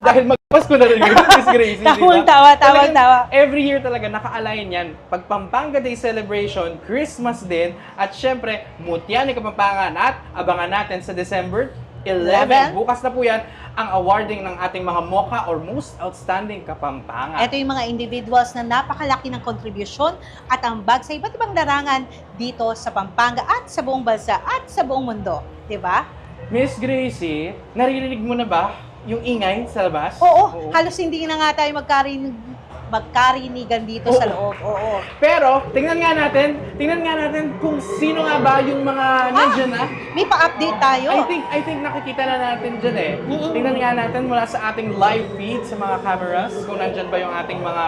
Dahil magpasko na rin yun, Miss Gracie, di ba? Tawang-tawa, tawang-tawa. Every year talaga naka-align yan. Pag Pampanga Day celebration, Christmas din, at syempre, Mutya ni Kapampangan. At abangan natin sa December 11. Bukas na po yan ang awarding ng ating mga MOCA or Most Outstanding Kapampangan. Ito yung mga individuals na napakalaki ng kontribusyon at ambag sa iba't ibang larangan dito sa Pampanga at sa buong bansa at sa buong mundo. Diba? Miss Gracie, naririnig mo na ba yung ingay sa labas? Oo. Halos hindi na nga tayo magkarinigan dito sa loob. Oo. Pero, tingnan nga natin kung sino nga ba yung mga nandiyan na. May pa-update tayo. I think nakikita na natin dyan eh. Tingnan nga natin mula sa ating live feed sa mga cameras kung nandyan ba yung ating mga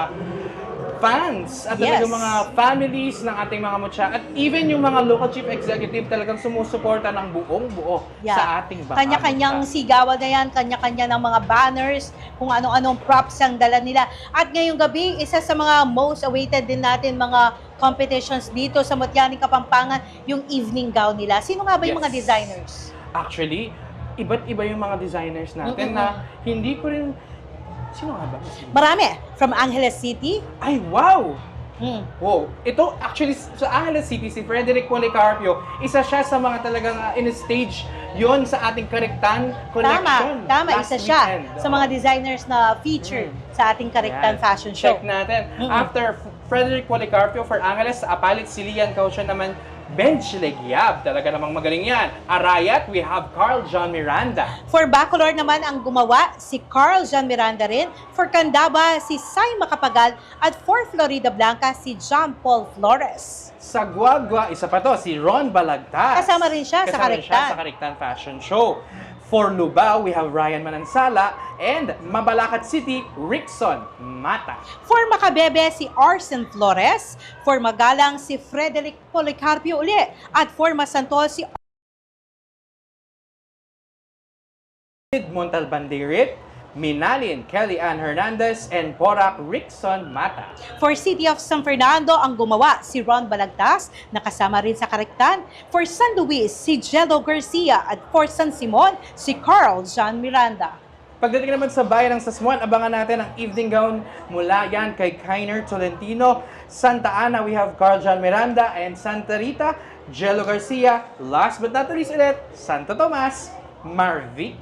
fans at talagang mga families ng ating mga mutya at even yung mga local chief executive talagang sumusuporta ng buong buo sa ating baka. Kanya-kanyang sigawan na yan, kanya-kanya ng mga banners, kung ano-anong props ang dala nila. At ngayong gabi, isa sa mga most awaited din natin mga competitions dito sa Mutyaning Kapampangan, yung evening gown nila. Sino nga ba yung mga designers? Actually, iba't iba yung mga designers natin na hindi ko rin. Sino nga ba? Marami. From Angeles City. Ay, wow! Wow. Ito, actually, sa Angeles City, si Frederick Policarpio, isa siya sa mga talagang in-stage yon sa ating Kariktan collection. Tama. Isa siya sa mga designers na featured sa ating Kariktan fashion show. Check natin. After Frederick Policarpio for Angeles, sa Apalit, Silian, Kausya naman, Bench Legiab. Talaga namang magaling yan. Arayat, we have Carl John Miranda. For Bacolor naman ang gumawa, si Carl John Miranda rin. For Candaba, si Sai Macapagal. At for Florida Blanca, si John Paul Flores. Sa Guagua, isa pa to, si Ron Balagtas. Kasama rin siya sa Kariktan. Sa Kariktan Fashion Show. For Lubao, we have Ryan Manansala. And Mabalacat City, Rickson Mata. For Macabebe, si Arsen Flores. For Magalang, si Frederick Policarpio uli. At for Masantol, si Montalbandirit, Minalin, Kelly Ann Hernandez, and Porac Rickson Mata. For City of San Fernando, ang gumawa si Ron Balagtas, nakasama rin sa Kariktan. For San Luis, si Jello Garcia. At for San Simon, si Carl John Miranda. Pagdating naman sa bayan ng Sasmuan, abangan natin ang evening gown mula yan kay Kainer Tolentino. Santa Ana, we have Carl John Miranda, and Santa Rita, Jello Garcia. Last but not least ulit, Santo Tomas, Marvic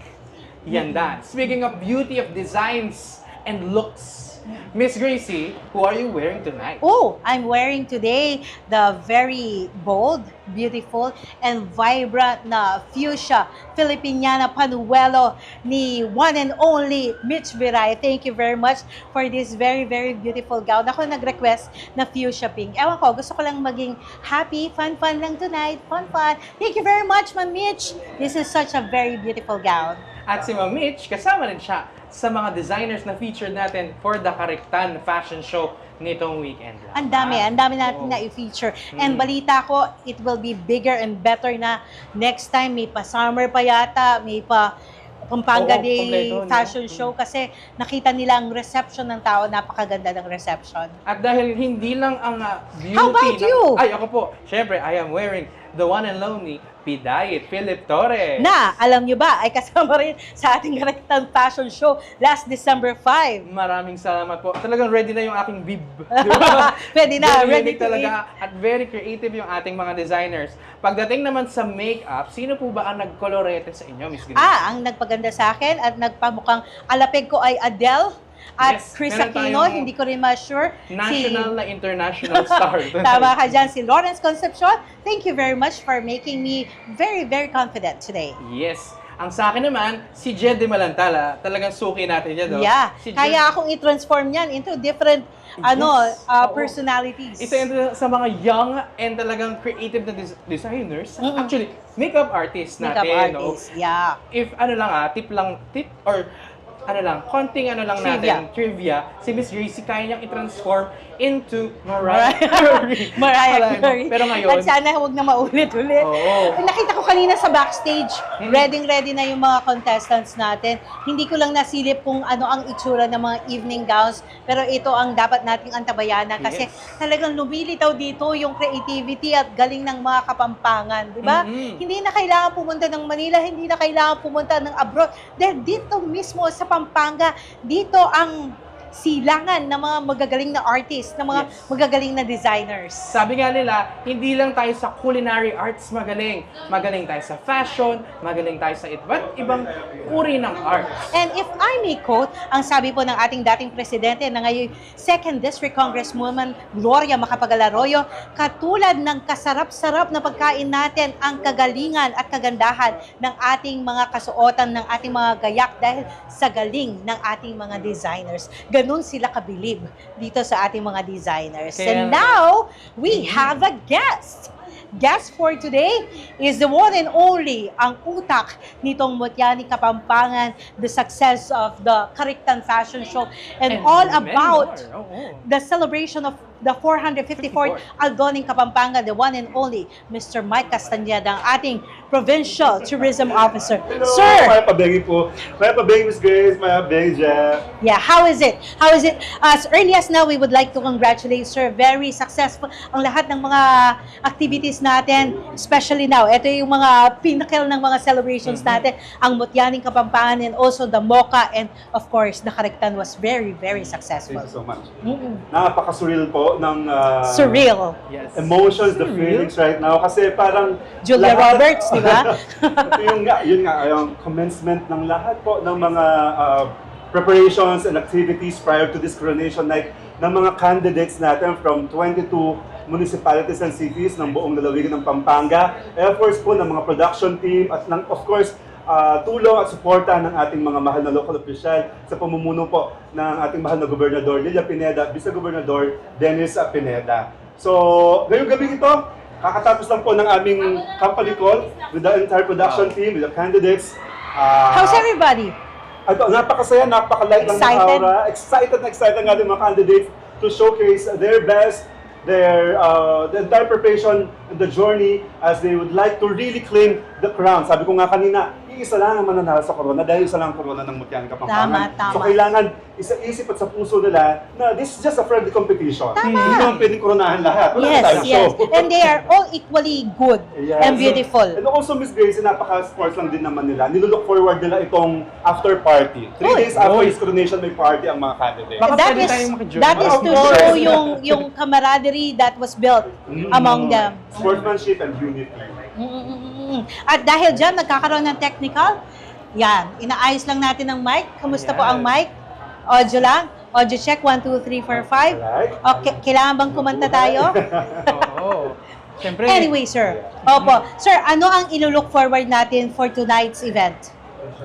Yandan. Speaking of beauty of designs and looks, Miss Gracie, who are you wearing tonight? Oh, I'm wearing today the very bold, beautiful, and vibrant na fuchsia Filipiniana panuelo ni one and only Mitch Viray. Thank you very much for this very, very beautiful gown. Ako nag-request na fuchsia pink. Ewan ko, gusto ko lang maging happy, fun lang tonight. Fun. Thank you very much, Ma'am Mitch. This is such a very beautiful gown. At si Ma'am Mitch, kasama rin siya sa mga designers na featured natin for the Kariktan Fashion Show nitong weekend. Ang dami natin na i-feature. And balita ko, it will be bigger and better na next time. May pa-summer pa yata, may pa Pampanga Day fashion show kasi nakita nila ang reception ng tao, napakaganda ng reception. At dahil hindi lang ang beauty. How about you? Ay, ako po. Syempre, I am wearing the one and only Pidayit Philip Torres. Na, alam nyo ba, ay kasama rin sa ating Kariktan Fashion Show last December 5. Maraming salamat po. Talagang ready na yung aking bib. Diba? Pwede na, very ready to talaga. At very creative yung ating mga designers. Pagdating naman sa makeup, sino po ba ang nagkolorete sa inyo, Miss Gracie? Ang nagpaganda sa akin at nagpamukhang alapig ko ay Adele. At Chris Aquino, hindi ko rin ma-sure. National na international star. Tama ka dyan, si Lawrence Concepcion. Thank you very much for making me very, very confident today. Yes. Ang sa akin naman, si Jed de Malantala, talagang suki natin yan, no? Yeah. Si Kaya akong i-transform yan into different personalities. Isa yun sa mga young and talagang creative na designers. Actually, makeup artists natin. Makeup artists, yeah. If tip or konting natin, trivia, si Miss Gracie kaya niyang i-transform into Mariah Carey. Mariah Carey. Pero ngayon, at sana huwag na maulit-ulit. Nakita ko kanina sa backstage, ready na yung mga contestants natin. Hindi ko lang nasilip kung ano ang itsura ng mga evening gowns, pero ito ang dapat nating antabayanan kasi talagang lumilitaw dito yung creativity at galing ng mga Kapampangan, di ba? Hindi na kailangan pumunta ng Manila, hindi na kailangan pumunta ng abroad. Dahil dito mismo sa Pampanga, dito ang silangan ng mga magagaling na artists, ng mga Yes. magagaling na designers. Sabi nga nila, hindi lang tayo sa culinary arts magaling. Magaling tayo sa fashion, magaling tayo sa iba't ibang uri ng arts. And if I may quote, ang sabi po ng ating dating presidente na ngayon 2nd District Congresswoman Gloria Macapagal-Arroyo, katulad ng kasarap-sarap na pagkain natin ang kagalingan at kagandahan ng ating mga kasuotan, ng ating mga gayak dahil sa galing ng ating mga designers. Ganun sila kabilib dito sa ating mga designers. Kaya- And now, we have a guest. Guest for today is the one and only, ang utak nitong Mutya ni Kapampangan, the success of the Kariktan Fashion Show, and all many about more. Oo. the celebration of the 454th Algoning Kapampangan, the one and only Mr. Mike Castañeda, ang ating Provincial Tourism Officer. Hello, Sir! Maya Pabegi po. Maya Pabegi, Miss Grace. Maya Pabegi, Jeff. Yeah, how is it? How is it? As early as now, we would like to congratulate Sir. Very successful ang lahat ng mga activities natin, especially now. Ito yung mga pinnacle ng mga celebrations natin. Ang Mutyaning Kapampangan and also the Mocha and of course, the Kariktan was very, very successful. Thank you so much. Mm-mm. Napaka-surreal po ng Surreal. Yes. emotions, the Surreal? feelings right now. Kasi parang Julia Roberts, di ba? yun nga, yung commencement ng lahat po ng mga preparations and activities prior to this coronation night ng mga candidates natin from 22 municipalities and cities ng buong lalawigan ng Pampanga. Efforts po ng mga production team at ng, of course, tulong at suporta ng ating mga mahal na local official sa pamumuno po ng ating mahal na Gobernador Lilia Pineda, Vice-Gobernador Dennis Pineda. So, ngayong gabi ito, kakatapos lang po ng aming company call with the entire production team, with the candidates. How's everybody? Ito, napakasaya, napaka-light ng Excited? aura. Excited na excited nga din mga candidates to showcase their best, their the entire preparation and the journey as they would like to really claim the crown. Sabi ko nga kanina, iisa lang ang mananalo sa corona dahil isa lang ang corona ng Mutya ni Kapampangan. Tama. So kailangan isa-isip at sa puso nila na this is just a friendly competition. Tama. Hindi naman pwedeng koronahan lahat. Wala Yes, tayong yes. show. And they are all equally good Yes. and beautiful. And also, Miss Grace, napaka-sports lang din naman nila. Nilook forward nila itong after party. 3 Uy. days after Uy. his coronation, may party ang mga candidates. Baka That pwede is tayong makijoin. that is Of to course. show yung camaraderie that was built among them. Sportsmanship and unity. At dahil dyan, nagkakaroon ng technical, yan, inaayos lang natin ang mic. Kamusta po ang mic? Audio lang. Audio check, 1, 2, 3, 4, 5. Alright? Okay, kailangan bang kumanta tayo? Oo. Siyempre. Anyway, sir. Opo. Sir, ano ang ilo-look forward natin for tonight's event?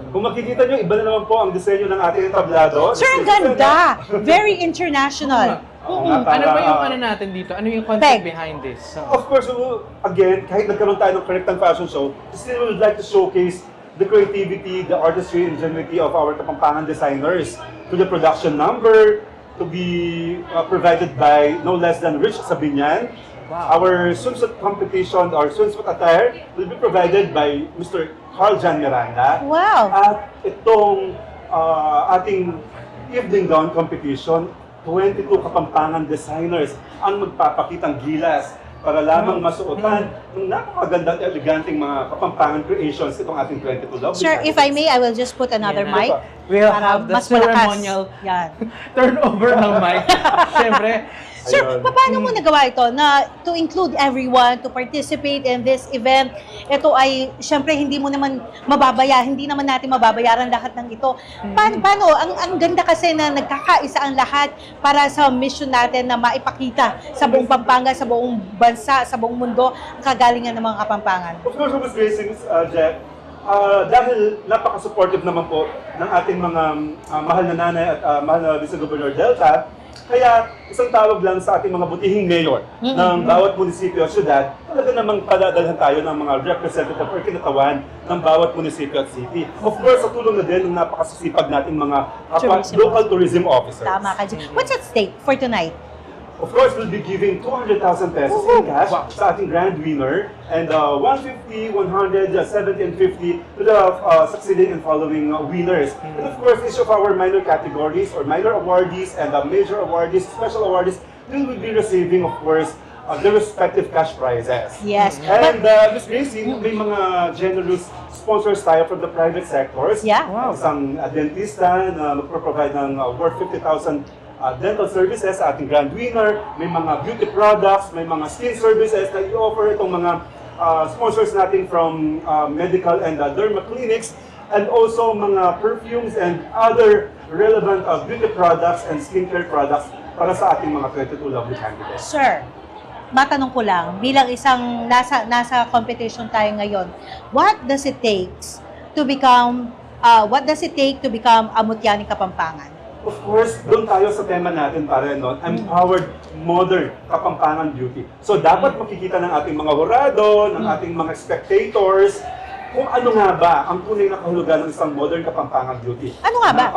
Kung makikita nyo, iba na naman po ang disenyo ng ating tablado. Sir, ang ganda! Very international. Oo nga, Ano ba yung para, ano natin dito? Ano yung concept Peg. behind this? So, Of course, again, kahit nagkaroon tayo ng Kariktan Fashion Show, still we would like to showcase the creativity, the artistry, and ingenuity of our Kapampangan designers to the production number to be provided by no less than Rich Sabinian. Wow. Our swimsuit competition or swimsuit attire will be provided by Mr. Carl Jan Miranda. Wow. At itong ating evening gown competition, 22 Kapampangan designers ang magpapakitang gilas para lamang masuotan ng napakagandang eleganteng mga Kapampangan creations itong ating 22 lovely Sir, if I may, I will just put another Yeah. mic. we'll Para have the mas malakas. ceremonial Yan. turnover ng mic. Siyempre, Sir, Ayun. paano mo nagawa ito na to include everyone to participate in this event? Ito ay, syempre, hindi naman natin mababayaran lahat ng ito. Paano? Ang ganda kasi na nagkakaisa ang lahat para sa mission natin na maipakita sa buong Pampanga, sa buong bansa, sa buong mundo, ang kagalingan ng mga Kapampangan. Of course, Miss Gracings, Jeff, dahil napaka-supportive naman po ng ating mga mahal na nanay at mahal na Vice-Gobernador Delta, kaya isang tawag lang sa ating mga butihing mayor ng bawat munisipyo at syudad, talaga namang padadalhan tayo ng mga representative or kinatawan ng bawat munisipyo at city. Of course, sa tulong na din ng napakasisipag nating mga Tourism local tourism officers. Tama ka dyan. What's at stake for tonight? Of course, we'll be giving 200,000 pesos in cash sa ating grand winner and 150, 100, 70, and 50 to the succeeding and following winners. And of course, each of our minor categories or minor awardees and major awardees, special awardees, we will be receiving, of course, their respective cash prizes. Yes. And Ms. Gracie, may mga generous sponsors tayo from the private sectors. Yeah. Wow. Isang dentista na magpro-provide ng worth 50,000 dental services sa ating grand winner. May mga beauty products, may mga skin services na i-offer itong mga sponsors natin from medical and derma clinics, and also mga perfumes and other relevant beauty products and skincare products para sa ating mga 22 lovely candidates. Sir, matanong ko lang, bilang isang nasa competition tayo ngayon, what does it take to become a Mutya ni Kapampangan? Of course, doon tayo sa tema natin para no, empowered modern Kapampangan beauty. So dapat makikita ng ating mga hurado, ng ating mga spectators, kung ano nga ba ang tunay na kahulugan ng isang modern Kapampangan beauty. Ano nga ba?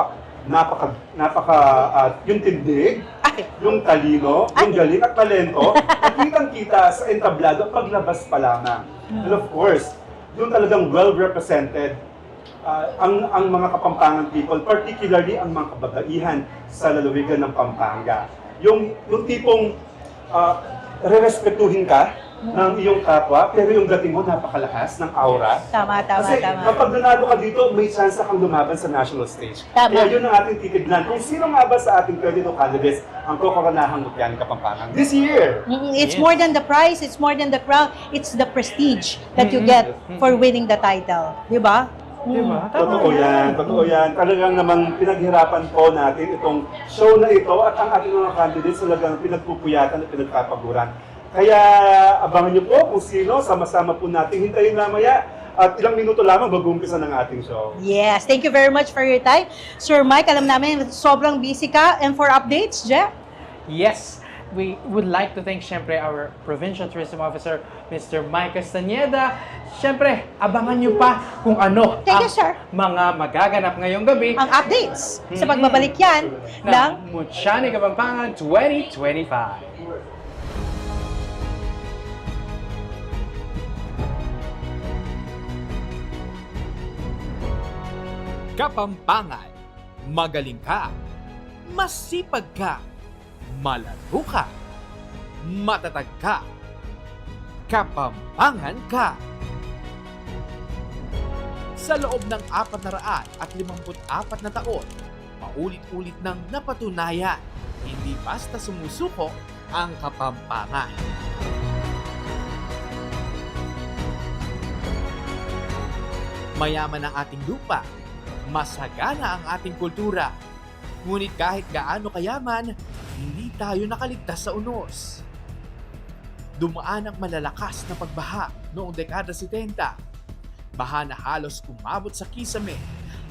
Yung tindig, Ay, yung talino, yung galing at talento, nakitang-kita sa entablado paglabas pa lamang. And of course, doon talagang well-represented ang mga Kapampangan people, particularly ang mga kababaihan sa lalawigan ng Pampanga. Yung tipong re-respetuhin ka ng iyong kapwa, pero yung dating mo napakalakas ng aura. tama. Kasi kapag nanalo ka dito, may chance kang lumaban sa national stage. Tama. Kaya yun ang ating titignan. Kung sino nga ba sa ating 22 candidates ang kokoronahang Mutya ni Kapampangan this year? It's Yes. more than the prize, it's more than the crown, it's the prestige that you get for winning the title. Di ba? Diba? Totoo yan. Talagang namang pinaghirapan po natin itong show na ito at ang ating mga candidates talagang pinagpupuyatan at pinagpapaguran. Kaya abangan niyo po kung sino, sama-sama po natin. Hintayin mamaya at ilang minuto lamang mag-umpisa ng ating show. Yes, thank you very much for your time. Sir Mike, alam namin sobrang busy ka. And for updates, Jeff? Yes, we would like to thank syempre our Provincial Tourism Officer, Mr. Mike Castañeda. Syempre, abangan nyo pa kung ano Thank you, sir. mga magaganap ngayong gabi Ang updates sa pagbabalik yan ng ng Mutya ni Kapampangan 2025. Kapampangan, magaling ka, masipag ka, malaro ka, matatag ka, Kapampangan ka. Sa loob ng 454 na taon, paulit-ulit nang napatunayan, hindi basta sumusuko ang Kapampangan. Mayaman ang ating lupa, masagana ang ating kultura. Ngunit kahit gaano kayaman, hindi tayo nakaligtas sa unos. Dumaan ang malalakas na pagbaha noong dekada 70. Baha na halos umabot sa kisame.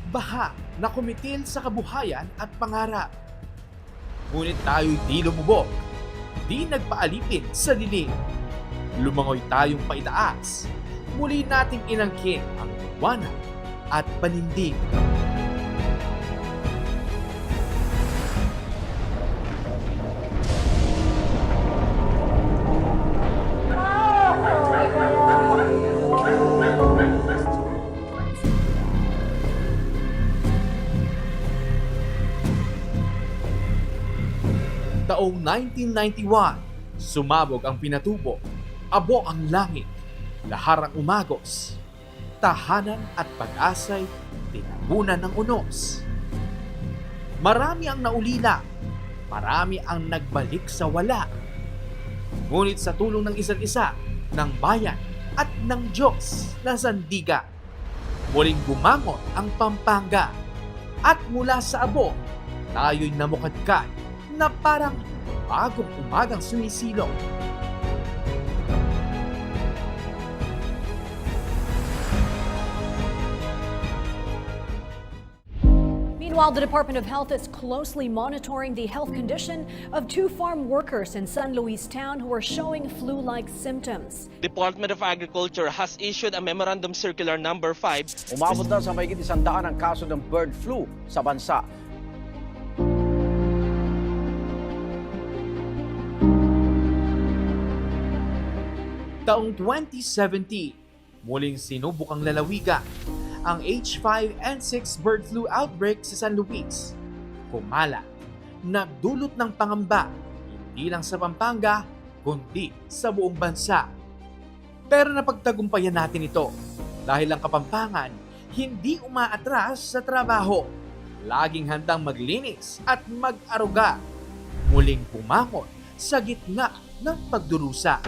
Baha na kumitil sa kabuhayan at pangarap. Ngunit tayo'y di lumubog, di nagpaalipin sa dilim. Lumangoy tayong paitaas. Muli nating inangkin ang liwanag at panindig. Taong 1991, sumabog ang Pinatubo, abo ang langit, laharang umagos, tahanan at pag-asa'y tinabunan ng unos. Marami ang naulila, marami ang nagbalik sa wala. Ngunit sa tulong ng isa't isa, ng bayan at ng Diyos na sandiga, muling bumangon ang Pampanga. At mula sa abo, tayo'y namukadkad na parang bagong umagang sumisilong. Meanwhile, the Department of Health is closely monitoring the health condition of 2 farm workers in San Luis Town who are showing flu-like symptoms. Department of Agriculture has issued a Memorandum Circular Number 5. Umabot na sa mahigit 100 ang kaso ng bird flu sa bansa. Taong 2017, muling sinubukang lalawigan ang H5N6 bird flu outbreak sa San Luis. Kumalat, nagdulot ng pangamba, hindi lang sa Pampanga, kundi sa buong bansa. Pero napagtagumpayan natin ito dahil ang Kapampangan hindi umaatras sa trabaho. Laging handang maglinis at mag-aruga. Muling bumangon sa gitna ng pagdurusa.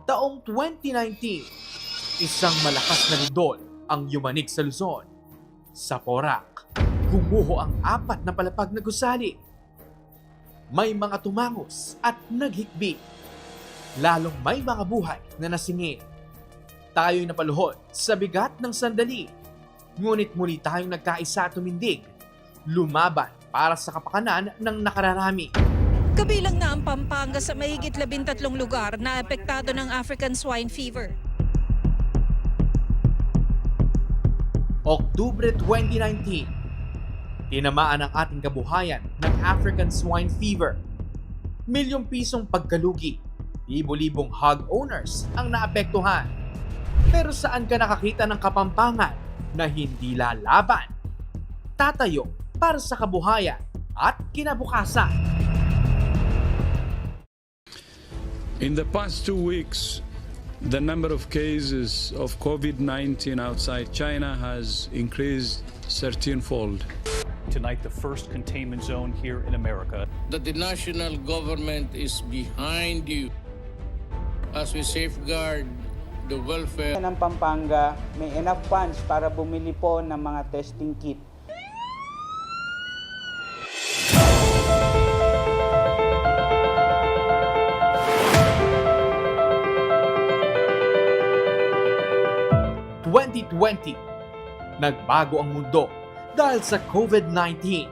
Taong 2019, isang malakas na lindol ang yumanig sa Luzon. Sa Porac, gumuho ang 4 na palapag na gusali. May mga tumangos at naghikbi. Lalong may mga buhay na nasingit. Tayo'y napaluhod sa bigat ng sandali. Ngunit muli tayong nagkaisa at tumindig. Lumaban para sa kapakanan ng nakararami. Kabilang na ang Pampanga sa mahigit 13 lugar na apektado ng African Swine Fever. Oktubre 2019, tinamaan ang ating kabuhayan ng African Swine Fever. Milyong pisong pagkalugi, libo-libong hog owners ang naapektuhan. Pero saan ka nakakita ng Kapampangan na hindi lalaban? Tatayo para sa kabuhayan at kinabukasan. In the past 2 weeks, the number of cases of COVID-19 outside China has increased 13-fold. Tonight, the first containment zone here in America. That the national government is behind you as we safeguard the welfare. Ng Pampanga, may enough funds para bumili po ng mga testing kit. Nagbago ang mundo dahil sa COVID-19.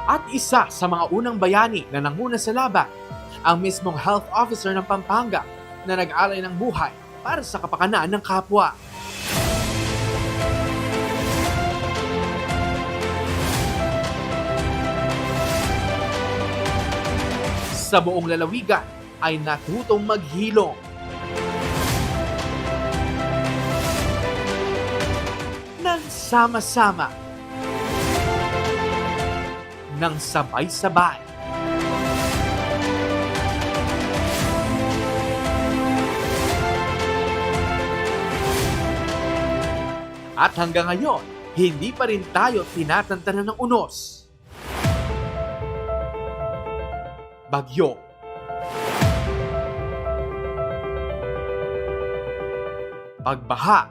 At isa sa mga unang bayani na nanguna sa laban, ang mismong health officer ng Pampanga na nag-alay ng buhay para sa kapakanan ng kapwa. Sa buong lalawigan ay natutong maghilom. Nang sama-sama. Nang sabay-sabay. At hanggang ngayon, hindi pa rin tayo tinatantanan ng unos. Bagyo. Pagbaha.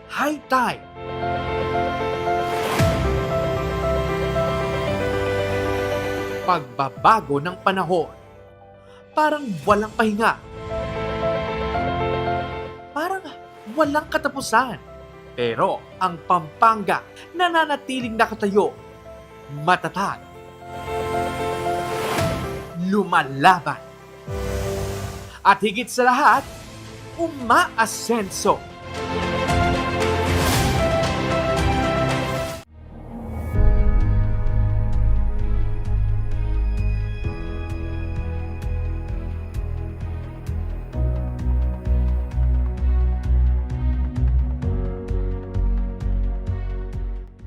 High tide. Pagbabago ng panahon. Parang walang pahinga. Parang walang katapusan. Pero ang Pampanga nananatiling nakatayo, matatag, lumalaban, at higit sa lahat, umaasenso.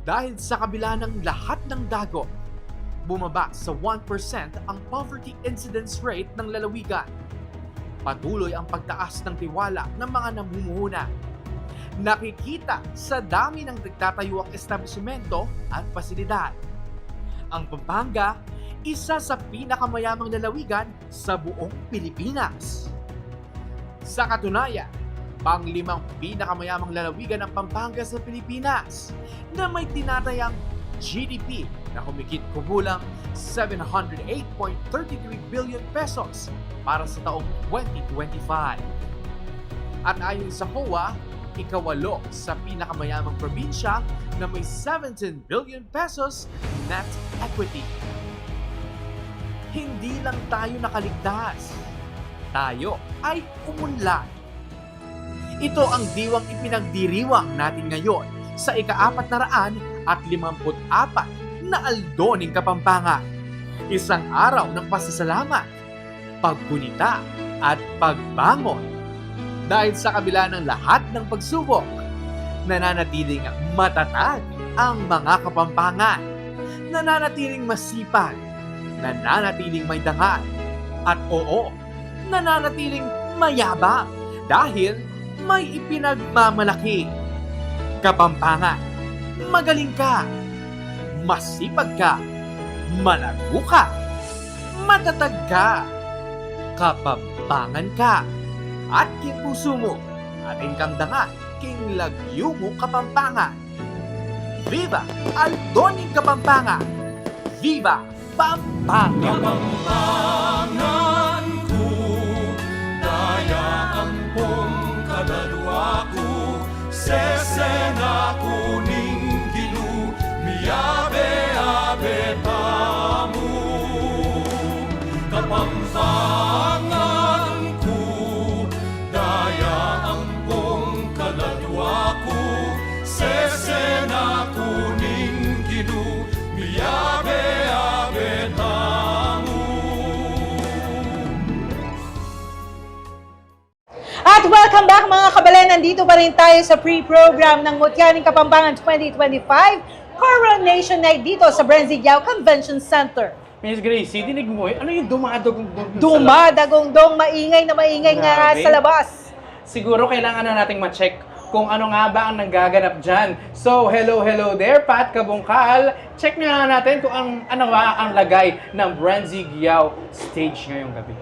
Dahil sa kabila ng lahat ng dagot, bumaba sa 1% ang poverty incidence rate ng lalawigan. Patuloy ang pagtaas ng tiwala ng mga namumuhunan. Nakikita sa dami ng nagtatayuang establishmento at pasilidad. Ang Pampanga, isa sa pinakamayamang lalawigan sa buong Pilipinas. Sa katunayan, pang-5 pinakamayamang lalawigan ng Pampanga sa Pilipinas na may tinatayang GDP na humigit kumulang 708.33 billion pesos para sa taong 2025. At ayon sa COA, ika-8 sa pinakamayamang probinsya na may 17 billion pesos net equity. hindi lang tayo nakaligtas. Tayo ay umunlad. Ito ang diwang ipinagdiriwang natin ngayon sa ika-454 na Aldoning Kapampangan. Isang araw ng pasasalamat, paggunita at pagbangon. Dahil sa kabila ng lahat ng pagsubok, nananatiling matatag ang mga Kapampangan. Nananatiling masipag, nananatiling may dangal, at oo, nananatiling mayabang dahil may ipinagmamalaki. Kapampangan, magaling ka, masipag ka, malago ka, matatag ka, Kapampangan ka, at kimpuso mo, atin kang dangal, king lagyo mo Kapampangan. Viva Aldoning Kapampangan! Viva Pampanga! Kapampangan ko, daya ampong kaladwa ko, sesena kuning gilu, miyabe-abe tamu. Kapampangan ko, daya ampong kaladwa ko, sesena kuning gilu, miyabe-abe tamu. At welcome back mga kabalen, nandito pa rin tayo sa pre-program ng Mutyaning Kapampangan 2025 Coronation Night dito sa Brenzigao Convention Center. Miss Gracie, dinig mo ano yung dumadagong-dong? Dumadagong-dong, maingay na maingay nga Grabe. sa labas. Siguro kailangan na nating ma-check kung ano nga ba ang nagaganap dyan. So, hello there, Pat Kabungkal. Check nga natin kung ano ba ang lagay ng Brenzigao stage ngayong gabi.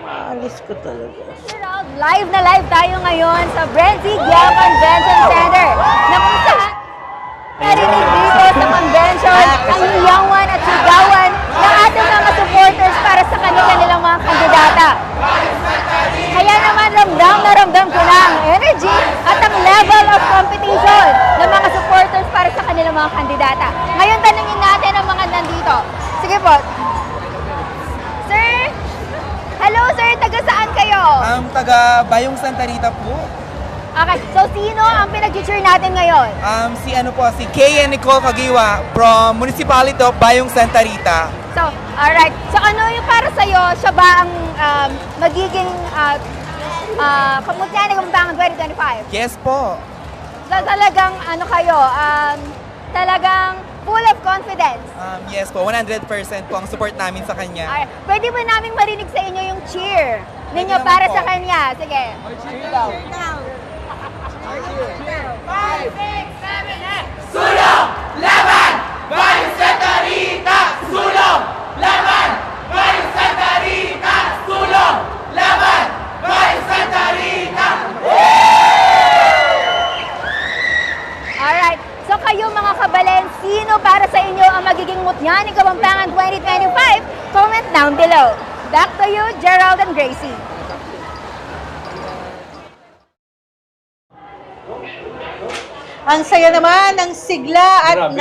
Alis ko talaga. Gerald, live na live tayo ngayon sa Brenzigao Convention Center na kung saan narinig dito sa convention ang iyawan at sigawan ng ating mga supporters para sa kanilang mga kandidata. Kaya naman ramdam na ramdam ko na ang energy at ang level of competition ng mga supporters para sa kanilang mga kandidata. Ngayon tanungin natin ang mga nandito. Sige po. Sir, hello sir, taga saan kayo? Taga Bayong Santa Rita po. Okay, so sino ang pinag-cheer natin ngayon? Si Kay and Nicole Kagiwa from Municipality of Bayong Santa Rita. So, alright. So ano yung para sa'yo, siya ba ang magiging Mutyaning Kapampangan 2025? Yes po. So talagang talagang full of confidence. Yes po, 100% po ang support namin sa kanya. Alright. Pwede ba namin marinig sa inyo yung cheer ninyo Pwede para naman sa po. kanya? Sige. Cheer daw. Sulong! Laban! Bayong Santa Rita! Sulong! Laban! Bayong Santa Rita! Sulong! Laban! Bayong Santa Rita! Alright. So kayo mga kabalen, sino para sa inyo ang magiging Mutyaning Kapampangan 2025? Comment down below. Back to you, Gerald and Gracie. Ang saya naman ng sigla at Grabe.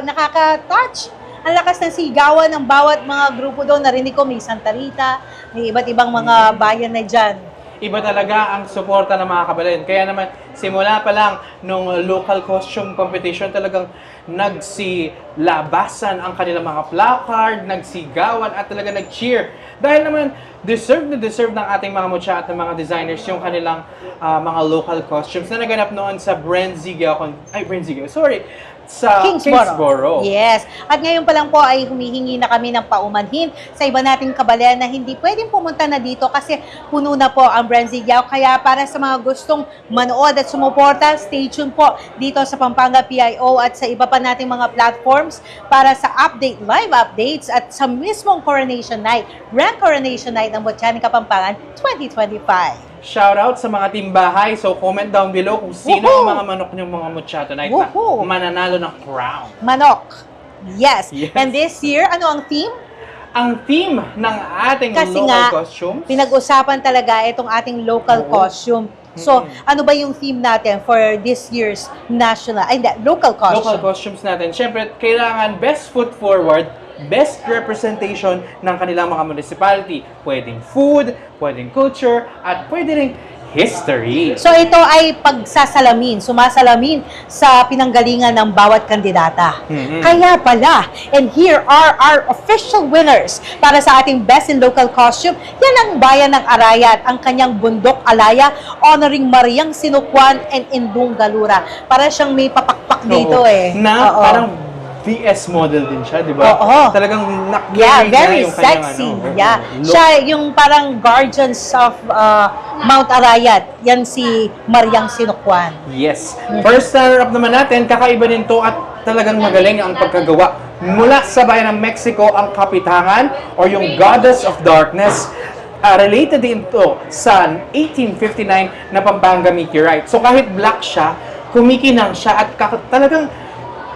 nakaka-touch. Ang lakas ng sigawan ng bawat mga grupo doon. Narinig ko may Santa Rita, may iba't ibang mga bayan na dyan. Iba talaga ang suporta ng mga kabalen. Kaya naman, simula pa lang nung local costume competition, talagang nagsilabasan ang kanilang mga placard, nagsigawan at talaga nag-cheer. Dahil naman, deserve ng ating mga mutya at ng mga designers yung kanilang mga local costumes na naganap noon sa sa Kingsborough. Yes. At ngayon pa lang po ay humihingi na kami ng paumanhin sa iba nating kabalen na hindi pwedeng pumunta na dito kasi puno na po ang Brenzigao. Kaya para sa mga gustong manood at sumuporta, stay tuned po dito sa Pampanga PIO at sa iba pa nating mga platforms para sa live updates at sa mismong Coronation Night, Grand Coronation Night ng Mutyaning Kapampangan 2025. Shout out sa mga timbahay. So comment down below kung sino ang mga manok niyong mga mutya tonight na mananalo ng crown. Manok. Yes. Yes. And this year, ano ang theme? Ang theme ng ating Kasi local nga, costumes. pinag-usapan talaga itong ating local costume. So, ano ba yung theme natin for this year's local costume? Local costumes natin. Siyempre, kailangan best foot forward, best representation ng kanilang mga municipality. Pwedeng food, pwedeng culture, at pwede rin history. So ito ay sumasalamin sa pinanggalingan ng bawat kandidata. Kaya pala, and here are our official winners para sa ating Best in Local Costume. Yan ang Bayan ng Arayat, ang kanyang Bundok Alaya, honoring Mariang Sinukuan and Indung Galura. Para siyang may papakpak dito Na parang VS model din siya, di ba? Oo. Talagang Yeah, very yung kanyang, sexy. look. Siya yung parang guardians of Mount Arayat. Yan si Mariang Sinukuan. Yes. First runner-up naman natin, kakaiba din to at talagang magaling ang pagkagawa. Mula sa bayan ng Mexico, ang Kapitangan or yung Goddess of Darkness. Related din to sa 1859 na Pampanga meteorite. So kahit black siya, kumikinang siya at talagang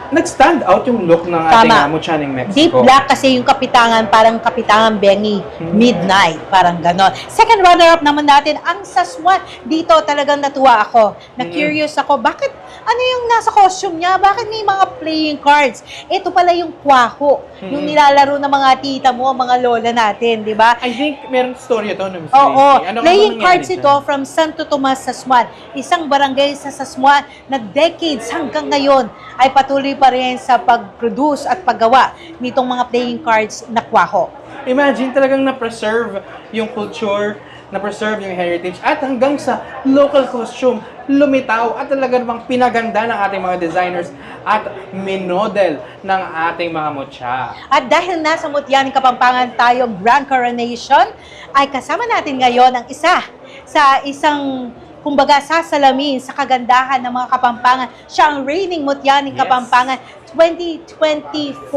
nag-stand out yung look ng ating Mutyaning Mexico. Deep black kasi yung Kapitangan, parang Kapitangan Bengi, midnight, parang ganon. Second runner-up naman natin, ang Sasmuan. Dito talagang natuwa ako. Na-curious ako, bakit, ano yung nasa costume niya? Bakit may mga playing cards? Ito pala yung kwaho, yung nilalaro ng mga tita mo, mga lola natin, di ba? I think meron story ito. Oo. Playing cards ito from Santo Tomas, Sasmuan. Isang barangay sa Sasmuan na decades hanggang ngayon ay patuloy pa rin sa pag-produce at paggawa nitong mga playing cards na kwaho. Imagine talagang na-preserve yung culture, na-preserve yung heritage, at hanggang sa local costume, lumitaw at talaga namang pinaganda ng ating mga designers at minodel ng ating mga mutya. At dahil nasa Mutyaning Kapampangan tayo, Grand Coronation, ay kasama natin ngayon ang isa sa isang kumbaga sasalamin sa kagandahan ng mga Kapampangan. Siya ang reigning Mutyaning Kapampangan 2024.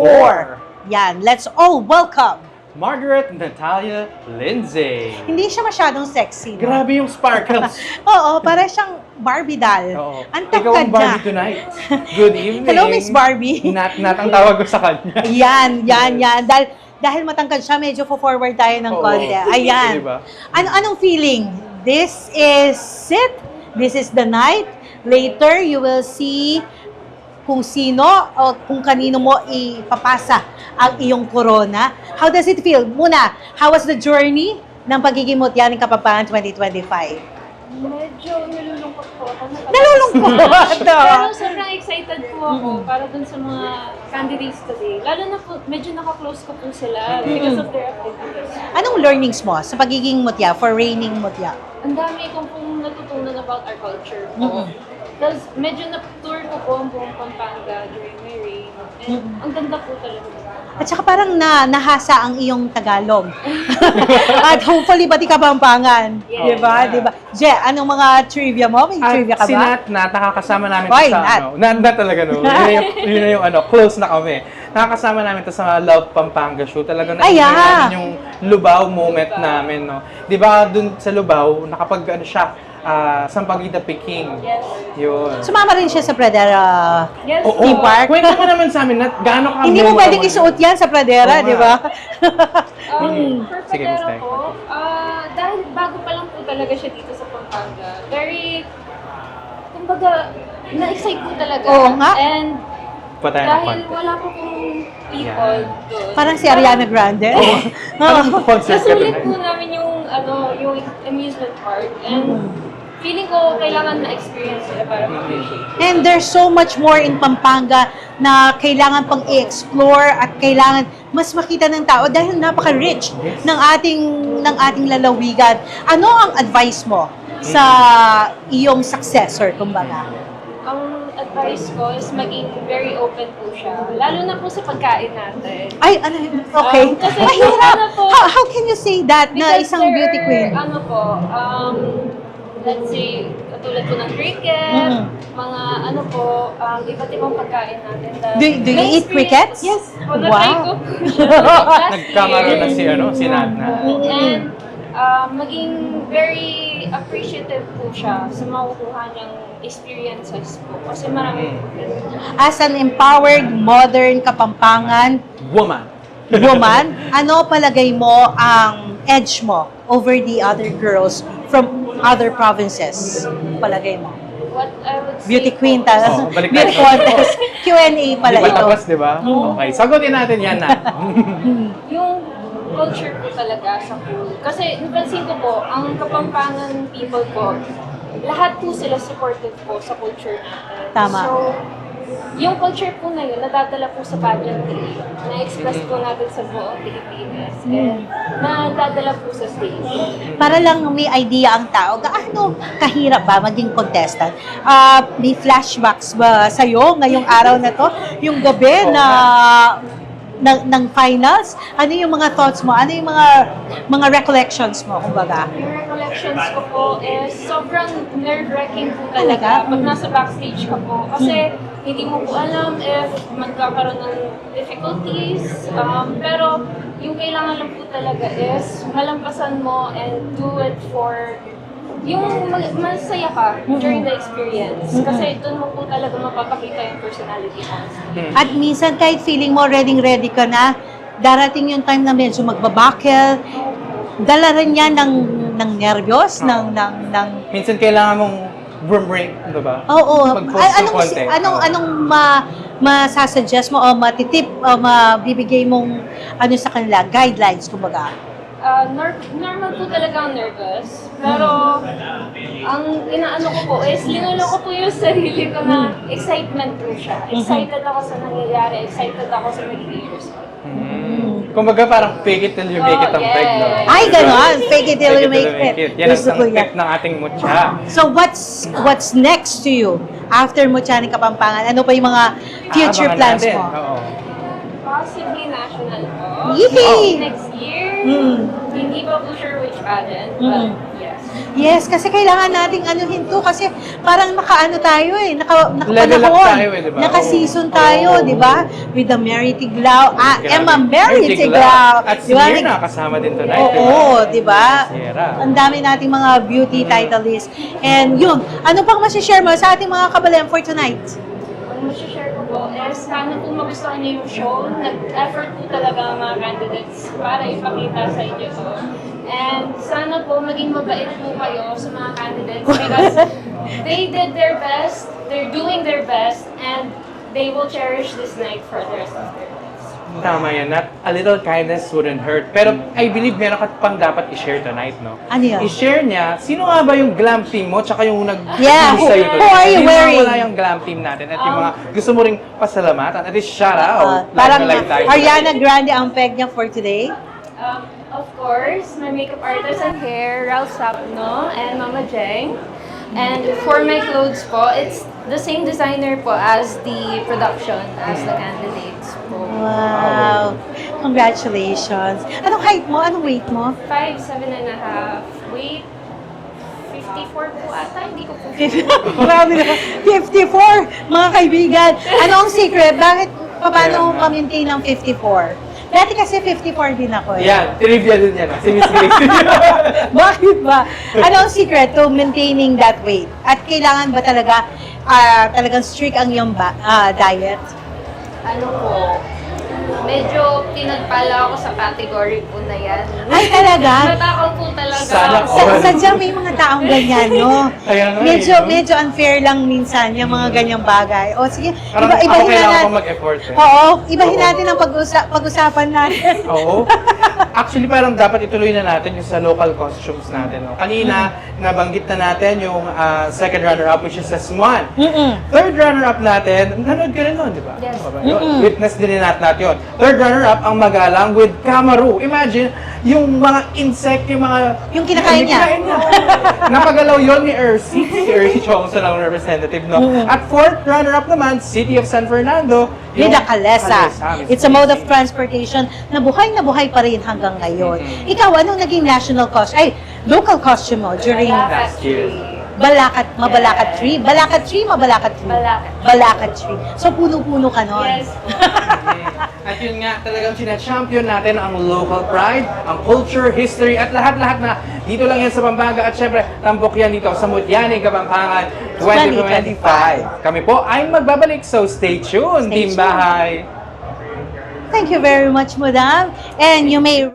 Yan, let's all welcome Margaret Natalia Lindsay. Hindi siya masyadong sexy. No? Grabe yung sparkles. Oo, para siyang Barbie doll. Oo. Ang Ikaw ang tangkad niya. Barbie tonight. Good evening. Hello, Miss Barbie. Nat ang tawag ko sa kanya. Yan. Dahil matangkad siya, medyo forward tayo ng konti. Ayan. Diba? Anong feeling? This is it. This is the night. Later, you will see kung sino o kung kanino mo ipapasa ang iyong corona. How does it feel? Muna, how was the journey ng pagiging Mutyaning Kapampangan 2025? Medyo nalulungkot po ako. Nalulungkot? Pero sobrang excited po ako para dun sa mga candidates today. Lalo na po, medyo naka-close ko po sila because of their activities. Anong learnings mo sa pagiging mutya, for reigning mutya? Ang dami kong pong natutunan about our culture po. Tapos medyo na-tour ko po ang buong Pampanga during my reign. And ang ganda po talaga. At saka parang nahasa ang iyong Tagalog. At hopefully, pati Kapampangan. Yes. Diba? Je, anong mga trivia mo? May trivia ka ba? Si Nat, nakakasama namin Why, to sa Nat? Nat talaga, no? Yun na yung close na kami. Nakakasama namin to sa Love Pampanga show. Talaga na-enjoy namin yung Lubao moment namin, no? Di ba, dun sa Lubao, siya, Sampaguita, Peking. Yes. Yun. Sumama rin siya sa Pradera theme park. Kwento mo naman sa amin, Nat, gaano ka Hindi mo pwedeng isuot yan sa Pradera, di ba? For Sige, Pradera po, dahil bago pa lang po talaga siya dito sa Pampanga, very, kumbaga, na-excite po talaga. Oo nga. And dahil wala po pong people doon. Parang si Ariana Grande. Nasulit po namin yung amusement park. And feeling ko kailangan ma-experience sila para ma-appreciate. And there's so much more in Pampanga na kailangan pang i-explore at kailangan mas makita ng tao dahil napaka-rich ng ating lalawigan. Ano ang advice mo sa iyong successor, kumbaga? Ang advice ko is maging very open po siya. Lalo na po sa pagkain natin. Ay, okay. Kasi mahirap. How can you say that na isang beauty queen? Let's say, katulad po ng cricket, mga iba't ibang pagkain natin. Do you eat crickets? Yes. Wow. Nagkamaroon na si Nat. And maging very appreciative po siya sa makukuha niyang experiences po. Kasi marami po. As an empowered, modern Kapampangan woman, ano palagay mo ang edge mo over the other girls from other provinces? Palagay mo? What I would say Beauty queen po, talaga. balik Beauty tayo. contest. Q&A pala Di ba ito. tapos, di ba? Okay, sagutin natin yan na. yung culture po talaga sa pool. Kasi napansin ko po, ang Kapampangan people po, lahat po sila supportive po sa culture natin. Tama. So, yung culture po na yun, nadadala po sa pageantry. Na-express po natin sa buong Pilipinas. And nadadala po sa stage. Para lang may idea ang tao, gaano kahirap ba maging contestant? May flashbacks ba sa'yo ngayong araw na to? Yung gabi na ng finals? Ano yung mga thoughts mo? Ano yung mga recollections mo, kumbaga? Yung recollections ko po is sobrang nerve-wracking po talaga pag nasa backstage ka po. Kasi hindi mo po alam if magkakaroon ng difficulties. Pero yung kailangan lang po talaga is malampasan mo and do it for yung masaya ka during the experience. Kasi doon mo po talaga mapapakita yung personality mo. At minsan kahit feeling mo ready ka na, darating yung time na medyo magbabakel, dala rin yan ng nervyos, ng Minsan kailangan mong break, di ba? Oo. Mag-post ng konti. Anong masasuggest mo o matitip o mabibigay mong ano sa kanila, guidelines, kumbaga? Normal po talaga ang nervous. Pero, ang inaano ko po is, linulo ko po yung sarili ko na excitement po siya. Excited ako sa nangyayari, excited ako sa magiging result. Kumbaga parang fake it till you make it ang peg, no? Ay, gano'n. Fake it till you make it. Yan ang Gusto ko tip ng ating mutya. So, what's next to you after Mutya ni Kapampangan? Ano pa yung mga future Abangan plans natin. mo? Oo. Possibly national po. Yee! Next year. Hindi pa po sure which pageant, but yes. Yes, kasi kailangan nating anuhin to kasi parang nakaano tayo Level up tayo nakapanahon. eh, di ba? Naka-season Oo. tayo, Oo. di ba? With the Mary Tiglao, Emma Mary Mary Tiglao. At Di ba? Sierra kasama din tonight, di ba? Oo, di ba? Sierra. Ang dami nating mga beauty titleists. And yun, ano pang masishare mo sa ating mga kabalem for tonight? Ang masishare ko po is sana po magustuhan niyo yung show. Nag-effort po talaga ang mga candidates para ipakita sa inyo to. And sana po maging mabait po kayo sa mga candidates because they did their best, they're doing their best, and they will cherish this night for the rest of their lives. Tama yan. A little kindness wouldn't hurt. Pero I believe meron ka pang dapat i-share tonight, no? Ano yun? I-share niya, sino nga ba yung glam team mo tsaka yung Yeah, sa'yo who are you wearing? Wala yung glam team natin at yung mga gusto mo ring pasalamatan at shout out. Parang Live na live tayo. Ariana Grande ang peg niya for today. Of course, my makeup artist and hair, Ralph Sapno and Mama Jeng. And for my clothes po, it's the same designer po as the production, as the candidates po. Wow. Congratulations. Anong height mo? Anong weight mo? 5'7.5", weight 54 po ata, hindi ko po. Grabe na. 54, mga kaibigan. Ano ang secret? Paano ma-maintain ang 54? Dati kasi 54 din ako eh. Yan, trivia din yan. Si Miss Gracie. Bakit ba? Ano ang secret to maintaining that weight? At kailangan ba talagang strict ang iyong diet? Ano po, medyo pinagpala ako sa category po na yan. Ay, talaga? Natakot po talaga Sana ako. all. Sadyang may mga taong ganyan, no? Kaya nga eh, no? Medyo unfair lang minsan yung mga ganyang bagay. O sige, Parang ako ibahin kailangan na pang mag-effort eh. Oo, ibahin natin ang pag-usapan natin. Oo. Actually, parang dapat ituloy na natin yung sa local costumes natin. No? Kanina, nabanggit na natin yung second runner-up, which is S1. Third runner-up natin, nanood ka rin nun, di ba? Yes. Yun, witness din natin yun. Third runner-up, ang magalang with Kamaru. Imagine, yung mga insect, yung mga... Yung kinakain niya. Napagalaw yun ni Ersi. Si Ersi Chongson ang representative, no? At fourth runner-up naman, City of San Fernando. Vida Calesa. Miss It's a mode of transportation na buhay pa rin hanggang ngayon. Ikaw, anong naging national costume? Ay, local costume mo during Last year. Mabalacat Tree? Balacat Tree, Mabalacat Tree? Balacat Tree. So, puno-puno ka nun. Yes. At yun nga, talagang sinachampion natin ang local pride, ang culture, history, at lahat-lahat na dito lang yan sa Pampanga. At syempre, tampok yan dito sa Mutya ni Kapampangan 2025. Kami po ay magbabalik, so stay tuned, Team Bahay! Thank you very much, Madam. And you may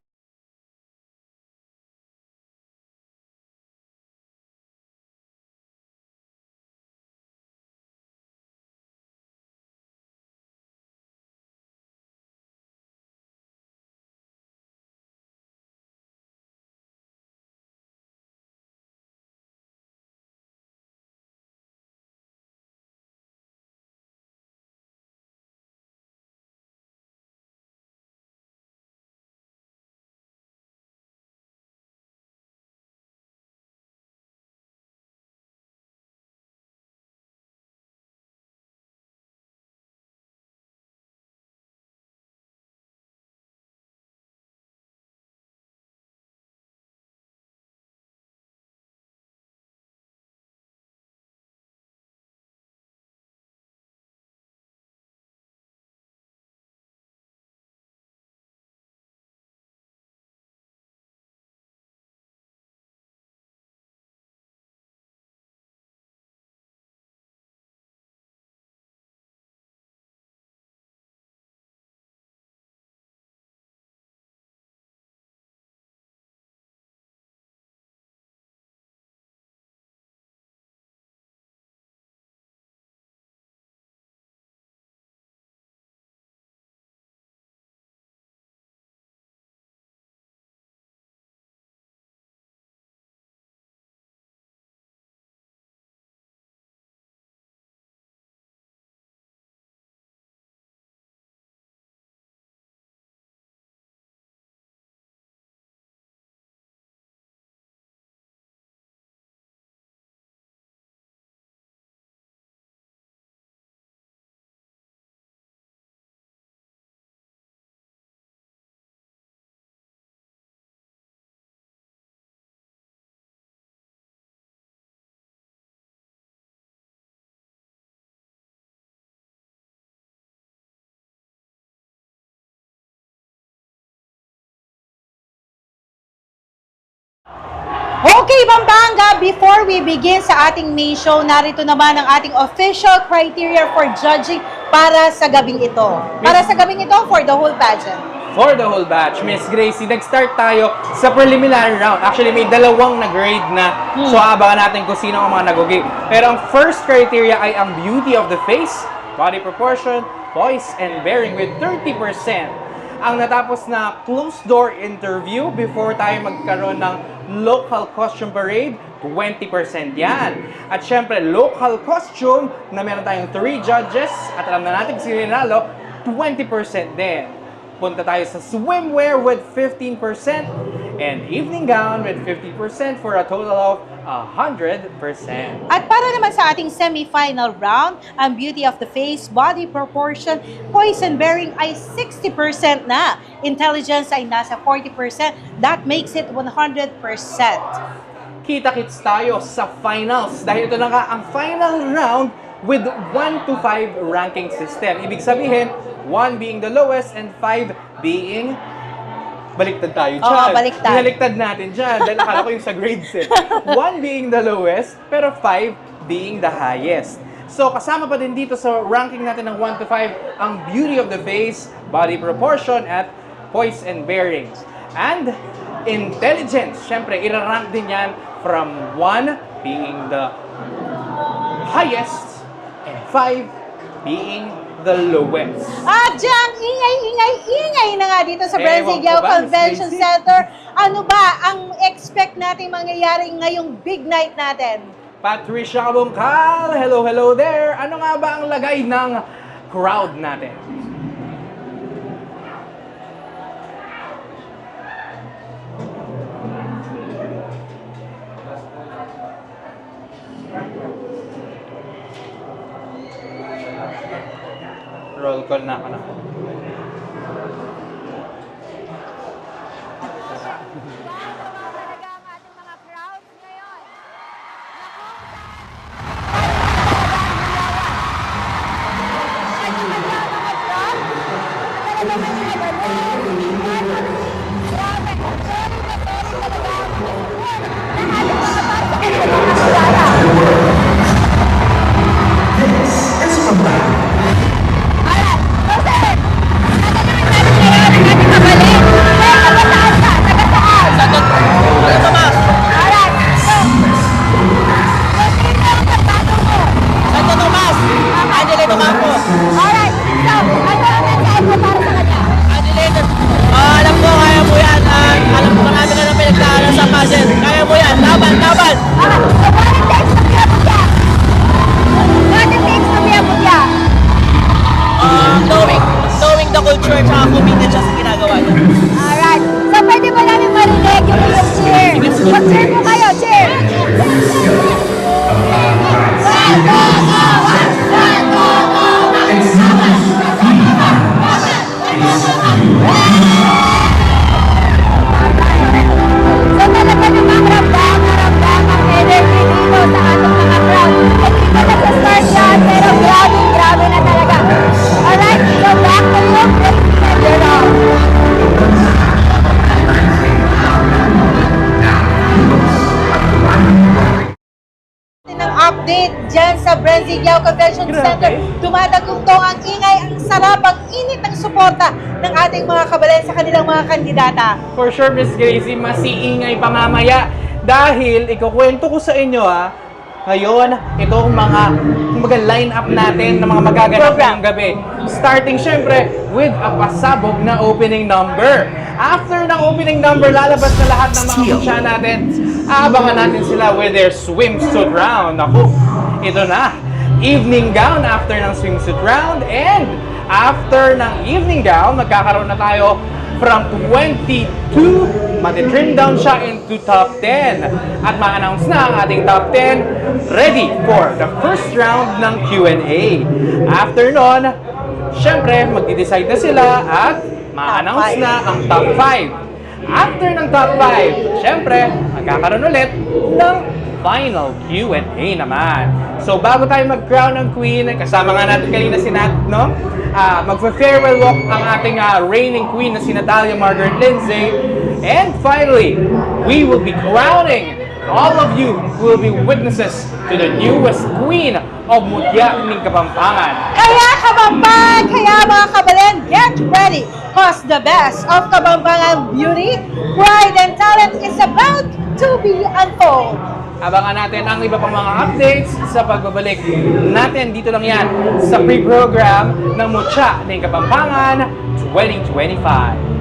Okay, Pampanga, before we begin sa ating main show, narito naman ang ating official criteria for judging para sa gabing ito. Para sa gabing ito, for the whole pageant. For the whole batch, Miss Gracie, nag-start tayo sa preliminary round. Actually, may dalawang nag-grade na. So, abangan natin kung sino ang mga nag-okay. Pero ang first criteria ay ang beauty of the face, body proportion, voice, and bearing with 30%. Ang natapos na closed-door interview before tayo magkaroon ng local costume parade, 20% yan. At syempre, local costume na meron tayong 3 judges at alam na natin si Rinalo, 20% din. Punta tayo sa swimwear with 15% and evening gown with 50% for a total of 100%. At para naman sa ating semi-final round, ang beauty of the face, body proportion, poise and bearing ay 60% na. Intelligence ay nasa 40%. That makes it 100%. Kita-kits tayo sa finals dahil ito na nga ang final round with 1 to 5 ranking system. Ibig sabihin, 1 being the lowest and 5 being baliktad tayo dyan. Oo, baliktad. Binaliktad natin dyan dahil akala ko yung sa grades eh. 1 being the lowest, pero 5 being the highest. So, kasama pa din dito sa ranking natin ng 1 to 5 ang beauty of the face, body proportion, at poise and bearing. And intelligence, syempre, irarank din yan from 1 being the highest and 5 being the lowest. At dyan, ingay na nga dito sa Brasilia Ewan ko ba, Convention Miss Gracie? Center. Ano ba ang expect nating mangyayari ngayong big night natin? Patricia Kabungkal, hello there. Ano nga ba ang lagay ng crowd natin? Roll call na ako na. Knowing the culture at committed siya sa ginagawa niya. Alright. So, pwede ba namin marinig yung iyong cheer? Mag-cheer po kayo, cheer! So, talaga namang ramdam ang energy dito sa ating mga crowd. Hindi pa nag-start yan, pero grabe na talaga. Alright, so back to you, ng update dyan sa Brasilia Convention Center. Dumadagugtong ang ingay, ang sarap, ang init ng suporta ng ating mga kabalan sa kanilang mga kandidata. For sure, Miss Gracie, masiingay pa mamaya dahil ikukwento ko sa inyo ngayon, itong mga line-up natin ng mga magaganap ngayong gabi. Starting syempre with a pasabog na opening number. After ng opening number, lalabas na lahat ng mga musya natin. Aabangan natin sila with their swimsuit round. Ako, ito na. Evening gown after ng swimsuit round. And after ng evening gown, magkakaroon na tayo from 22, matitrim down siya into top 10. At ma-announce na ang ating top 10 ready for the first round ng Q&A. After nun, syempre, magdi-decide na sila at ma-announce na ang top 5. After ng top 5, syempre, magkakaroon ulit ng final Q&A naman. So, bago tayo mag-crown ng Queen, kasama nga natin kanina si Nat, no? Magfa-farewell walk ang ating reigning Queen na si Natalia Margaret Lindsay. And finally, we will be crowning all of you who will be witnesses to the newest queen of Mutya ng Kapampangan. Kaya Kabamban, kaya mga kabalen, get ready! Cause the best of Kabampangan beauty, pride, and talent is about to be unfold. Abangan natin ang iba pang mga updates sa pagbabalik natin dito lang yan sa pre-program ng Mutya ng Kapampangan 2025.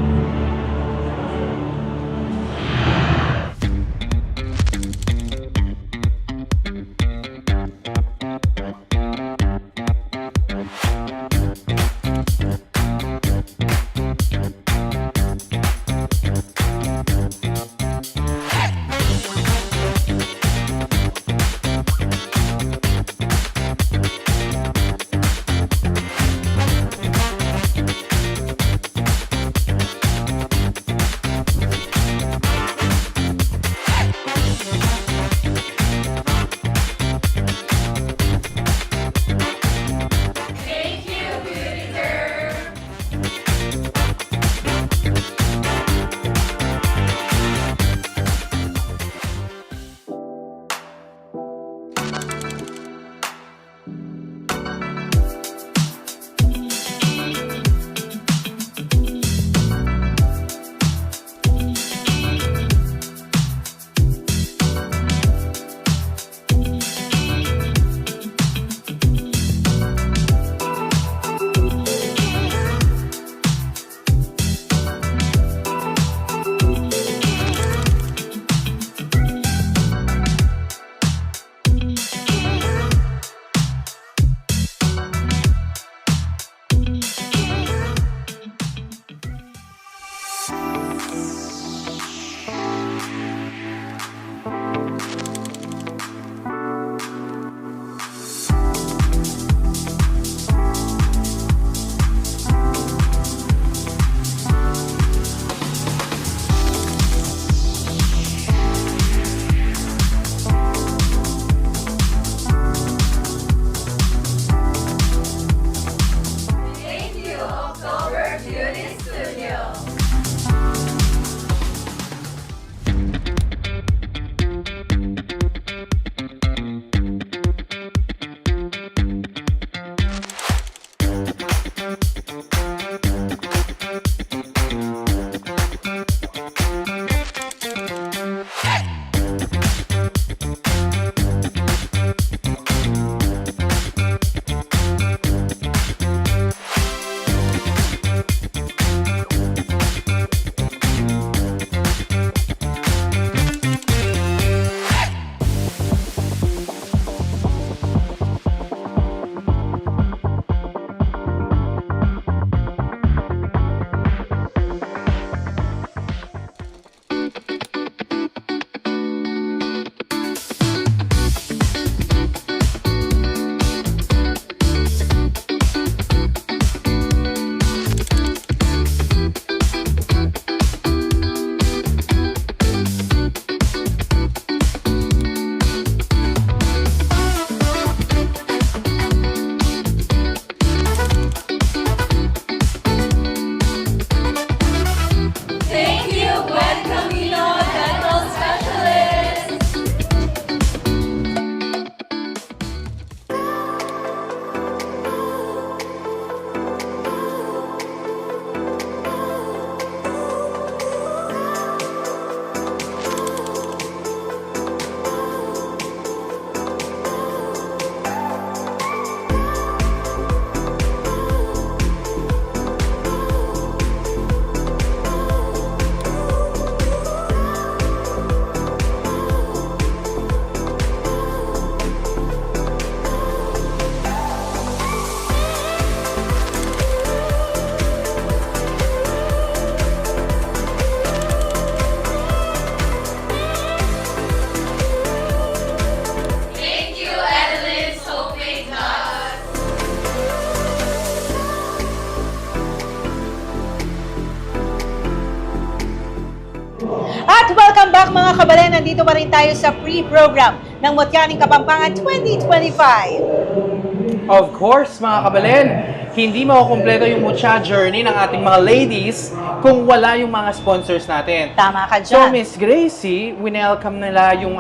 At welcome back mga kabalen, nandito pa rin tayo sa pre-program ng Mutya ng Kapampangan 2025. Of course, mga kabalen, hindi makukumpleto yung Mucha journey ng ating mga ladies kung wala yung mga sponsors natin. Tama ka So, dyan. Miss Gracie, winelcome nila yung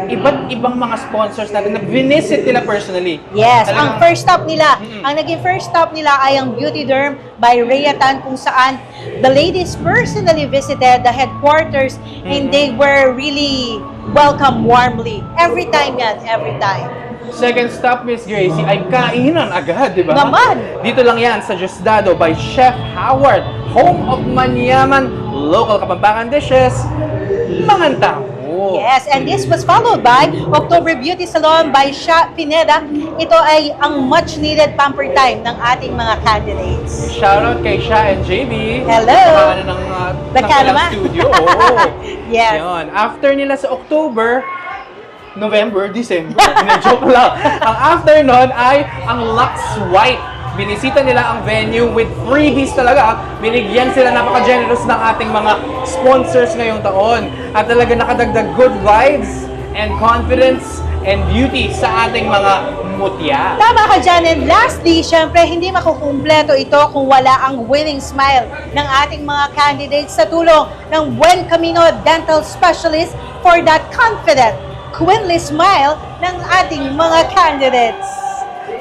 iba't ibang mga sponsors natin na visit nila personally. Yes, Talagang- ang first stop nila, ang naging first stop nila ay ang Beauty Derm by Rhea Tan, kung saan the ladies personally visited the headquarters and they were really welcomed warmly. Every time yan, every time. Second stop, Miss Gracie, ay kainan agad, di ba? Naman! Dito lang yan sa Diosdado by Chef Howard, home of manyaman local Kapampangan dishes, Mangantao. Yes, and this was followed by October Beauty Salon by Sha Pineda. Ito ay ang much needed pamper time ng ating mga candidates. Shoutout kay Sha and JB. Hello! Kasama ng Nagkalama. studio. Oo. Yes. Yun. After nila sa October, November, December. Joke lang. Ang after nun ay ang Lux White. Binisita nila ang venue with freebies talaga. Binigyan sila napaka-generous ng ating mga sponsors ngayong taon. At talaga nakadagdag good vibes and confidence and beauty sa ating mga mutya. Tama ka dyan. And lastly, syempre, hindi makukumpleto ito kung wala ang winning smile ng ating mga candidates sa tulong ng Buen Camino Dental Specialist for that confident, queenly smile ng ating mga candidates.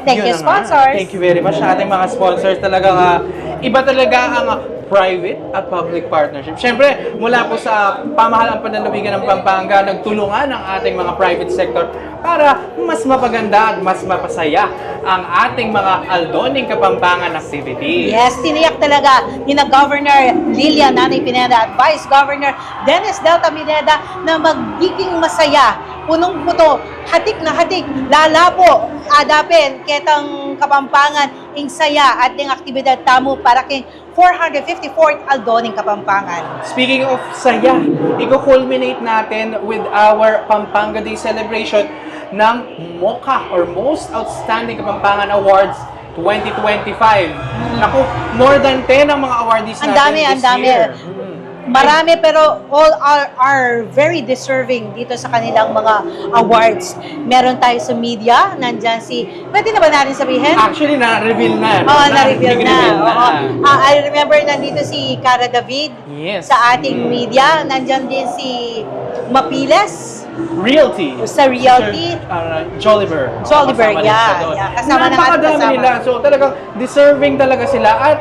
Thank Yun you, na nga. sponsors. Thank you very much sa ating mga sponsors. Talaga iba talaga ang private at public partnership. Siyempre, mula po sa pamahalaan panlalawigan ng Pampanga, nagtulungan ang ating mga private sector para mas mapaganda at mas mapasaya ang ating mga Aldoning Kapampangan activity. Yes, tiniyak talaga ni na Governor Lilia Nanay Pineda at Vice Governor Dennis Delta Pineda na magiging masaya, punong-puto, hatik na hatik, lalapo, adapin, ketang Kapampangan, ing saya at ing aktibidad tamo para king 454th Aldoning Kapampangan. Speaking of saya, i-culminate natin with our Pampanga Day celebration ng MOCA or Most Outstanding Kapampangan Awards 2025. Naku, more than 10 ang mga awardees Ang natin dami, this ang dami. year. Marami pero all are very deserving dito sa kanilang mga awards. Meron tayo sa media, nandyan pwede na ba natin sabihin? Actually, na-reveal na. Oo, na-reveal na. Na. Oo. I remember nandito si Cara David Yes. sa ating media. Nandyan din si Mapiles Realty. sa Realty. Jolliver. Jolliver, Kasama din yeah. sila doon. Kasama ng ating Napakadami kasama. nila. So talagang deserving talaga sila at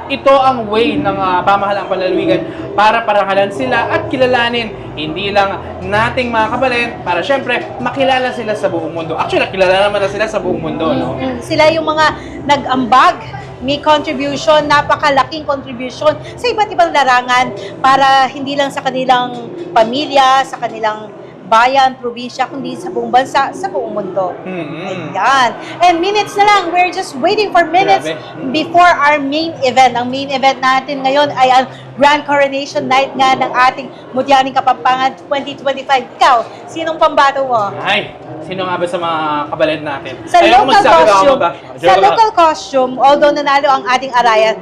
ito ang way ng pamahalaang panlalawigan para parangalan sila at kilalanin hindi lang nating mga kabalen para syempre makilala sila sa buong mundo. Actually, kilala naman na sila sa buong mundo, no? Sila yung mga nag-ambag, may contribution, napakalaking contribution sa iba't ibang larangan para hindi lang sa kanilang pamilya, sa kanilang bayan, probinsya, kundi sa buong bansa, sa buong mundo. Ayan. And minutes na lang, we're just waiting for minutes before our main event. Ang main event natin ngayon ay ang Grand Coronation Night nga ng ating Mutyaning Kapampangan 2025. Ikaw, sinong pambato mo? Ay, sino nga ba sa mga kabalen natin? Sa Ayaw local magsabi ako costume, ba? sa Joke lang. local costume, although nanalo ang ating arayan,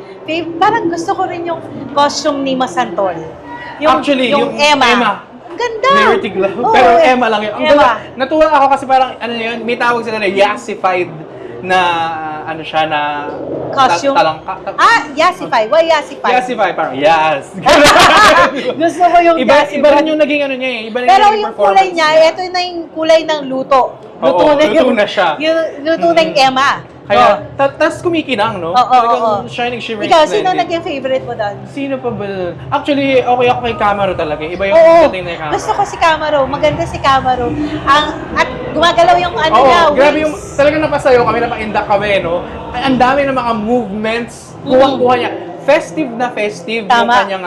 parang gusto ko rin yung costume ni Masantol. Actually, yung Emma. Ganda! Very tigla. Oo, Pero Emma lang yun. Ang Emma. ganda. Natuwa ako kasi parang, ano yun, may tawag sila na yassified na, ano siya, na Costume? Yassify. Why Yassify? Yassify, parang yes. Gusto ko yung iba Yassify. rin yung naging ano niya eh. Iba rin Pero naging yung kulay performance niya, ito na yung kulay ng luto. Oo, luto na siya. Yung luto ng Emma. Kaya, tas kumikinang, no? Oo, Talagang shining, shimmering, Ikaw, sino splendid. naging favorite mo doon? Sino pa ba doon? Actually, okay ako kay Camaro talaga. Iba yung Oo, dating na Camaro. gusto ko si Camaro. Maganda si Camaro. At gumagalaw yung ano Oo, niya, grabe wings. yung, talagang napasayo kami, napaindak kami, no? Ang dami ng mga movements, kuha niya. Festive na festive yung Tama. kanyang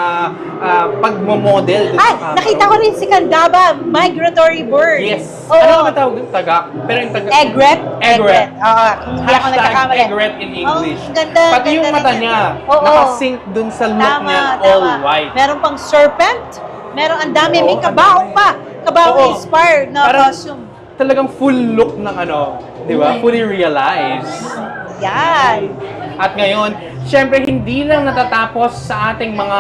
pagmamodel dun sa Camaro. Nakita ko rin si Candaba, migratory bird. Yes. Oo. Ano naman tawag dun? Tagak? Pero yung tagak. Egret? Egret. Oo, kung hindi ako nagkakamali. Egret in English. Oh, ganda. Pati yung ganda mata rin niya, yan. Oo. nakasync dun sa look niya, all white. Meron pang serpent. Meron ang dami. May Oo, kabaong pa. Kabaong Oo. inspired na Parang costume. Talagang full look ng ano, di ba? Fully realized. Yan. At ngayon, syempre hindi lang natatapos sa ating mga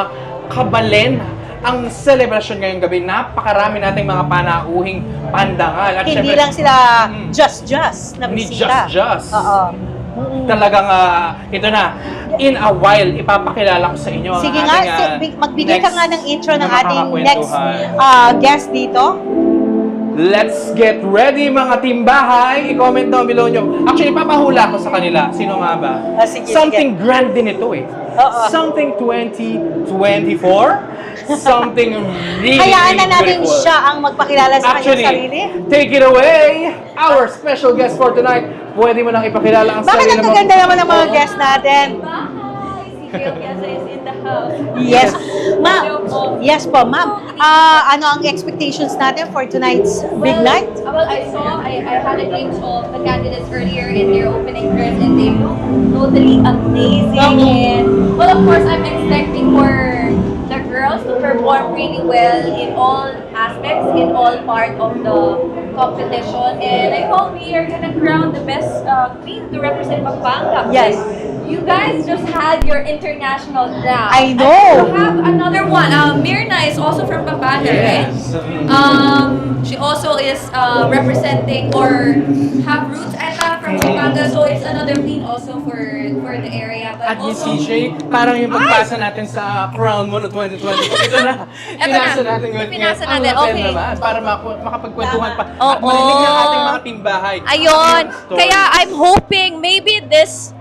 kabalen ang celebration ngayong gabi. Napakarami nating mga panauhing pandangal. At Hindi syempre, lang sila just na Hindi bisita. just. Oo. Talagang ito na, in a while, ipapakilala ko sa inyo ang Sige nga, ating magbigay ka nga ng intro ng na ating next makakakwentuhan. guest dito. Let's get ready mga timbahay. I-comment down below nyo. Actually, papahula ko sa kanila. Sino nga ba? Sige, Something grand din ito eh. Oo. Something 2024. Something really, Hayaan na really natin beautiful. siya ang magpakilala sa Actually, kanyang sarili. take it away! Our special guest for tonight. Pwede mo nang ipakilala ang Bakit sarili ang mo. kaganda naman ng mga guest natin? Yes. Ma'am. Yes po, ma'am. Ano ang expectations natin for tonight's big night? Well, I had a glimpse of the candidates earlier in their opening dress and they look totally amazing. And, well, of course, I'm expecting for the girls to perform really well in all aspects, in all part of the competition. And I hope we are gonna crown the best queen to represent Pampanga. Yes. You guys just had your international crown. I know. And you have another one. Myrna is also from Pampanga, right? She also is representing or have roots from Pampanga, so it's another queen also for the area. But At yung also, CJ, parang yung pagpasa natin sa Crown mo no 2020. Ito na. Pinasa natin ngayon. Pinasa Ang natin, hotel okay. naman, para makapagkwentuhan pa. Oo. At marinig ng ating mga timbahay. Ayun. Stories. Kaya I'm hoping maybe this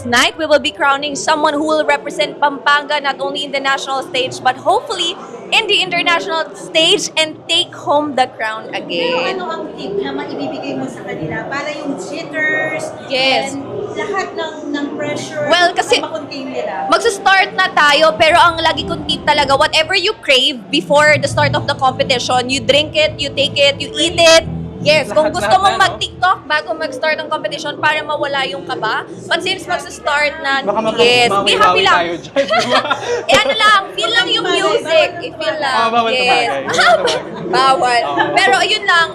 night we will be crowning someone who will represent Pampanga not only in the national stage but hopefully in the international stage and take home the crown Pero again. ano ang tip na maibibigay mo sa kanila para yung jitters Yes. and lahat ng pressure Well, kasi ay makontain nila? Magsa-start na tayo pero ang lagi kong tip talaga, whatever you crave before the start of the competition, you drink it, you take it, you eat it. Yes, kung gusto mong mag-TikTok bago mag-start ang competition para mawala yung kaba, but since magsa-start na, Baka yes, be happy lang. tayo dyan, di ba? Ano lang, feel lang yung music. I-feel lang. bawal Yes. tumagay. Bawal. Pero ayun lang,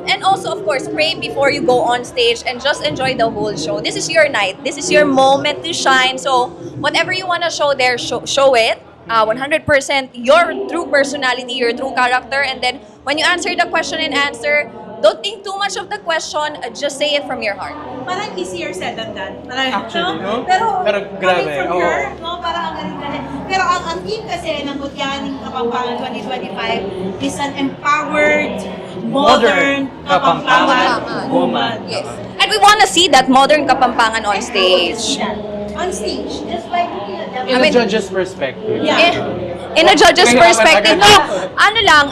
and also of course, pray before you go on stage and just enjoy the whole show. This is your night. This is your moment to shine. So, whatever you wanna show there, show it. 100% your true personality, your true character. And then, when you answer the question and answer, don't think too much of the question, just say it from your heart. Parang easier said than done. Parang, Actually, no? Pero grabe, coming from oo. her, no? Parang ang galing-galing. Pero ang team kasi ng Mutyaning Kapampangan 2025 is an empowered, modern Kapampangan woman. Yes. And we wanna see that modern Kapampangan on stage. On stage, just by looking at them. In a judge's perspective. In a judge's perspective, no, ano lang,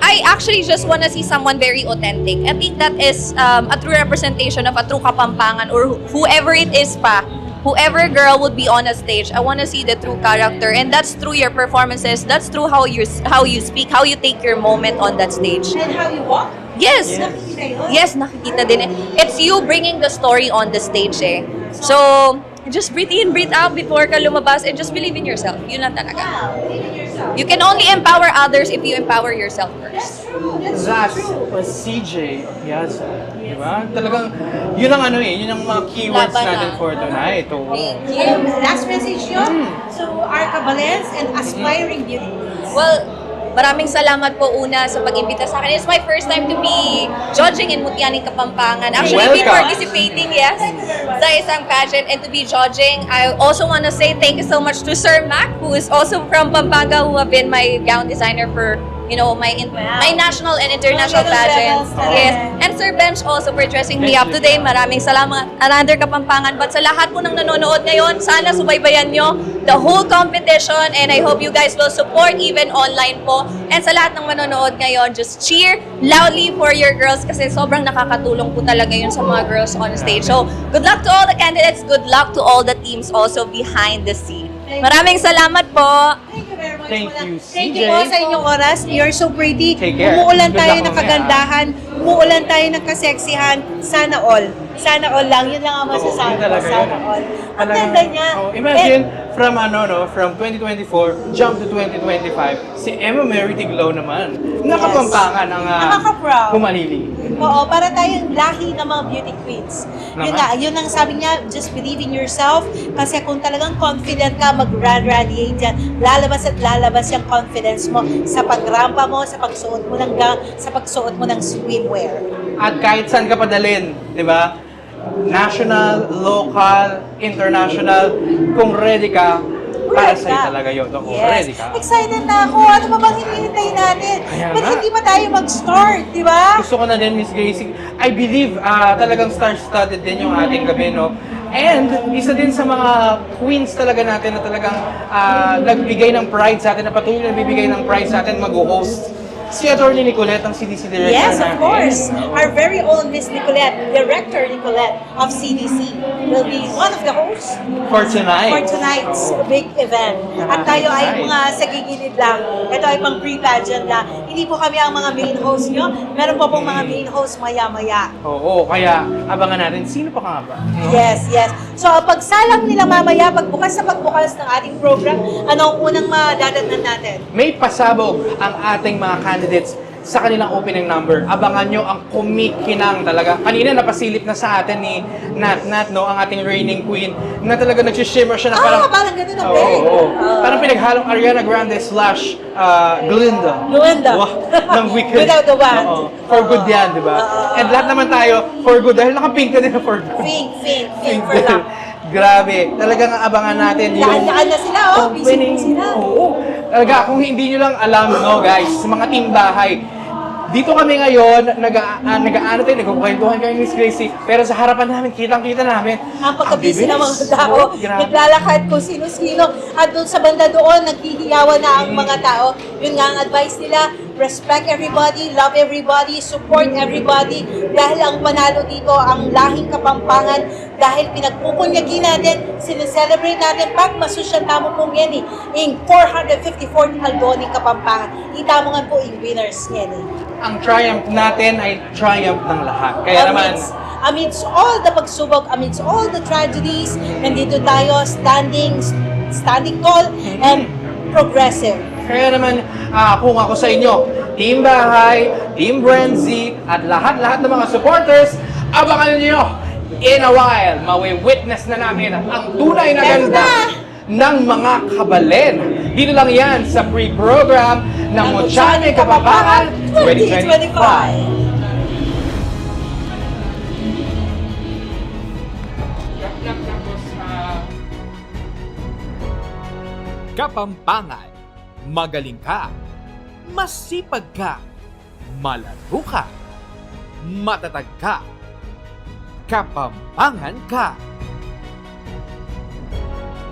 I actually just wanna see someone very authentic. I think that is a true representation of a true Kapampangan or whoever it is pa. Whoever girl would be on a stage, I wanna see the true character, and that's through your performances. That's through how you speak, how you take your moment on that stage. And how you walk. Yes. Nakikita yun? Yes, nakikita din. It's you bringing the story on the stage eh. So, just breathe in, breathe out before ka lumabas and just believe in yourself. Yun lang talaga. Wow, believe in yourself. You can only empower others if you empower yourself That's first. true. That's Last true. was CJ Piazza. Diba? Talagang, yun ang ano yun ang mga keywords Laban natin na. for tonight. Oo. Last message yun to our Kabalens and aspiring beauty queens. Well, maraming salamat po una sa pag-imbita sa akin. It's my first time to be judging in Mutyaning Kapampangan. Actually, been Welcome. participating, yes, sa isang pageant and to be judging. I also want to say thank you so much to Sir Mac, who is also from Pampanga, who have been my gown designer for my national and international pageants. Yes. And Sir Bench also for dressing me up today. Maraming salamat, another Kapampangan. But sa lahat po ng nanonood ngayon, sana subaybayan nyo the whole competition and I hope you guys will support even online po. And sa lahat ng manonood ngayon, just cheer loudly for your girls kasi sobrang nakakatulong po talaga yun sa mga girls on stage. So, good luck to all the candidates. Good luck to all the teams also behind the scene. Maraming salamat po. Thank you very much. Thank you, Thank CJ. you po sa inyong oras. You're so pretty. Take care. Umuulan Good tayo luck ng mamaya. kagandahan. Umuulan tayo ng kaseksihan. Sana all. Sana all lang. Yun lang ang masasabi ko. talaga Sana yun. all. Ang Talagang- ganda niya. Imagine, from 2024, jump to 2025, si Emma Mary Tiglaw naman. Nakapampangan ang Nakaka-proud. Humalili. Oo, para tayong lahi ng mga beauty queens. Yun Naman. nga, yun ang sabi niya, just believe in yourself. Kasi kung talagang confident ka, mag-radiate yan. Lalabas at lalabas yung confidence mo sa pagrampa mo, sa pagsuot mo ng gown, sa pagsuot mo ng swimwear. At kahit saan ka padalin, di ba? National, local, international, kung ready ka, para Ready sa'yo ka. talaga yun. Kung Yes. ready ka. Excited na ako. Ano ba bang hinihintay natin? Kaya Ba't nga. hindi pa tayo mag-start, di ba? Gusto ko na din, Miss Gracie. I believe talagang star-studded din yung ating gabi, no? And isa din sa mga queens talaga natin na talagang nagbigay ng pride sa atin, na patuloy na bibigay ng pride sa atin, mag-host. Si Atty. Nicolette, ang CDC Director Yes, of natin. course. Our very own Miss Nicolette, Director Nicolette of CDC, will be one of the hosts For tonight. for tonight's big event. At tayo ay mga sa gigilid lang. Ito ay pang pre-pageant lang. Hindi po kami ang mga main host nyo. Meron po pong mga main host maya-maya. Oo, kaya abangan natin. Sino pa ka nga ba? Yes, yes. So, pagsalang nila mamaya, pagbukas ng ating program, ano ang unang madadatnan natin? May pasabog ang ating mga candidates sa kanilang opening number. Abangan nyo ang kumikinang talaga. Kanina napasilip na sa atin ni Nat, no, ang ating reigning queen, na talaga nagsishimmer siya na parang... parang ganun ang Oo. Parang pinaghalong Ariana Grande slash Glinda. Glinda. Ng Wicked. Without the wand. Oo. For good yan, di ba? And lahat naman tayo, for good. Dahil naka-pink ka din na for good. Fink for luck. Grabe. Talagang abangan natin yung... Lakan na sila, oh. Busy sila. Oo. Talaga, kung hindi nyo lang alam, no, guys, sa mga team bahay, dito kami ngayon, nag-aano tayo, nagkukwentuhan kami ni Miss Gracie, pero sa harapan namin, kitang-kita namin, Ang pagkabisi ng mga bilis. tao, Grabe. naglalakad kung sino-sino, at doon sa banda doon, naghihiyawan na ang mga tao. Yun nga ang advice nila, respect everybody, love everybody, support everybody, dahil ang panalo dito, ang lahing Kapampangan, dahil pinagpupunyagi natin, sineselebrate natin, pag masusyal tamo pong yan in 454th Aldoning Kapampangan. Ita mo nga po in winners yan Ang triumph natin ay triumph ng lahat. Kaya naman, amidst all the pagsubok, amidst all the tragedies, nandito tayo standing tall and progressive. Kaya naman, kung ako sa inyo, Team Bahay, Team Brenzy, at lahat-lahat ng mga supporters, abangan niyo in a while, mawi-witness na namin ang tunay na ganda ng mga kabalen. Dito lang yan sa pre-program ng Mochane Kapampangan 2025. Kapampangan, magaling ka, masipag ka, malaro ka, matatag ka, Kapampangan ka.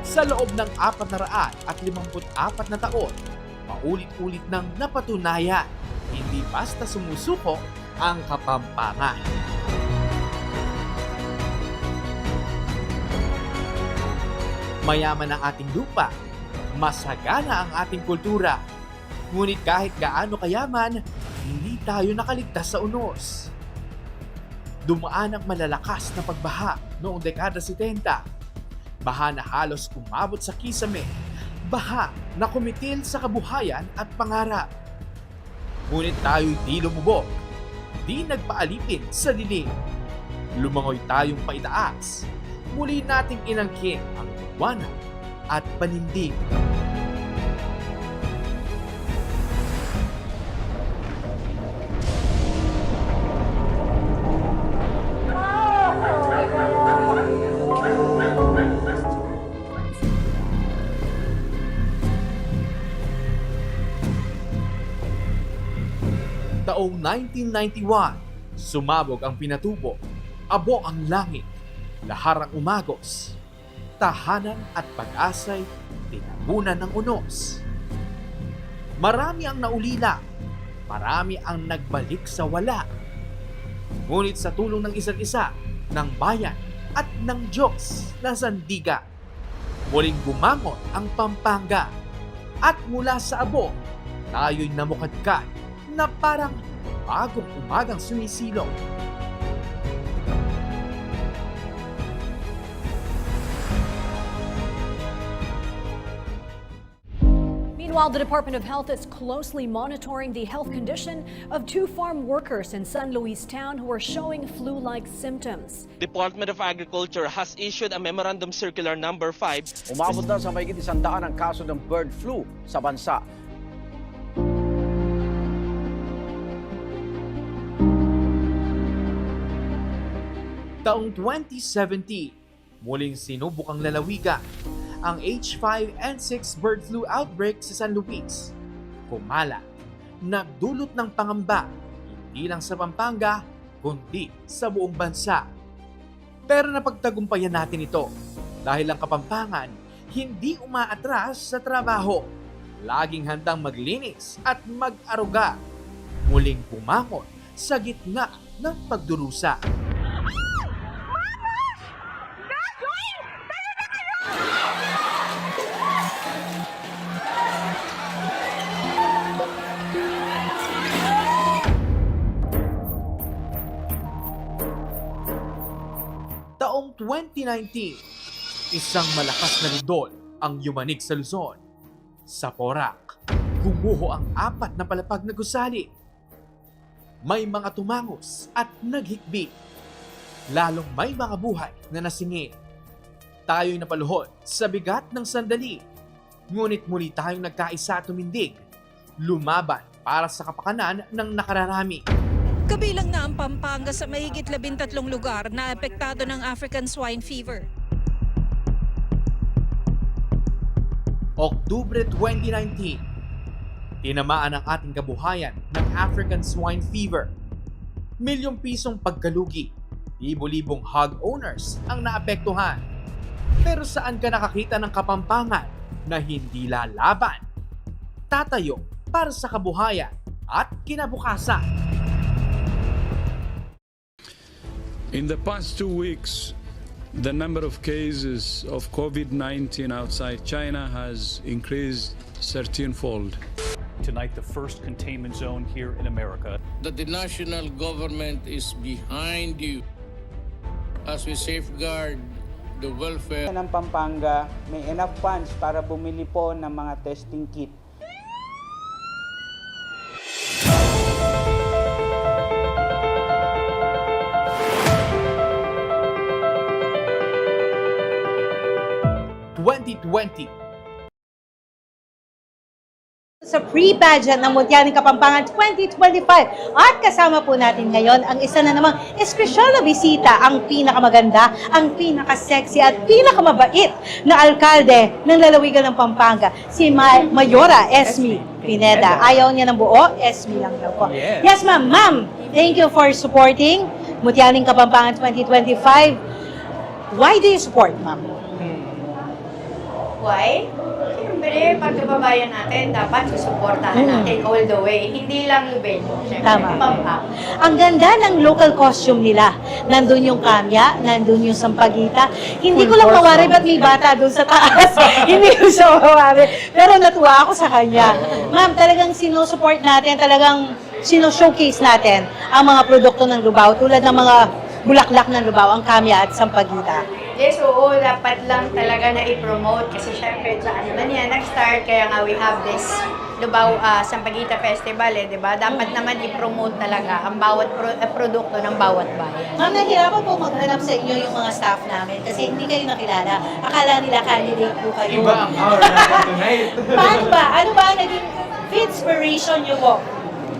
Sa loob ng 454 na taon, paulit-ulit nang napatunayan, hindi basta sumusuko ang Kapampangan. Mayaman ang ating lupa, masagana ang ating kultura, ngunit kahit gaano kayaman, hindi tayo nakaligtas sa unos. Dumaan ang malalakas na pagbaha noong dekada 70. Baha na halos umabot sa kisame. Baha na kumitil sa kabuhayan at pangarap. Ngunit tayo'y di lumubog. Di nagpaalipin sa dilim. Lumangoy tayong paitaas. Muli nating inangkin ang buwanan at panindig. Taong 1991, sumabog ang pinatubo, abo ang langit, laharang umagos, tahanan at pag-asay, tinabunan ng unos. Marami ang naulila, marami ang nagbalik sa wala. Ngunit sa tulong ng isa't isa, ng bayan at ng Diyos na sandiga, muling bumangon ang Pampanga. At mula sa abo, tayo'y namukadkad na parang bagong umagang sumisilong. Meanwhile, the Department of Health is closely monitoring the health condition of 2 farm workers in San Luis Town who are showing flu-like symptoms. Department of Agriculture has issued a Memorandum Circular Number 5. Umabot na sa mahigit 100 ang kaso ng bird flu sa bansa. Taong 2017, muling sinubukang lalawigan ang H5N6 bird flu outbreak sa San Luis. Kumalat, nagdulot ng pangamba, hindi lang sa Pampanga, kundi sa buong bansa. Pero napagtagumpayan natin ito dahil ang Kapampangan hindi umaatras sa trabaho. Laging handang maglinis at mag-aruga. Muling pumangon sa gitna ng pagdurusa. Taong 2019, isang malakas na lindol ang yumanig sa Luzon. Sa Porac, gumuho ang 4 na palapag na gusali. May mga tumangos at naghikbi. Lalong may mga buhay na nasingit. Tayo'y napaluhod sa bigat ng sandali. Ngunit muli tayong nagkaisa at tumindig. Lumaban para sa kapakanan ng nakararami. Kabilang na ang Pampanga sa mahigit 13 lugar na apektado ng African swine fever. Oktubre 2019, tinamaan ang ating kabuhayan ng African swine fever. Milyong pisong pagkalugi, libo-libong hog owners ang naapektuhan. Pero saan ka nakakita ng Kapampangan na hindi lalaban? Tatayo para sa kabuhayan at kinabukasan. In the past 2 weeks, the number of cases of COVID-19 outside China has increased 13-fold. Tonight, the first containment zone here in America. That the national government is behind you as we safeguard the welfare ng Pampanga, may enough funds para bumili po ng mga testing kit. Sa pre-pageant ng Mutyaning Kapampangan 2025. At kasama po natin ngayon ang isa na namang espesyal na bisita, ang pinakamaganda, ang pinaka-sexy at pinakamabait na alkalde ng lalawigan ng Pampanga, si Mayora Esme Pineda. Ayaw niya ng buo, Esme lang daw po. Yes, ma'am. Ma'am, thank you for supporting Mutyaning Kapampangan 2025. Why do you support, ma'am? Why? Siyempre, pagkababayan natin, dapat susuportahan natin all the way. Hindi lang Lubenyo. Tama. Ang ganda ng local costume nila. Nandun yung kamya, nandun yung sampagita. Hindi ko lang mawari ba't may bata doon sa taas. Hindi ko siya mawari. Pero natuwa ako sa kanya. Ma'am, talagang sinusupport natin, talagang sino-showcase natin ang mga produkto ng Lubao tulad ng mga bulaklak ng Lubao, ang kamya at sampagita. Yes, oo, dapat lang talaga na i-promote kasi syempre saan naman yan nag-start, kaya nga we have this Lubao Sampaguita Festival, di ba? Dapat naman i-promote talaga ang bawat produkto ng bawat bayan. Ma'am, nahirapan po maghanap sa inyo yung mga staff namin kasi hindi kayo nakilala. Akala nila candidate po kayo. Iba ang hour natin tonight. Paano ba? Ano ba ang naging inspiration nyo po?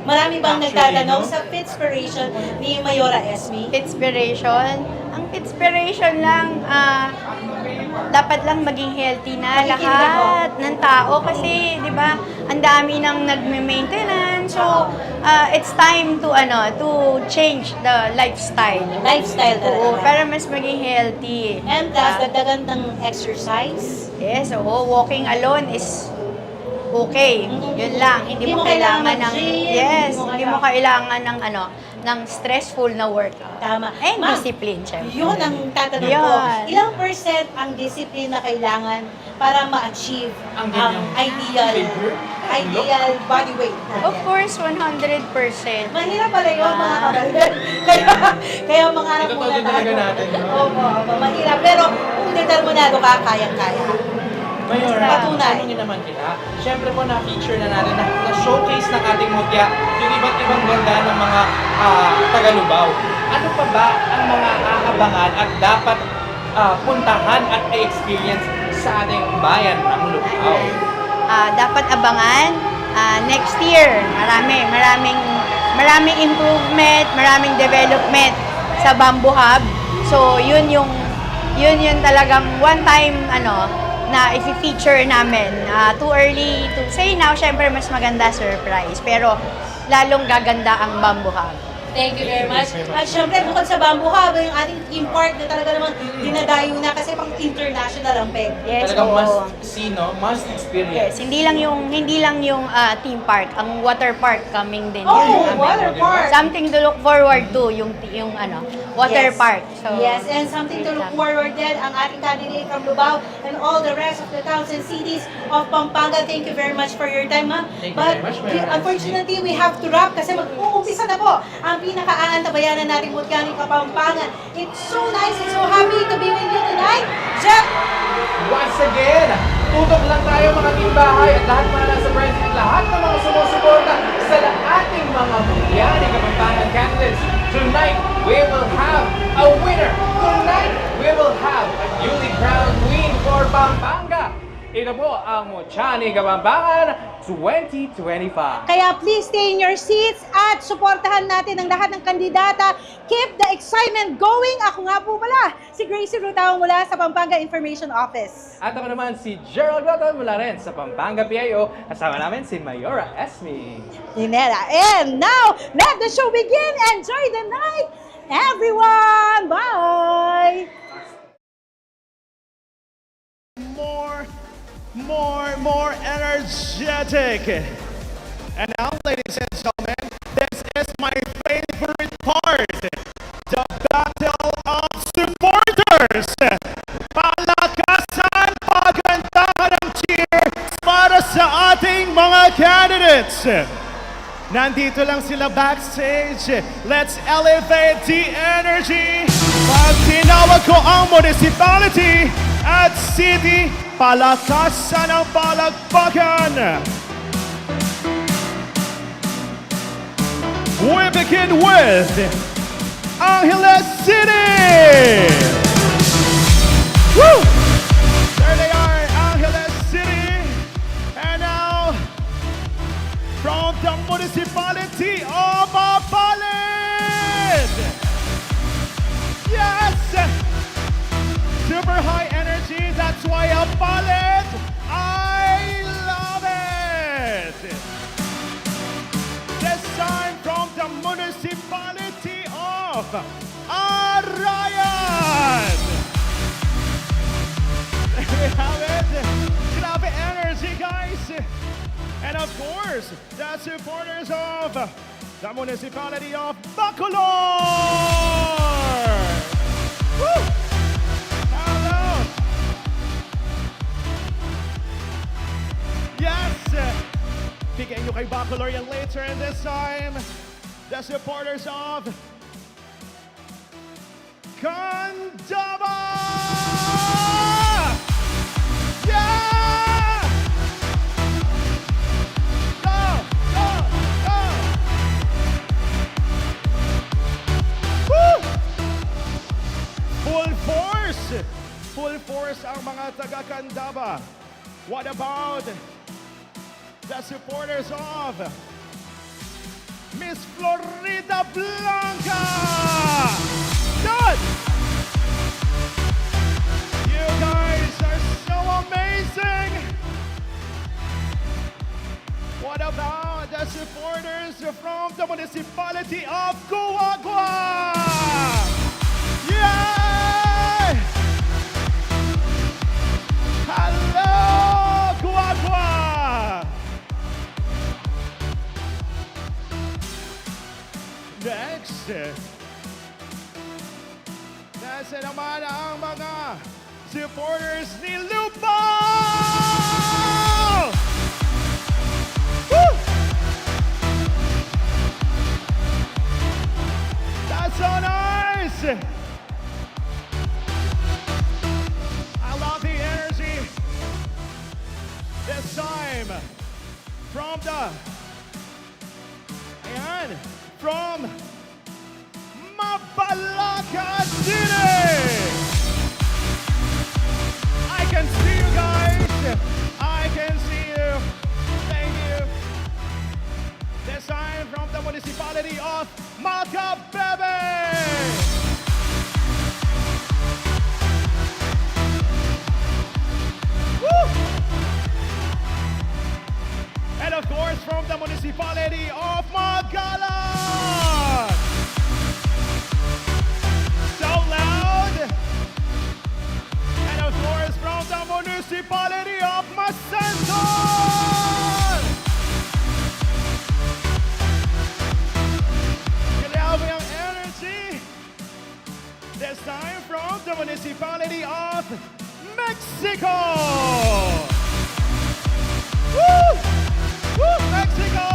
Marami bang nagtatanong sa Fitspiration ni Mayora Esme? Fitspiration? Ang Fitspiration lang, dapat lang maging healthy na lahat ng tao kasi, di ba, ang dami nang nagme-maintenance. So, it's time to change the lifestyle. Lifestyle talaga. Oo, para mas maging healthy. And plus, dagdagan ng exercise. Yes, oo, walking alone is okay. Yun lang. Hindi mo kailangan ng hindi mo kailangan ng ng stressful na workout. Tama. And discipline, syempre. Yun ang tatanong ko. Ilang percent ang discipline na kailangan para ma-achieve ang ideal body weight natin? Of course, 100%. Mahirap pala yun, mga kabalder. Kaya mangarap muna tayo. natin. Opo, mahirap. Pero kung determinado ka, kayang-kaya. Mayora, Patunay. tanongin naman kita. Siyempre po na-feature na natin, na-showcase ng ating mutya yung iba't ibang ganda ng mga taga-Lubao. Ano pa ba ang mga aabangan at dapat puntahan at i-experience sa ating bayan ng Lubao? Dapat abangan next year. Maraming improvement, maraming development sa Bamboo Hub. So yun yung talagang one time na i-feature namin. Too early to say now, syempre mas maganda surprise. Pero lalong gaganda ang Bamboo Hub. Thank you very much. At syempre, bukod sa Bamboo Hub, yung ating theme park na talaga namang dinadayo na kasi pang international ang peg. Yes, Talagang oo. must see, no? Must experience. Yes, hindi lang yung theme park, ang water park coming din. Oh, yan. water park! Something to look forward to, yung water Yes. park. So, Yes, and something to look forward din ang ating candidate from Lubao and all the rest of the towns and cities of Pampanga. Thank you very much for your time, ma'am. Thank you But very much, Ma'am. unfortunately, we have to wrap kasi mag-uumpisa na po ang pinaka-aantabayanan nating Mutkaning Kapampangan. It's so nice and so happy to be with you tonight. Jeff! Once again, tutok lang tayo mga timbahay at lahat mga nasa Friends at lahat ng mga sumusuporta sa ating mga Mutyaning Kapampangan candidates. Tonight, we will have a winner. Tonight, we will have a newly crowned queen for Pampanga. Ito po ang Mutyaning Kapampangan 2025. Kaya please stay in your seats at suportahan natin ang lahat ng kandidata. Keep the excitement going. Ako nga po pala, si Gracie Rutao mula sa Pampanga Information Office. At ako naman si Gerald Goto mula rin sa Pampanga PIO. Kasama namin si Mayora Esme. Linera. And now, let the show begin. Enjoy the night, everyone. Bye. More energetic. And now, ladies and gentlemen, this is my favorite part, the battle of supporters. Palakasan, pagandahan ang cheer para sa ating mga candidates. Nandito lang sila backstage. Let's elevate the energy. Pag tinawag ko ang municipality at city, palakasan ang palakpakan. We begin with Angeles City. Woo! There they are, Angeles City. And now, from the municipality of Mapalad. Yes! Super high energy, that's why Mapalad, I love it! This time from the municipality of Arayan. There we have it. Grabe energy, guys. And of course, the supporters of the municipality of Bacolod. Woo! Hello. Yes. Bigyan nyo kay Bacolod yan later, and this time, the supporters of Candaba! Yeah! Go! Go! Go! Woo! Full force! Full force ang mga taga-Candaba. What about the supporters of Miss Florida Blanca? Good! You guys are so amazing! What about the supporters from the municipality of Guagua? Yay! Hello, Guagua! Next, nasa naman ang mga supporters ni Lubao! Woo! That's so nice! I love the energy. time, from Mabalacat City. I can see you guys. I can see you. Thank you. This time from the municipality of Macabebe. Woo! And of course from the municipality of Magalang. So loud. And of course from the municipality of Masanton. Grabe ang energy. This time from the municipality of Mexico. Woo! Woo! Mexico!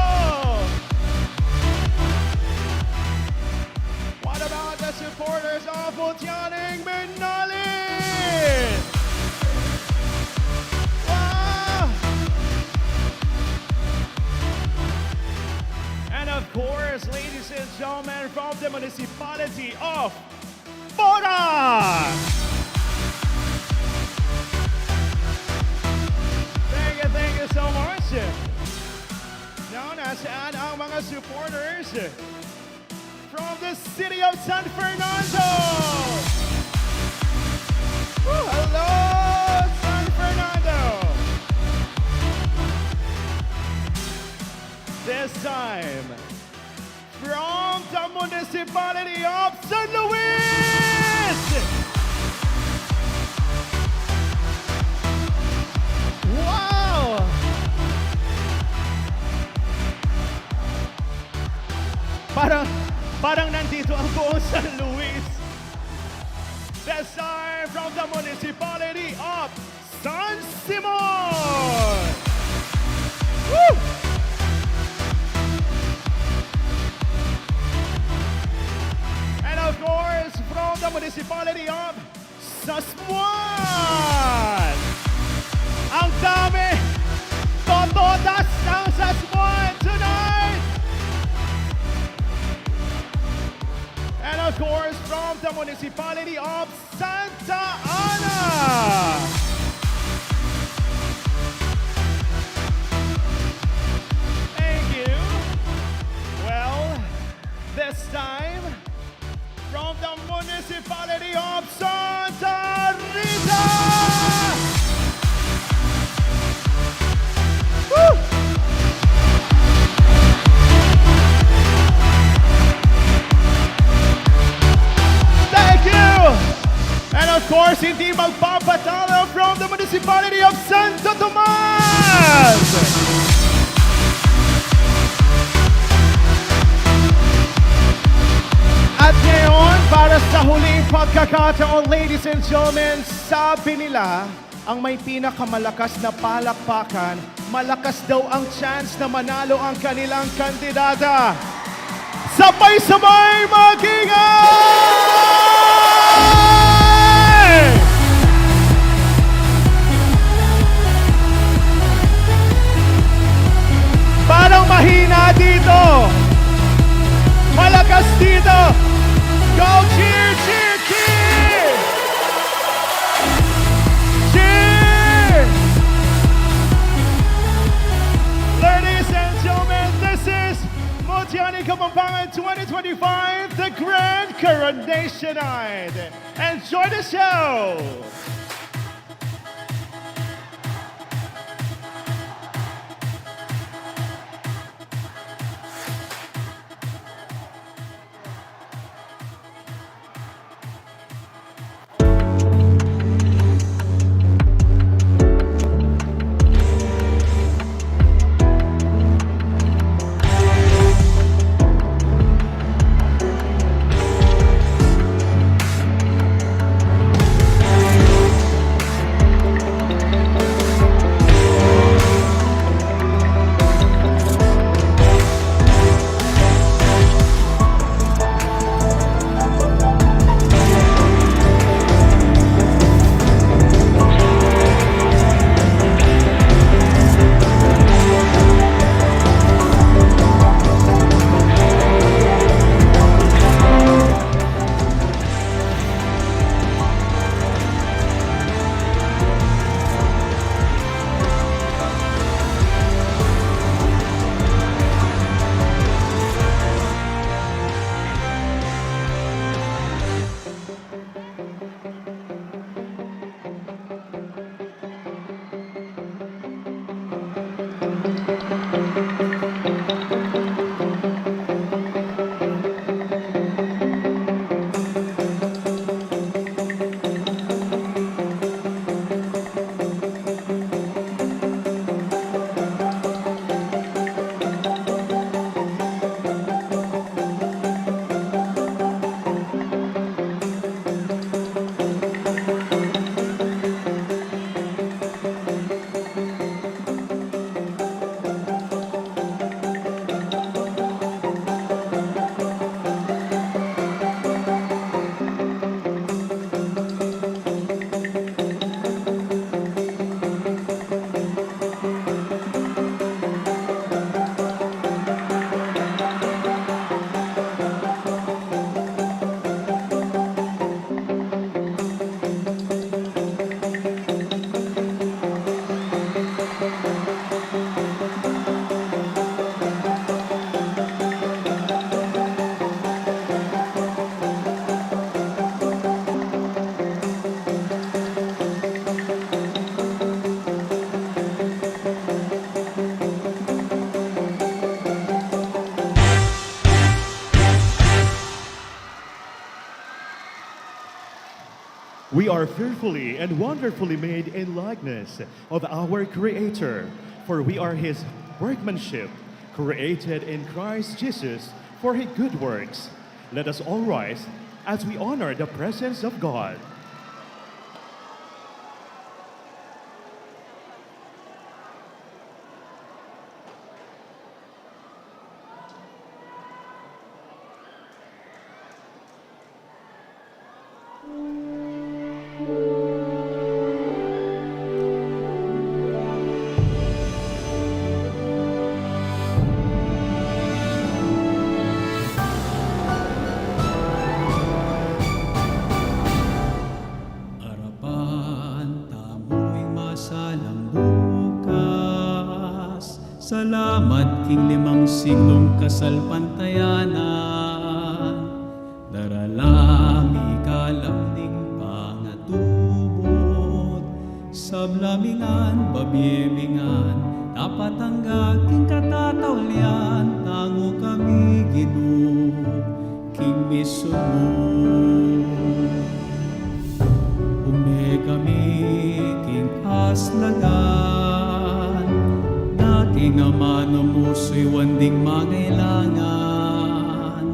What about the supporters of Utianing Benalin? Wow! And of course, ladies and gentlemen, from the municipality of Bora! Thank you so much. Now, nasaan ang mga supporters from the city of San Fernando? Hello, San Fernando! This time, from the municipality of San Luis! Wow! Parang nandito ang buong San Luis. This time from the municipality of San Simon. Woo! And of course from the municipality of Sasmuan. Ang dami! Totodas ang Sasmuan tonight! And of course, from the municipality of Santa Ana. Thank you. Well, this time, from the municipality of Santa Rita. Woo! And of course, hindi magpapatalo from the municipality of Santo Tomas! At ngayon, para sa huling pagkakataon, ladies and gentlemen, sabi nila, ang may pinakamalakas na palakpakan, malakas daw ang chance na manalo ang kanilang kandidata. Sabay-sabay mag-ingay! Parang mahina dito. Malakas dito. Go cheer, cheer, cheer! Cheer! Ladies and gentlemen, this is Mutianing Kapampangan 2025, the Grand Coronation Night. Enjoy the show! We are fearfully and wonderfully made in likeness of our Creator, for we are His workmanship, created in Christ Jesus for His good works. Let us all rise as we honor the presence of God. Salamat king limang siglong kasalpantayanan, daralami kalamning pangatubot, sablamingan, babyemingan, dapat hangga king katatawlian, tango kami Ginoo, king misun mo. Ume kami king aslagan, dating ama na muso'y wanding mangailangan.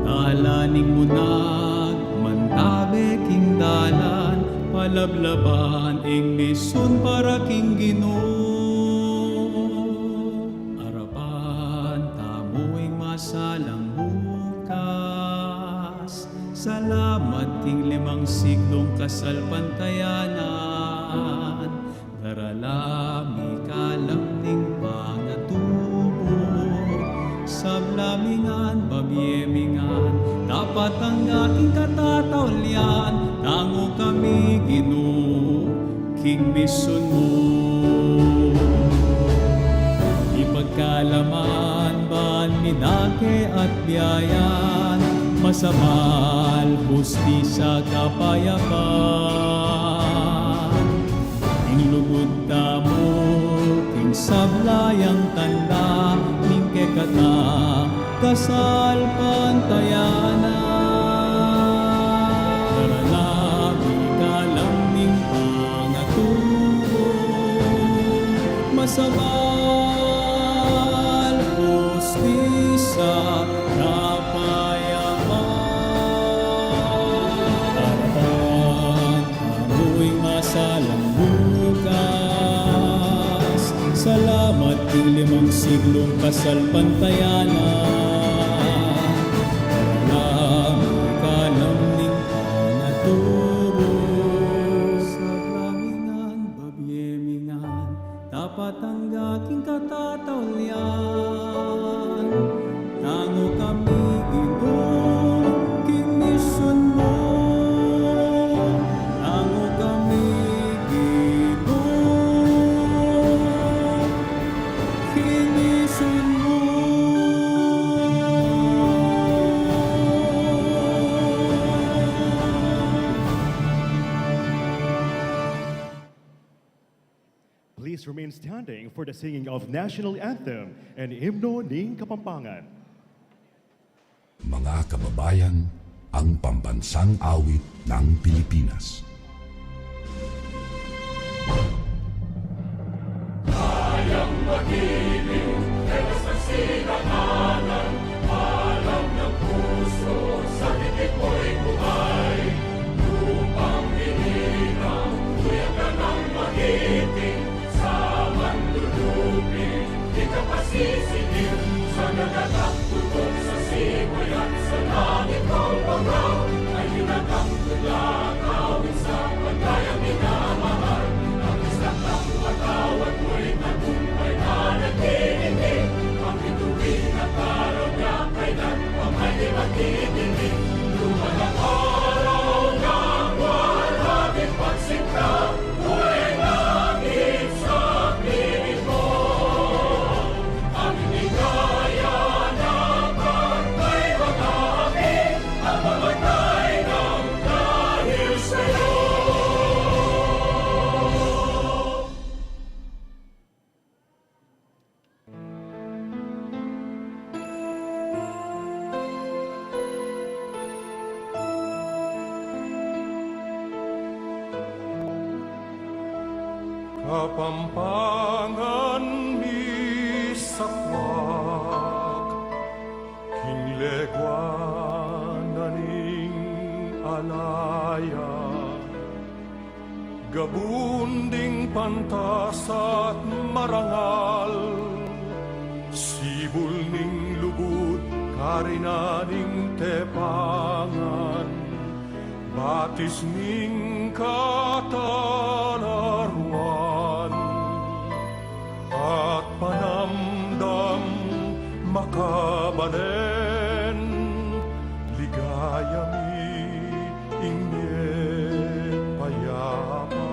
Talaning munag, mantabe king dalan, palablaban ing misun para king Ginoo. Arapan tamuing masalang bukas, salamat king limang siglong kasalpantayanan, daralami kalamning pangatubot, sablamingan, babyemingan, dapat ang aking katatawlian, tango kami Ginoo, king misun mo. Ipagkalaman ban midake at biyayan, masabal, hustisya, kapayapan. Ing lugod mo, king sablayang tanda, ning kekata, kasal pantayana. Daralabi kalamning pangatubot, masabal, hustisya, kapayapan. Arapan, amoy masalang bukas, salamat king limang siglong kasalpantayanan, daralami kalamning pangatubot, sablamingan, babyemingan, dapat ang aking katatawlian, tango kami Ginoo, king misun mo. Tango kami Ginoo, king misun mo. Please remain standing for the singing of National Anthem and Himno ng Kapampangan. Mga kababayan, ang pambansang awit ng Pilipinas. Kayang magiliw, tewas ng sinakanan, alam ng puso, sa titik mo'y buhay. Lupang hinirang, kuya ka ng magiting, sa manlulupin, di ka pasisingil, sa nagataktulog sa simoy at sa langit kong bangaw, ay hinatang tulak, awit sa Kapampangan ni sakwak, kinglegwananing alaya, gabunding pantas at marangal, sibul ning lubud, karinaning tepangan, batis ning katalaruan, at panamdam makabanen, ligaya mi inye payapa,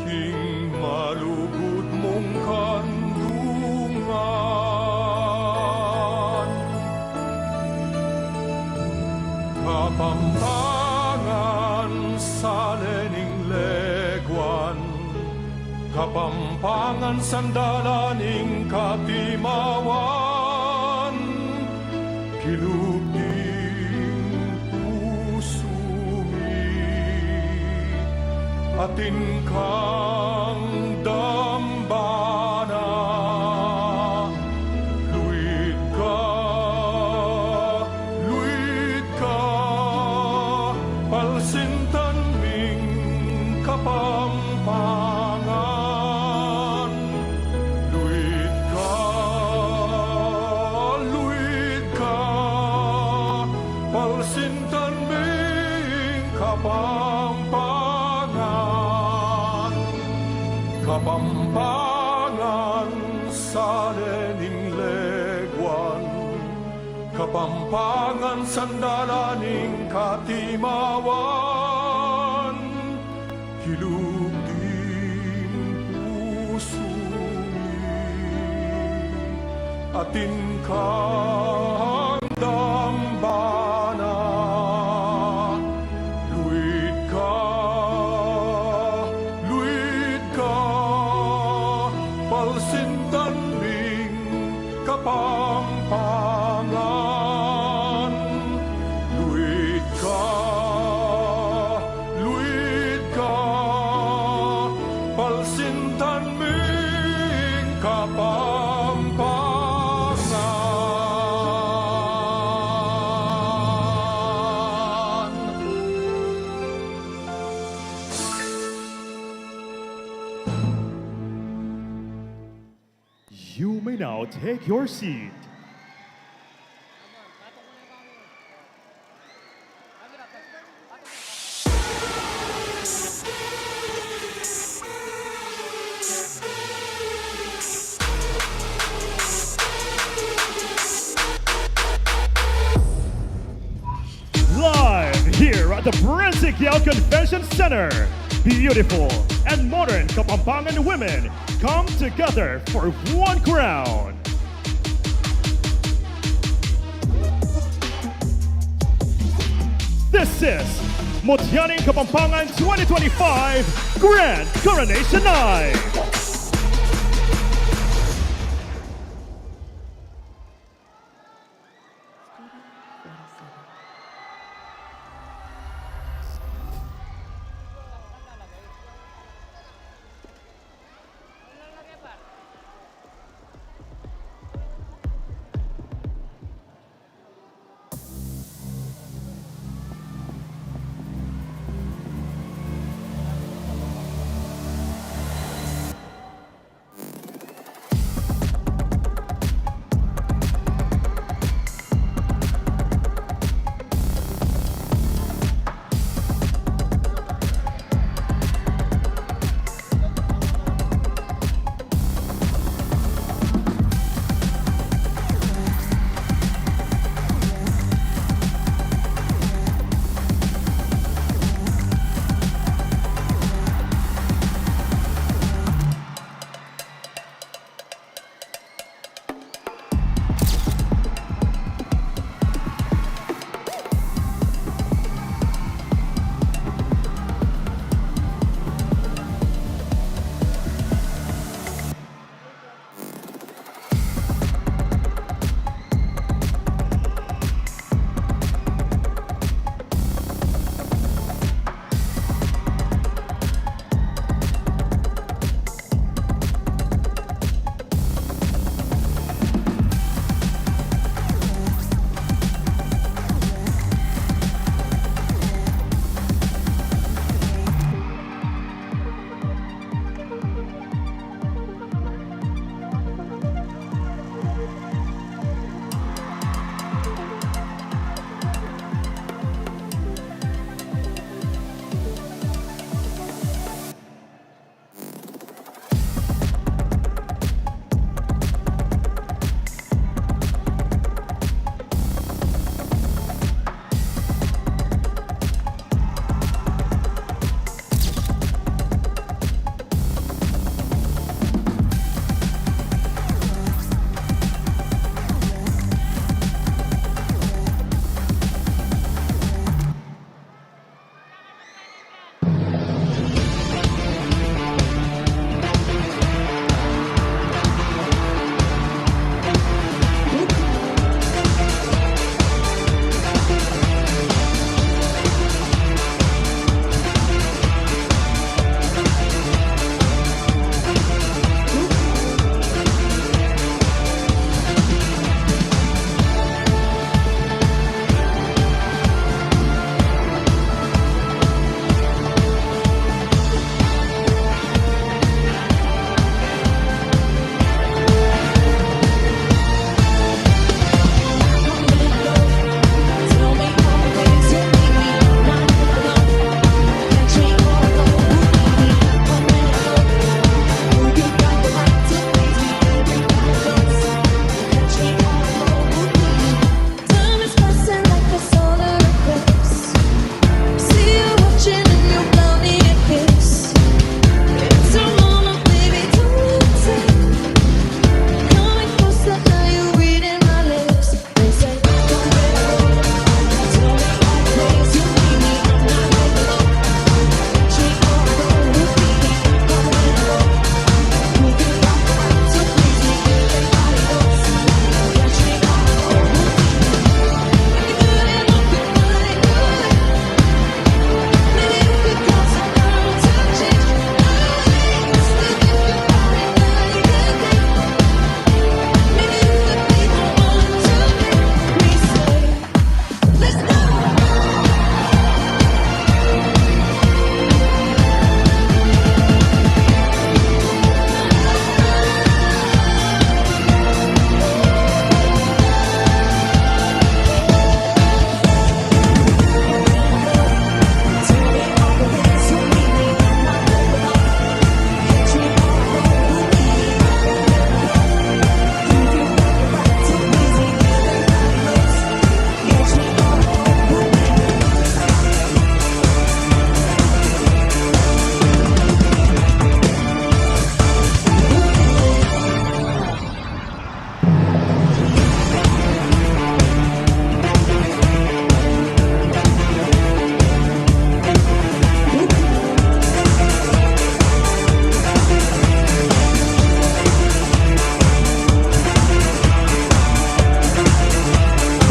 king malugod mong kandungan. Kapampangan sa lening legwan, kapampangan sandalaning katimawan, kilugding pusumi, atin kang dambana, luid ka, palsintan ming kapampangan. Luid ka, palsintan ming kapampangan. Kapampangan sa lening legwan, kapampangan sandalaning katimawan, hilugding pusumi, atin kang dambana. Luid ka, palsintan ming kapampangan. Luid ka, palsintan ming kapampangan. You may now take your seat. Live here at the Brasigyao Convention Center, beautiful and modern Kapampangan women come together for one crown. This is Mutyaning Kapampangan 2025 Grand Coronation Night.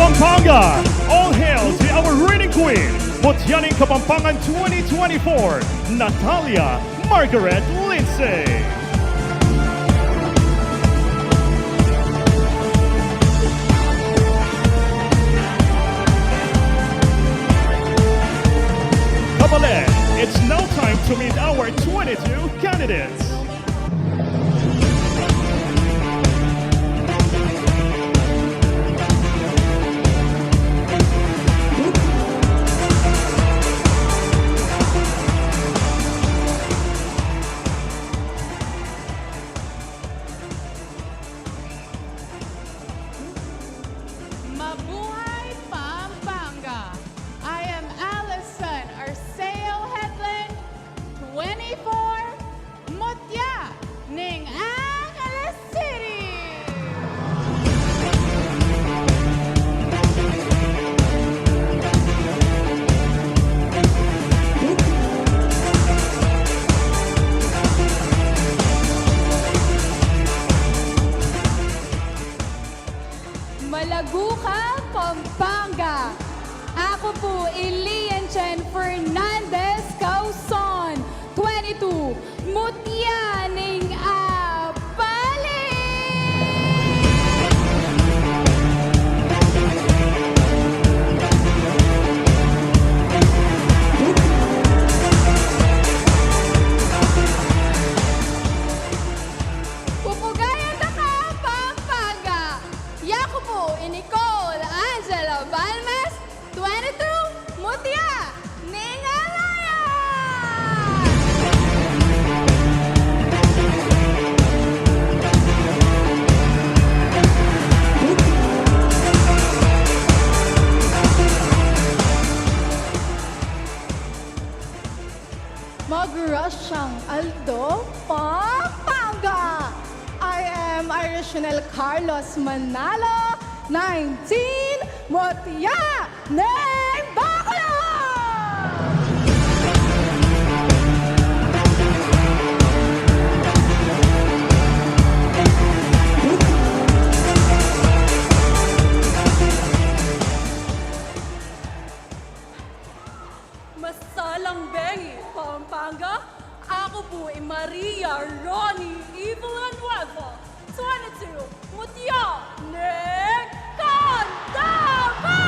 Pampanga! All hail to our reigning queen, Mutyaning Kapampangan 2024, Natalia Margaret Lindsay. Kabale, it's now time to meet our 22 candidates. Mabuhay Pampanga! I am Allison Arceo Headland, 24, Mutya, Ning Angeles City! Malaguca, Pampanga. Ako po, Ilian Chen Fernandez Causon, 22, Mutyaning Apali. Pupugayan na ka, Pampanga. Yaku po, Nicole Angela Balmes, 22, Mutya, Ningalaya! Magrusyang Aldo, Pampanga. I am Irishionel Carlos Manalo, 19, Mutya, Ning Bacolod! Masalang Bengi, Pampanga. Ako po ay Maria Ronnie Villanueva, 22, Mutya, Ning Candaba!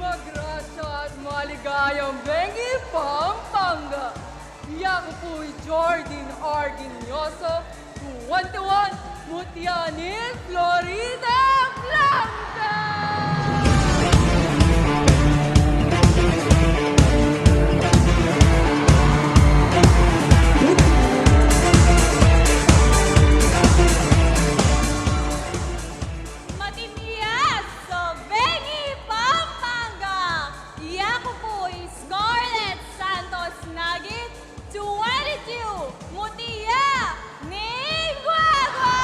Magrasya at maligayang Bengi, Pampanga. Ako po ay Jordan Arginioso, 21, Mutyanin, Florida Blanca! Matimias sa Bengi, Pampanga. Ako po ay Scarlett Santos Nagit, 22, Mutya, Ning Guagua!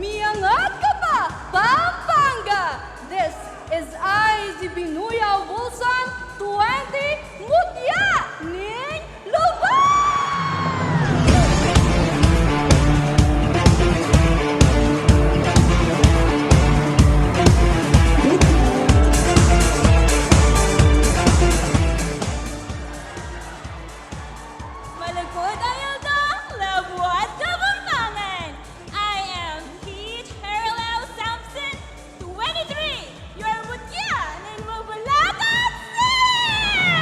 Miangat ka pa, Pampanga! This is I.Z. Binuya Wilson, 20, Mutya, Ning Lubang! Malagpod Ayalda, Labuat, Kapampangan! I am Pete Herlau Sampson, 23, your Mutya, Ning Mabalacat City!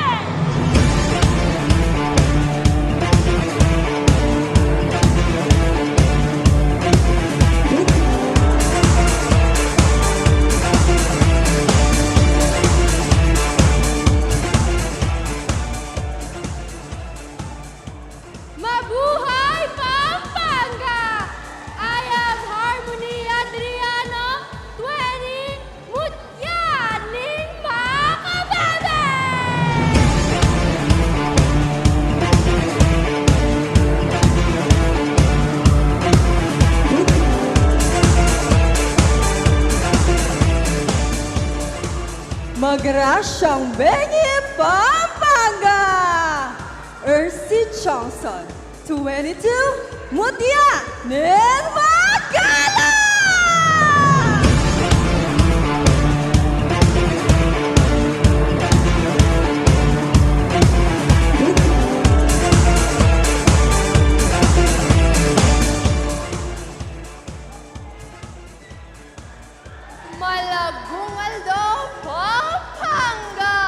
Magrasyang Bengi, Pampanga! Ercy Johnson, 22, Mutia, Nirmagala! Malagong Aldo, Pampanga!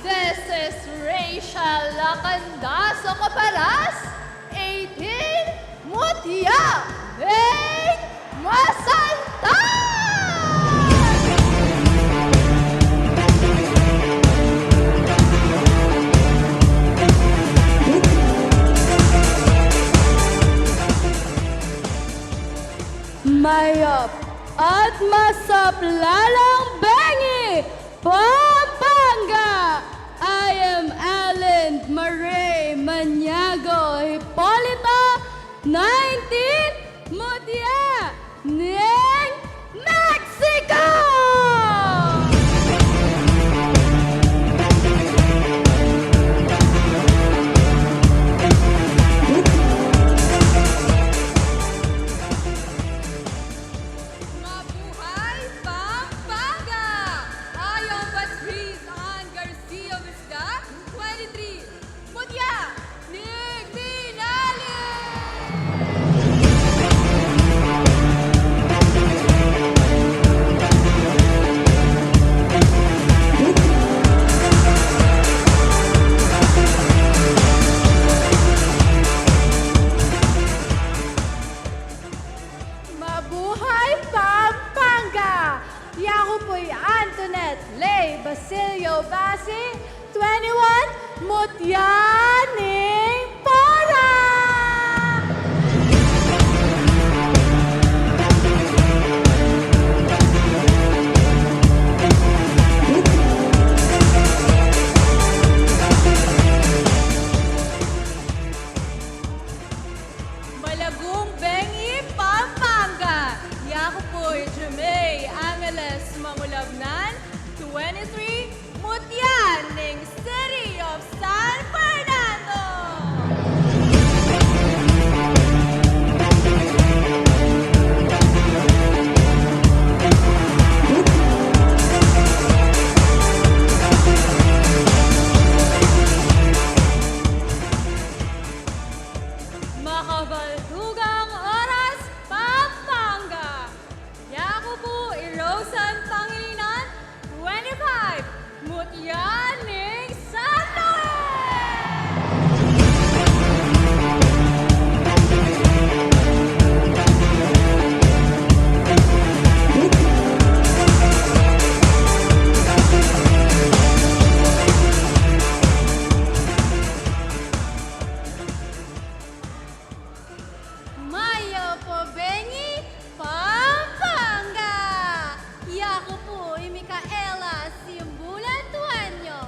This is Rachel Lacandaso Caparas, 18, Mutia, Ning Masanta! Mayop at masaplalang Bengi, Pampanga! I am Ellen Marie Maniago Hipolito, 19, Mutia, Ning, Mexico! Mabuhay, Pampanga! I am Patrice Ann Garcia Vizca, 23, Mutia, Ning Binali! Mabuhay, Pampanga! Yaku po'y Antoinette Lay Basilio Basi, 21, Mutyaning Para! Malagong Bengi, Pampanga! Yaku po'y Jemay Angeles Mangulabnan, 23, Mutyaning City of San Fernando! Makabaldugang Oras, Pampanga! Yaku po Irosan Pangilinan, 25, Mutyaning San Luis! Mayo po, Bengi, Pampanga! Yaku po, Micaela Simbulan Tuanyo,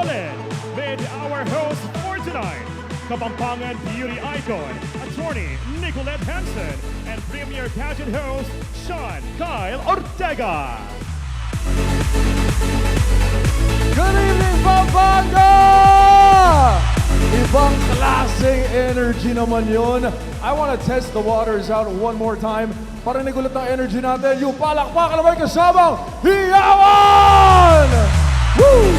Evelyn. With our host for tonight, Kapampangan beauty icon, attorney Nicolette Hansen, and premier pageant host, Sean Kyle Ortega. Good evening, Pampanga! Ibang klaseng energy naman yun. I want to test the waters out one more time. Para nigulat ng energy natin, yung palakpakan na may kasamang hiyawan! Woo!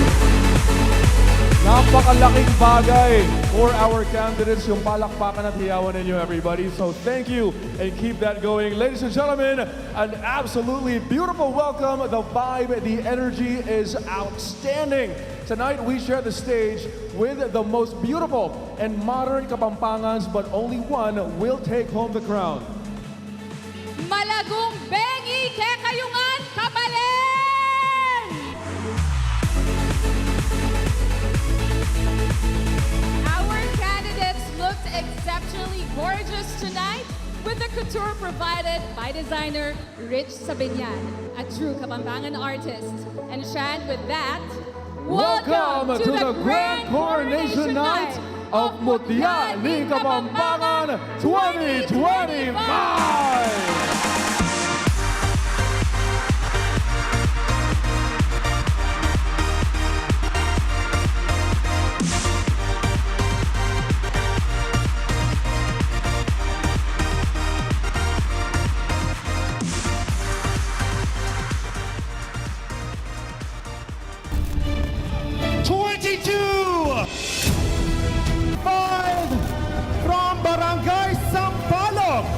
Napakalaking bagay for our candidates, yung palakpakan at hiyawan ninyo, everybody. So thank you and keep that going. Ladies and gentlemen, an absolutely beautiful welcome. The vibe, the energy is outstanding. Tonight, we share the stage with the most beautiful and modern Kapampangans, but only one will take home the crown. Malagong Bengi Kekayungan Kabalen! Our candidates looked exceptionally gorgeous tonight with the couture provided by designer Rich Sabinian, a true Kapampangan artist. And Shan, with that, welcome to the Grand Coronation Night of Mutya ni Kapampangan 2025! From Barangay Sampaloc.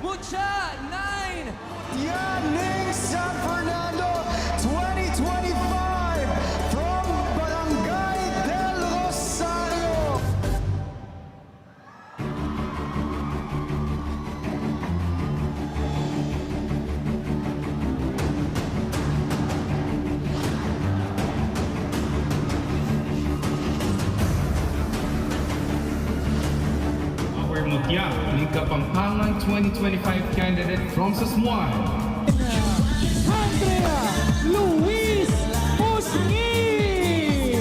Mutya 9! Yaning San Fernando 2025 from Barangay del Rosario. Our Mutya ni Kapampangan 2025 candidate from Sasmuan, Andrea Luis Musni.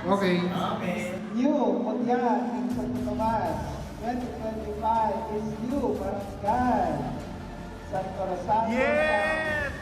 Okay. You, Mutya in San Tomas 2025 is you, Barangay San Corazon. Yes!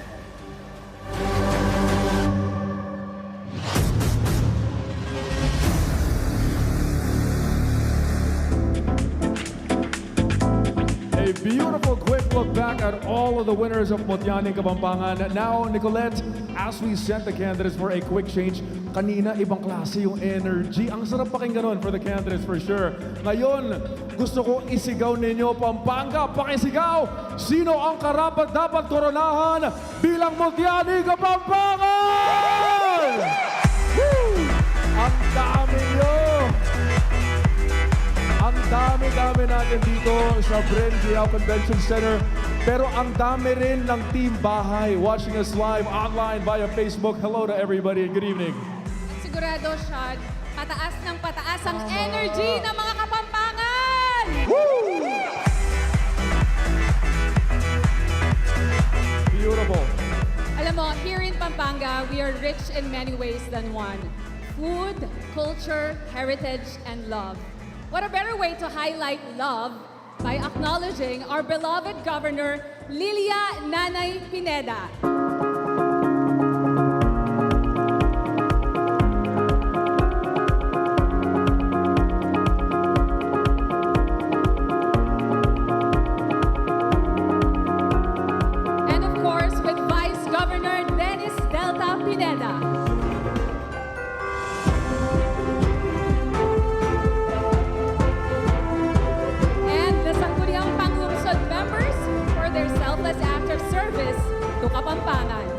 A beautiful quick look back at all of the winners of Mutya ni Kapampangan. Now, Nicolette, as we sent the candidates for a quick change, kanina ibang klase yung energy. Ang sarap pakinggan nun for the candidates for sure. Ngayon, gusto ko isigaw ninyo, Pampanga, pakisigaw! Sino ang karapat dapat koronahan bilang Mutya ni Kapampangan? Woo! Ang dami nyo! Ang dami-dami natin dito sa Bren Giao Convention Center. Pero ang dami rin ng Team Bahay watching us live online via Facebook. Hello to everybody and good evening. Sigurado, Sean, pataas ng pataas ang energy ng mga Kapampangan! Beautiful. Alam mo, here in Pampanga, we are rich in many ways than one. food, culture, heritage, and love. What a better way to highlight love by acknowledging our beloved Governor Lilia Nanay Pineda. And of course, with Vice Governor Dennis Delta Pineda. And the Sangguniang Panglungsod members for their selfless act of service to Kapampangans.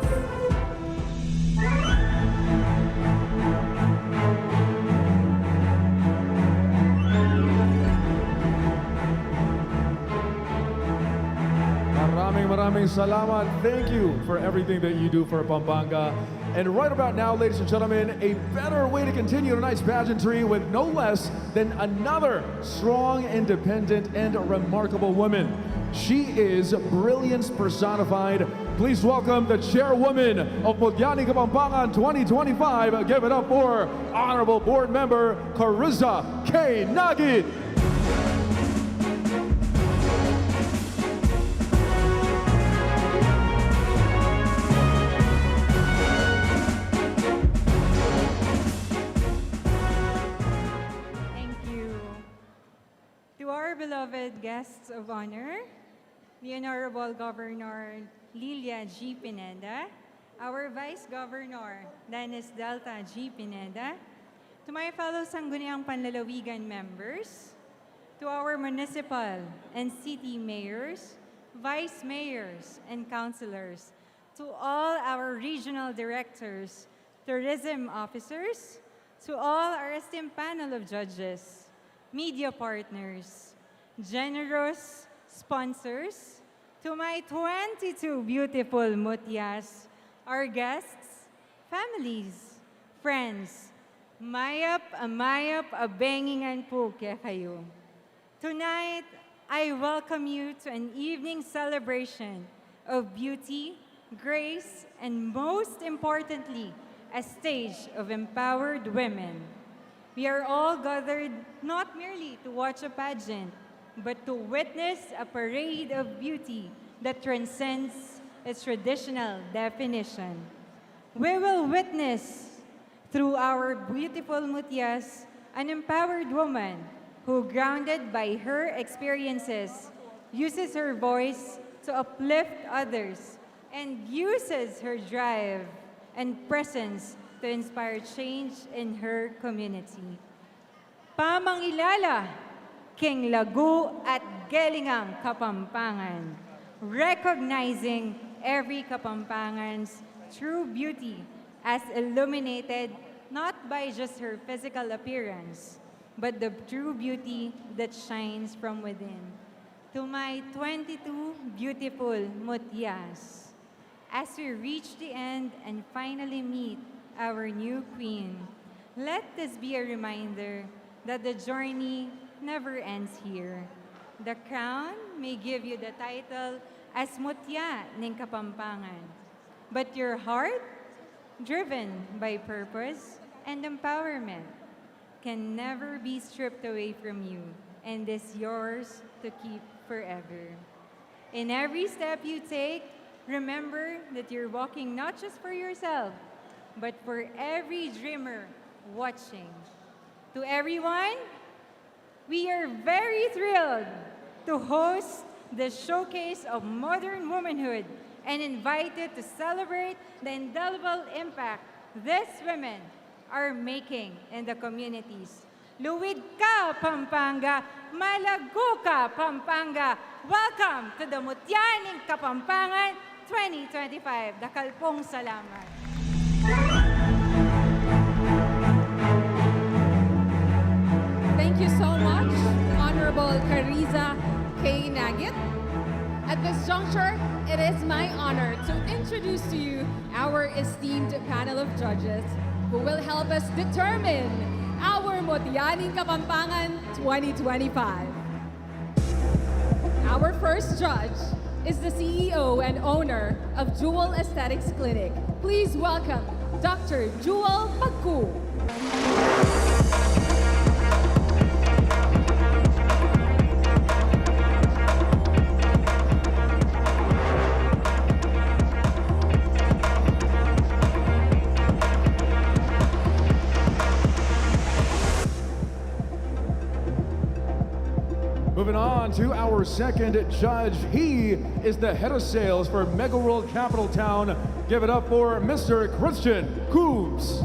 Maraming salamat. Thank you for everything that you do for Pampanga. And right about now, ladies and gentlemen, a better way to continue tonight's pageantry with no less than another strong, independent, and remarkable woman. She is brilliance personified. Please welcome the chairwoman of Mutyaning Kapampangan 2025. Give it up for Honorable Board Member Carissa K. Nagit. Thank you. To our beloved guests of honor, the Honorable Governor Lilia G. Pineda, our Vice Governor Dennis Delta G. Pineda, to my fellow Sangguniang Panlalawigan members, to our municipal and city mayors, vice mayors, and councilors, to all our regional directors, tourism officers, to all our esteemed panel of judges, media partners, generous sponsors, to my 22 beautiful mutyas, our guests, families, friends, mayap, abengingan po kaya kayo. Tonight, I welcome you to an evening celebration of beauty, grace, and most importantly, a stage of empowered women. We are all gathered not merely to watch a pageant, but to witness a parade of beauty that transcends its traditional definition. We will witness, through our beautiful mutyas, an empowered woman who, grounded by her experiences, uses her voice to uplift others and uses her drive and presence to inspire change in her community. Pamangilala, King Lagu at Gelingang Kapampangan, recognizing every Kapampangan's true beauty as illuminated not by just her physical appearance, but the true beauty that shines from within. To my 22 beautiful mutyas, as we reach the end and finally meet our new queen, let this be a reminder that the journey never ends here. The crown may give you the title as Mutya ng Kapampangan, but your heart, driven by purpose and empowerment, can never be stripped away from you and is yours to keep forever. In every step you take, remember that you're walking not just for yourself, but for every dreamer watching. To everyone, we are very thrilled to host the Showcase of Modern Womanhood and invited to celebrate the indelible impact these women are making in the communities. Luwid ka, Pampanga! Malago ka, Pampanga! Welcome to the Mutyaning Kapampangan 2025. Dakal pong salamat. Thank you so much, Honorable Carissa K. Nagit. At this juncture, it is my honor to introduce to you our esteemed panel of judges who will help us determine our Mutyaning Kapampangan 2025. Our first judge is the CEO and owner of Jewel Aesthetics Clinic. Please welcome Dr. Jewel Pagku. Moving on to our second judge. He is the head of sales for Mega World Capital Town. Give it up for Mr. Christian Coombs.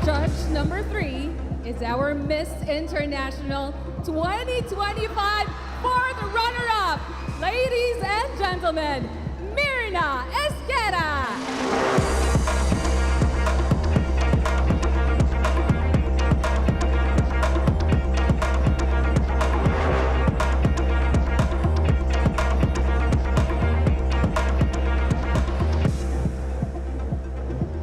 Judge number 3 is our Miss International 2025 fourth runner-up. Ladies and gentlemen, Myrna Esquera.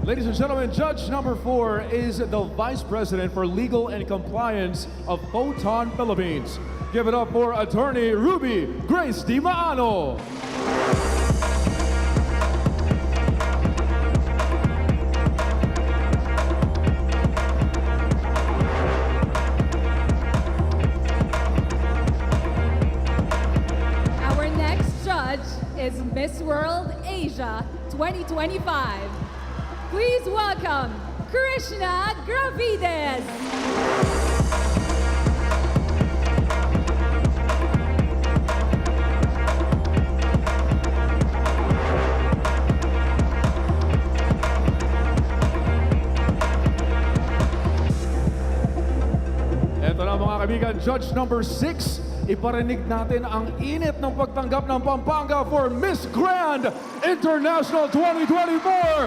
Ladies and gentlemen, judge number 4 is the Vice President for Legal and Compliance of Photon Philippines. Give it up for Attorney Ruby Grace Di Maano. Our next judge is Miss World Asia 2025. Please welcome Krishna Gravides. Ito na mga kaibigan, judge number 6. Iparinig natin ang init ng pagtanggap ng Pampanga for Miss Grand International 2024,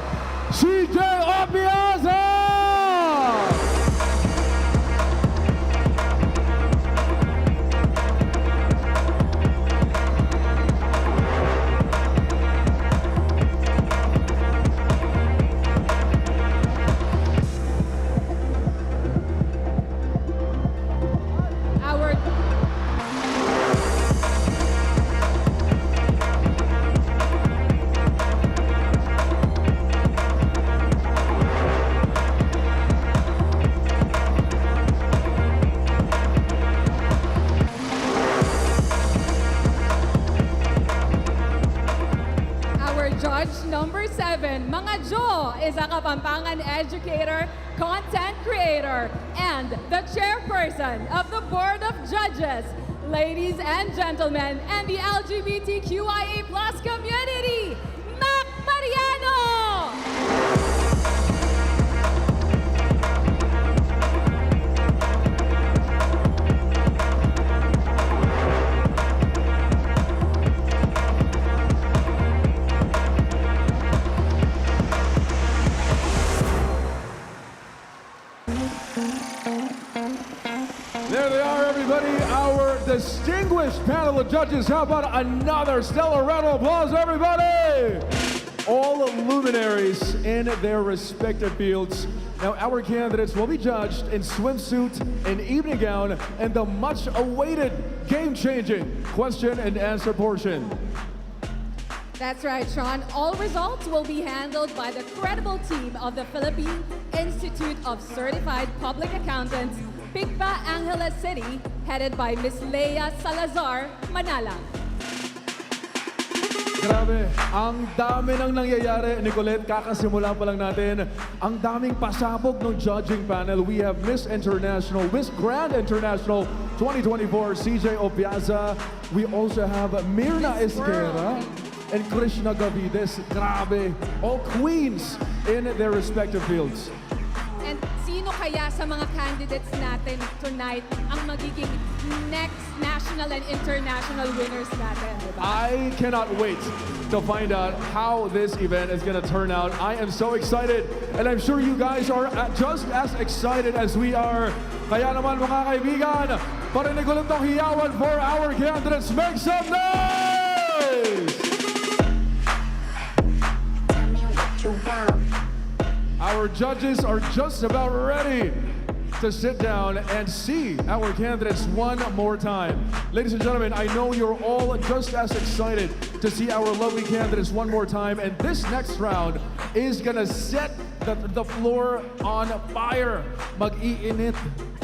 CJ Opiaza! Judge number 7, Mga Jo, is a Kapampangan educator, content creator, and the chairperson of the Board of Judges. Ladies and gentlemen, and the LGBTQIA+ community, Mac Mariano! There they are, everybody, our distinguished panel of judges. How about another stellar round of applause, everybody? All luminaries in their respective fields. Now, our candidates will be judged in swimsuit and evening gown and the much-awaited game-changing question and answer portion. That's right, Sean. All results will be handled by the credible team of the Philippine Institute of Certified Public Accountants, Pigpa Angeles City, headed by Miss Leia Salazar, Manala. Grabe, ang dami nang nangyayari, Nicolette. Kakasimula pa lang natin. Ang daming pasabog ng judging panel. We have Miss International, Miss Grand International 2024, CJ Opiaza. We also have Myrna Esquera and Krishna Gravides. Grabe, all queens in their respective fields. And sino kaya sa mga candidates natin tonight ang magiging next national and international winners natin, diba? I cannot wait to find out how this event is going to turn out. I am so excited, and I'm sure you guys are just as excited as we are. Kaya naman mga kaibigan, parinig ulit ng hiyawan for our candidates. Make some noise! Our judges are just about ready to sit down and see our candidates one more time. Ladies and gentlemen, I know you're all just as excited to see our lovely candidates one more time, and this next round is gonna set the floor on fire. Mag-iinit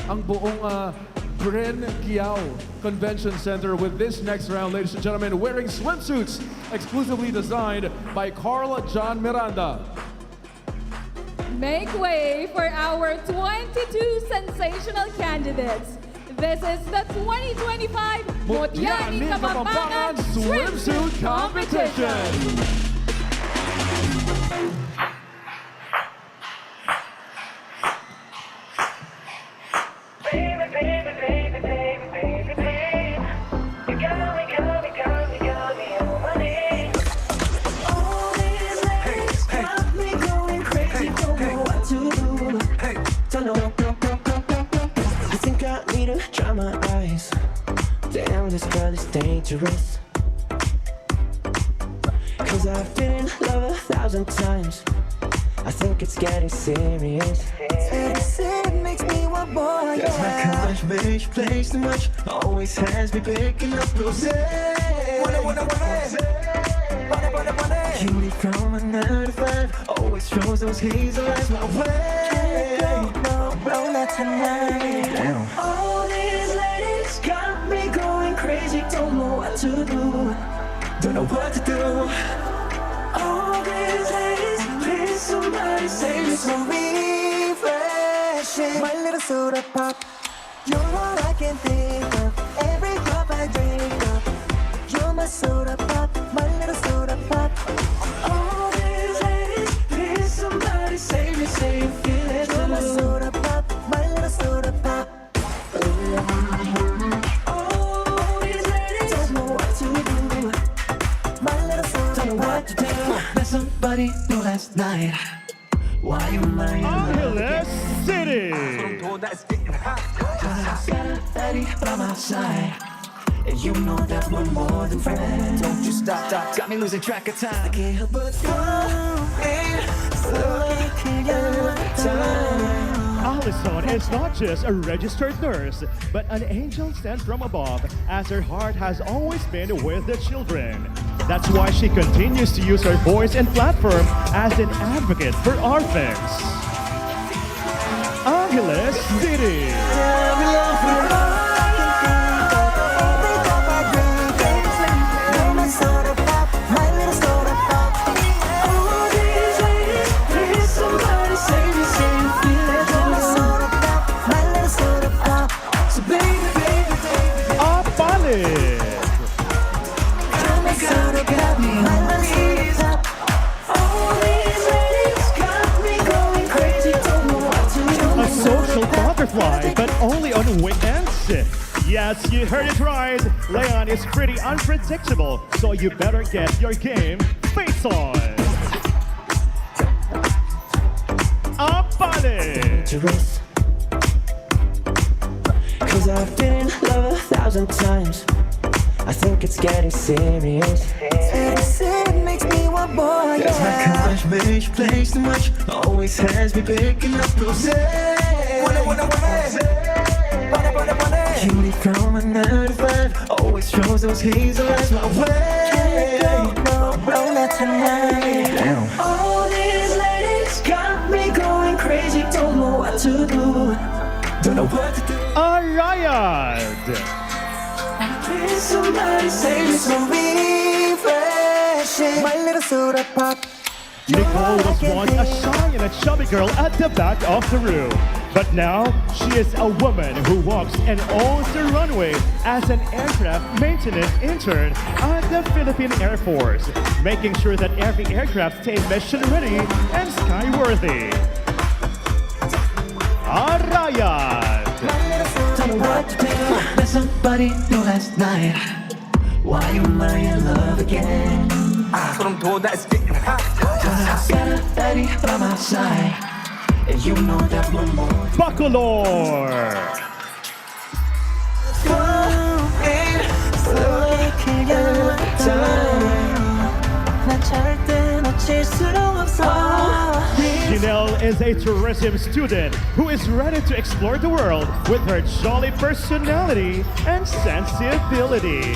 ang buong Bren Kiao Convention Center with this next round, ladies and gentlemen, wearing swimsuits exclusively designed by Carl John Miranda. Make way for our 22 sensational candidates. This is the 2025 Mutiani Kapampangan Swimsuit Competition. This girl is dangerous, 'cause I've been in love 1,000 times. I think it's getting serious. It makes me want more. Cause my college bitch plays too much, always has me picking up roses. Cutie from a 9 to 5, always throws those hazel eyes my way. No, not tonight. Damn. All these ladies got me going crazy, don't know what to do, don't know what to do. All these ladies, please somebody save me, so refreshing. My little soda pop, you're all I can think of. Every cup I drink up, you're my soda pop, my little soda pop. All these ladies, please somebody save me, say you feel it. You're my soda pop, my little soda pop. Somebody do last night. Why am I in Angeles City? Got a daddy by my side, and you know that we're more than friends. Don't you stop, got me losing track of time. I can't help but looking at time. Allison is not just a registered nurse, but an angel sent from above, as her heart has always been with the children. That's why she continues to use her voice and platform as an advocate for orphans. Angeles City. But only on weekends. Yes, you heard it right. Leon is pretty unpredictable, so you better get your game face on. Dangerous, 'cause I've been in love 1,000 times. I think it's getting serious. It makes me want more. Cause my college bitch plays too much, always has me picking up roses. Cutie from a 9 to 5, always throws those hazel eyes my way. No, not tonight. Damn. All these ladies got me going crazy, don't know what to do, don't know what to do. Arayad. Please somebody save me, so refreshing. My little soda pop. Nicole was once a shy and a chubby girl at the back of the room. But now, she is a woman who walks and owns the runway as an aircraft maintenance intern at the Philippine Air Force, making sure that every aircraft stays mission ready and skyworthy. Arayad. Don't know what to do, let somebody do last night. Why am I in love again? From told that it's getting hot. Got a daddy by my side, and you know that we're more. Bacolor. Looking at time. 난 절대 놓칠 수 없어. She Janelle is a tourism student who is ready to explore the world with her jolly personality and sensibility.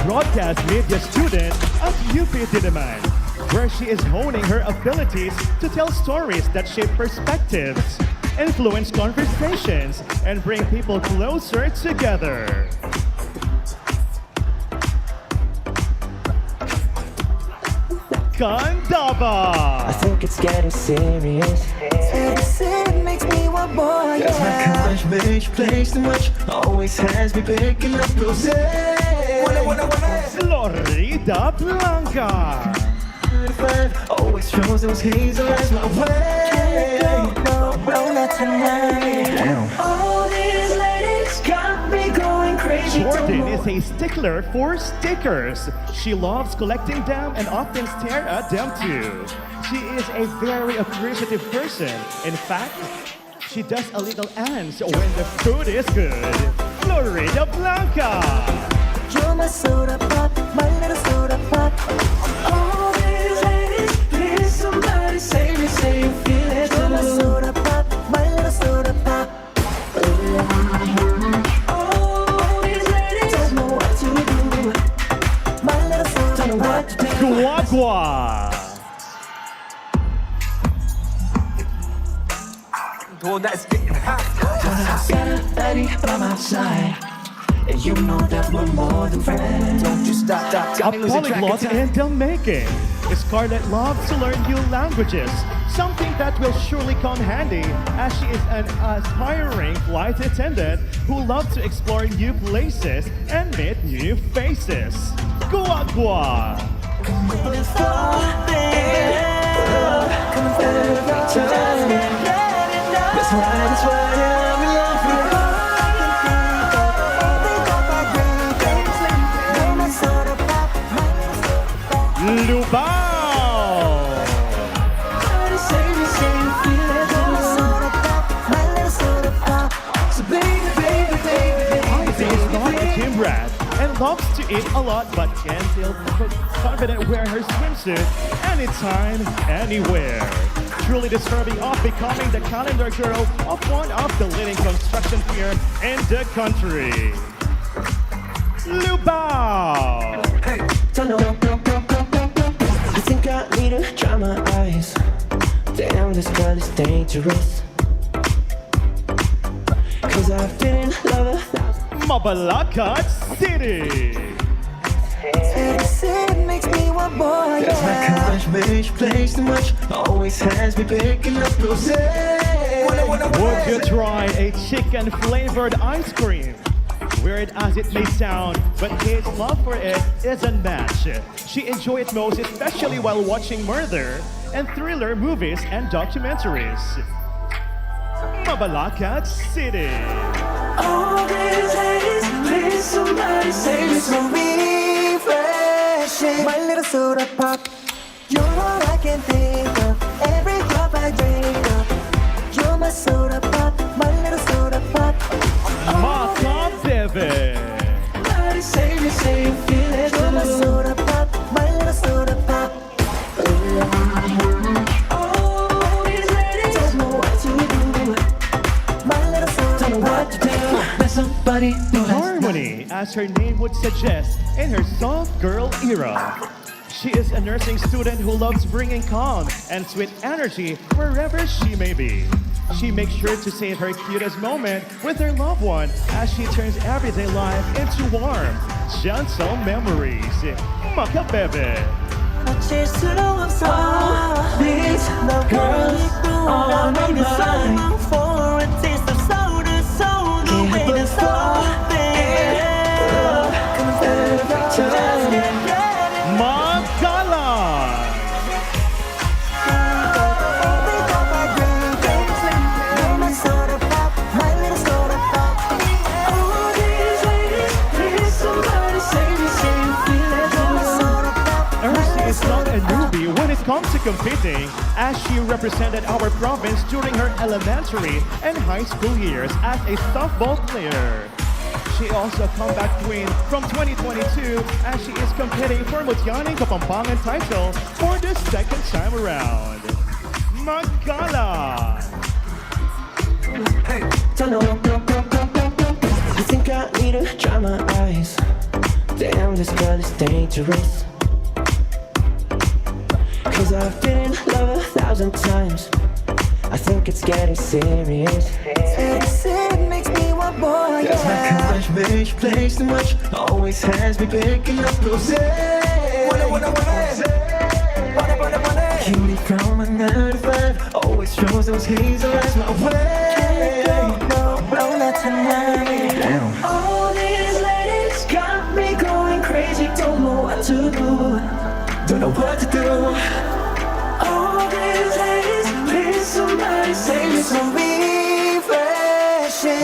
Broadcast media student at UP Diliman, where she is honing her abilities to tell stories that shape perspectives, influence conversations, and bring people closer together. Candaba! I think it's getting serious. It makes me want more. Cause my college bitch plays too much, always has me picking up roses. Florida Blanca. Always throws those hazel eyes my way. No, not tonight. All these ladies got me going crazy. Jordan is a stickler for stickers. She loves collecting them and often stare at them too. She is a very appreciative person. In fact, she does a little dance when the food is good. Florida Blanca. You're my soda pop, my little soda pop. All these ladies, please somebody save me, say you feel it. You're my soda pop, my little soda pop. All these ladies don't know what to do. My little soda don't know what to do. Guagua. Oh, that's getting hot. Got a buddy by my side. And you know that we're more than friends. Don't you stop. A polyglot in the making. Scarlett loves to learn new languages, something that will surely come handy as she is an aspiring flight attendant who loves to explore new places and meet new faces. Guagua. That's why I'm in love with you. Lubao! Ozzy is not a gym rat and loves to eat a lot but can feel confident wear her swimsuit anytime, anywhere. Truly deserving of becoming the calendar girl of one of the leading construction firm in the country. Lubao! Hey, I think I need to dry my eyes. Damn, this girl is dangerous. Cause I've been in love 1,000. Mabalacat City. It makes me want more. That's my college bitch plays too much, always has me picking up roses. Would you try a chicken flavored ice cream? Weird as it may sound, but Kate's love for it is unmatched. She enjoys it most, especially while watching murder and thriller movies and documentaries. Mabalacat City. All these ladies, please somebody save me. So refreshing. My little soda pop, you're all I can think of. Every drop I drink of. You're my soda pop, my little soda pop. Maka Bebe. Somebody save me, say you feel it. You're my soda pop, my little soda pop. All these ladies don't know what to do. My little soda don't know what to do. Let somebody do Harmony, as her name would suggest, in her soft girl era. She is a nursing student who loves bringing calm and sweet energy wherever she may be. She makes sure to save her cutest moment with her loved one as she turns everyday life into warm, gentle memories. Makabebe. Cheers to the ones all these love girls on my mind. For a taste of soda, so the way to stop Magala. come to competing as she represented our province during her elementary and high school years as a softball player. She also comeback queen from 2022 as she is competing for Mutyaning Kapampangan title for the second time around. Magala! Hey, you think I need to dry my eyes? Damn, this girl is dangerous. Cause I've been in love 1,000 times. I think it's getting serious. It makes me want more. That's my college bitch, plays too much. Always has me picking up rosé. Cutie from a 9 to 5. Always throws those hazel eyes my way. No, not tonight. Damn. All these ladies got me going crazy. Don't know what to do. Don't know what to do. All these ladies, please somebody save me some refreshing.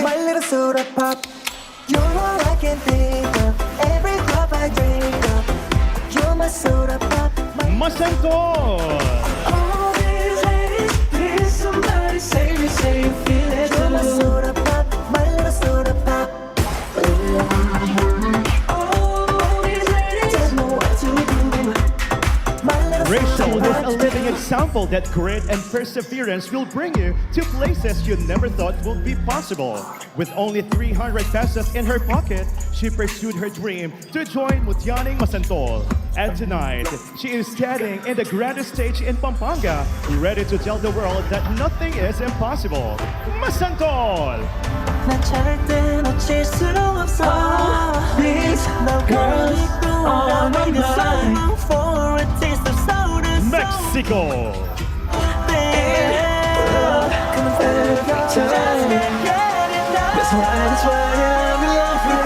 My little soda pop, you're all I can think of. Every cup I drink up, you're my soda pop. Masentol! All these ladies, please somebody save me, say you feel it. You're my soda pop, my little soda pop. All these ladies don't know what to do. Rachel is a living example that grit and perseverance will bring you to places you never thought would be possible. With only 300 pesos in her pocket, she pursued her dream to join Mutyaning Masentol. And tonight, she is standing in the grandest stage in Pampanga, ready to tell the world that nothing is impossible. Masentol! Please, no girl, on my mind. For a taste of soda, Mexico! That's why I'm in love with you.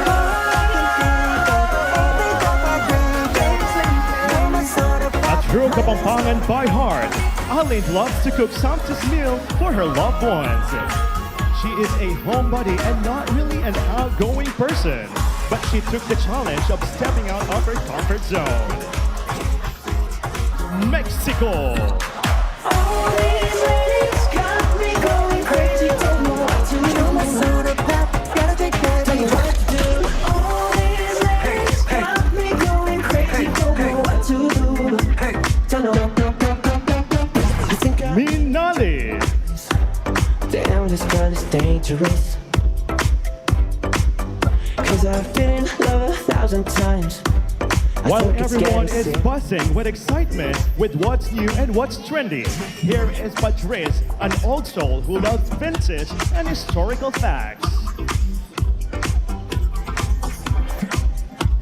A true Kapampangan by heart, Aline loves to cook sumptuous meal for her loved ones. She is a homebody and not really an outgoing person, but she took the challenge of stepping out of her comfort zone. Mexico! All these ladies got me going crazy. Don't know what to do. My soda pop, gotta take care of you. What to do? All these ladies got me going crazy. Don't know what to do. Don't know. You think I Minali! Damn, this girl is dangerous. Cause I've been in love 1,000 times. While everyone is buzzing with excitement with what's new and what's trendy, here is Patrice, an old soul who loves vintage and historical facts.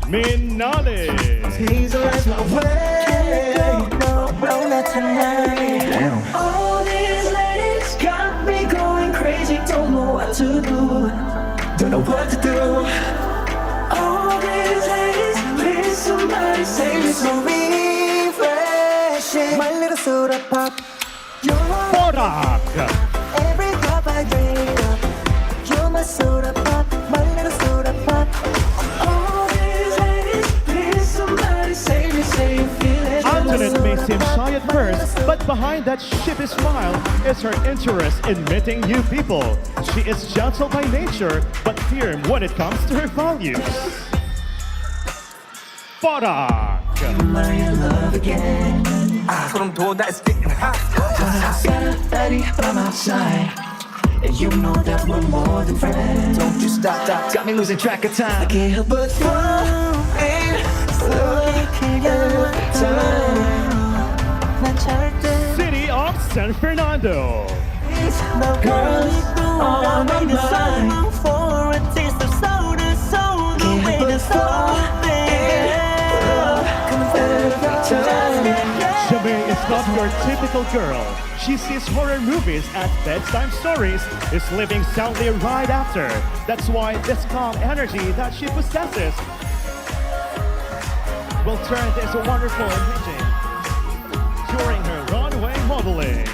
Minali! Hazel eyes my way. No, not tonight. Damn. All these ladies got me going crazy. Don't know what to do. Don't know what to do. All these ladies, please somebody save me some refreshing. My little soda pop, you're Borak! every cup I drink up. You're my soda pop, my little soda pop. All these ladies, please somebody save me, say you feel it. Antoinette may seem shy at first, but behind that shippy smile is her interest in meeting new people. She is gentle by nature, but firm when it comes to her values. Borak! Am I in love again? That's what I'm doing, that is getting hot. Got a buddy by my side, and you know that we're more than friends. Don't you stop, got me losing track of time. I can't help but fall in love. City of San Fernando. No girls on my mind. For a taste of soda, so the way to fall Jamie is not your typical girl. She sees horror movies as bedtime stories, is living soundly right after. That's why this calm energy that she possesses will turn this wonderful engaging during her runway modeling.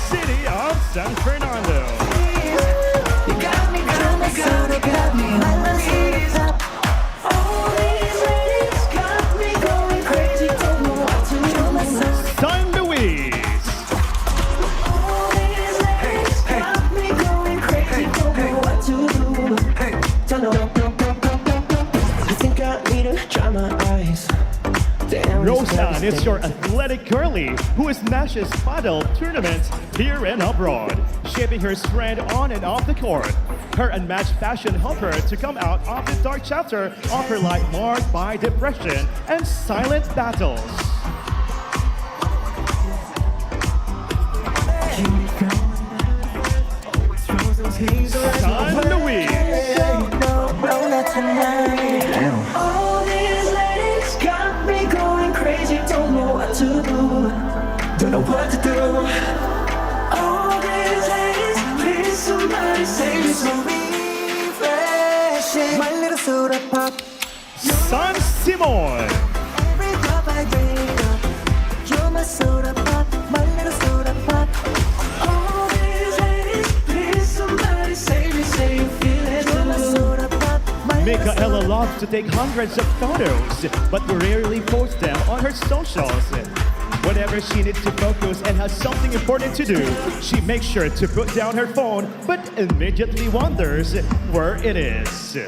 City of San Fernando. You got me, soda got me, my love soda pop. All these ladies got me going crazy, don't know what to do. Sunday is your athletic girlie who smashes paddle tournaments here and abroad, shaping her strength on and off the court. Her unmatched passion helped her to come out of the dark chapter of her life marked by depression and silent battles. San Luis. All these ladies got me going crazy. Don't know what to do. Don't know what to do. All these ladies, please somebody save me. So refreshing. My little soda pop. San Simon. Every drop I drink up. You're my soda pop. My little soda pop. All these ladies, please somebody save me. Say you feel it. You're my soda pop. Micaela loves to take hundreds of photos, but rarely posts them on her socials. Whenever she needs to focus and has something important to do, she makes sure to put down her phone, but immediately wonders where it is.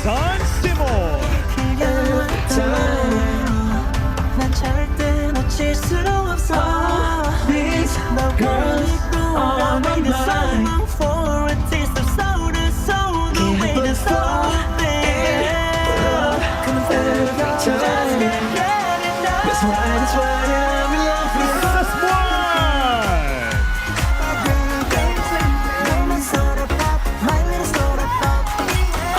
San Simon. 난 절대 놓칠 수 없어. These girls on my mind. For a taste of soda, so the way the soul there. Every time. That's why I'm in love with you. You're my soda pop, my little soda pop.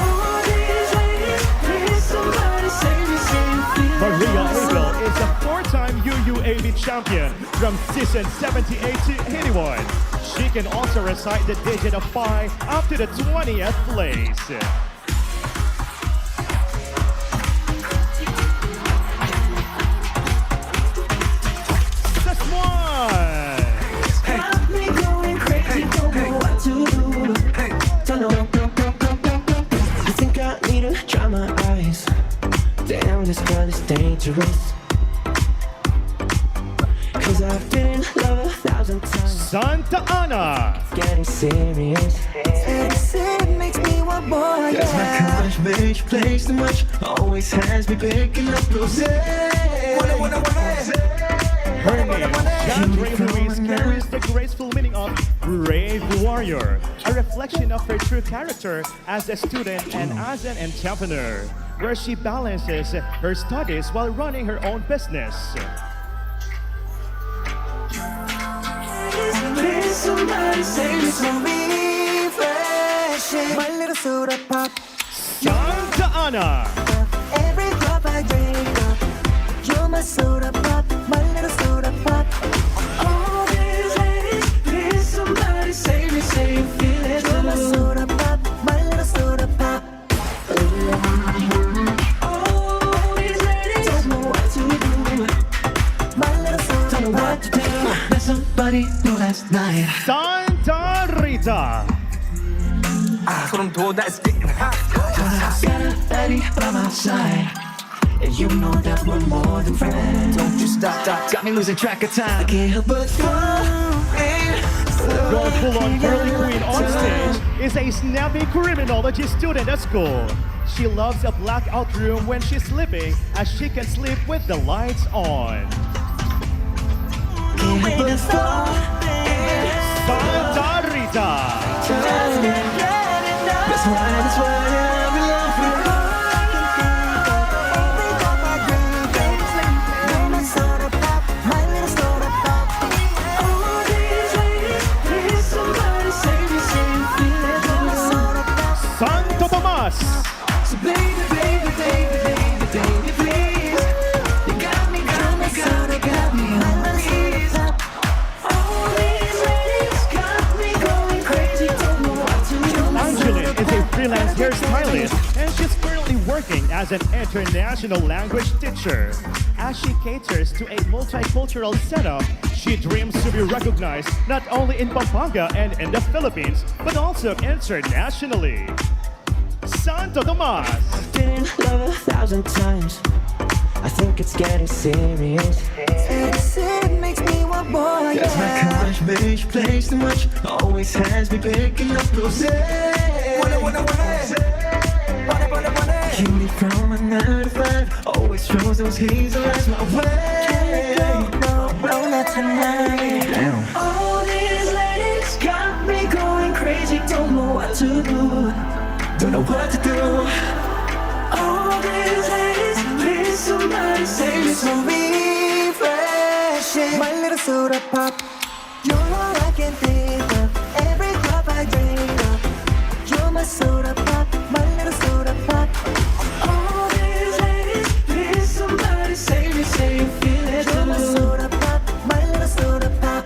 All these ladies, please somebody save me, save me. Maria Abel is a four-time UUAB champion from season 78 to 81. She can also recite the digit of pi up to the 20th place. Got me going crazy, don't know what to do. Don't know. I think I need to dry my eyes. Damn, this girl is dangerous. 'Cause I've been in love 1,000 times. Santa Ana. Getting serious. It makes me want more. That's my college bitch, plays too much. Always has me picking up those. Her name, Chandra Ruiz, carries the graceful meaning of brave warrior, a reflection of her true character as a student and as an entrepreneur, where she balances her studies while running her own business. Please somebody save me, so refreshing. My little soda pop. Santa Ana. Every drop I drink up. You're my soda pop, my little soda pop. All these ladies, please somebody save me, say you feel it. You're my soda pop, my little soda pop. All these ladies don't know what to do. My little soda don't know what to do. Let somebody know last night. Santa Rita. 소름 돋아, it's getting hot. Got a lady by my side. And you know that we're more than friends. Don't you stop, got me losing track of time. I can't help but Going full-on girly queen on stage is a snappy criminology student at school. She loves a blackout room when she's sleeping, as she can sleep with the lights on. Santa Rita. That's why I'm in love with you. You're my soda pop, my little soda pop. All these ladies, please somebody save me, say you feel it. You're my soda pop. Santo Tomas. So baby, baby, baby, baby, baby, please. You got me, got me, got me, got me on my knees. All these ladies got me going crazy, don't know what to do. Angeline is a freelance hairstylist, and she's currently working as an international language teacher. As she caters to a multicultural setup, she dreams to be recognized not only in Pampanga and in the Philippines, but also internationally. Santo Tomas. Been in love 1,000 times. I think it's getting serious. It makes me want more. Cause my college bitch plays too much, always has me picking up roses. Cutie from a 9 to 5, always throws those hazel eyes my way. No, not tonight. Damn. All these ladies got me going crazy, don't know what to do. Don't know what to do. All these ladies, please somebody save me. So refreshing. My little soda pop, you're all I can think of. Every drop I drink of, you're my soda pop, my little soda pop. All these ladies, please somebody save me. Say you feel it too. You're my soda pop, my little soda pop.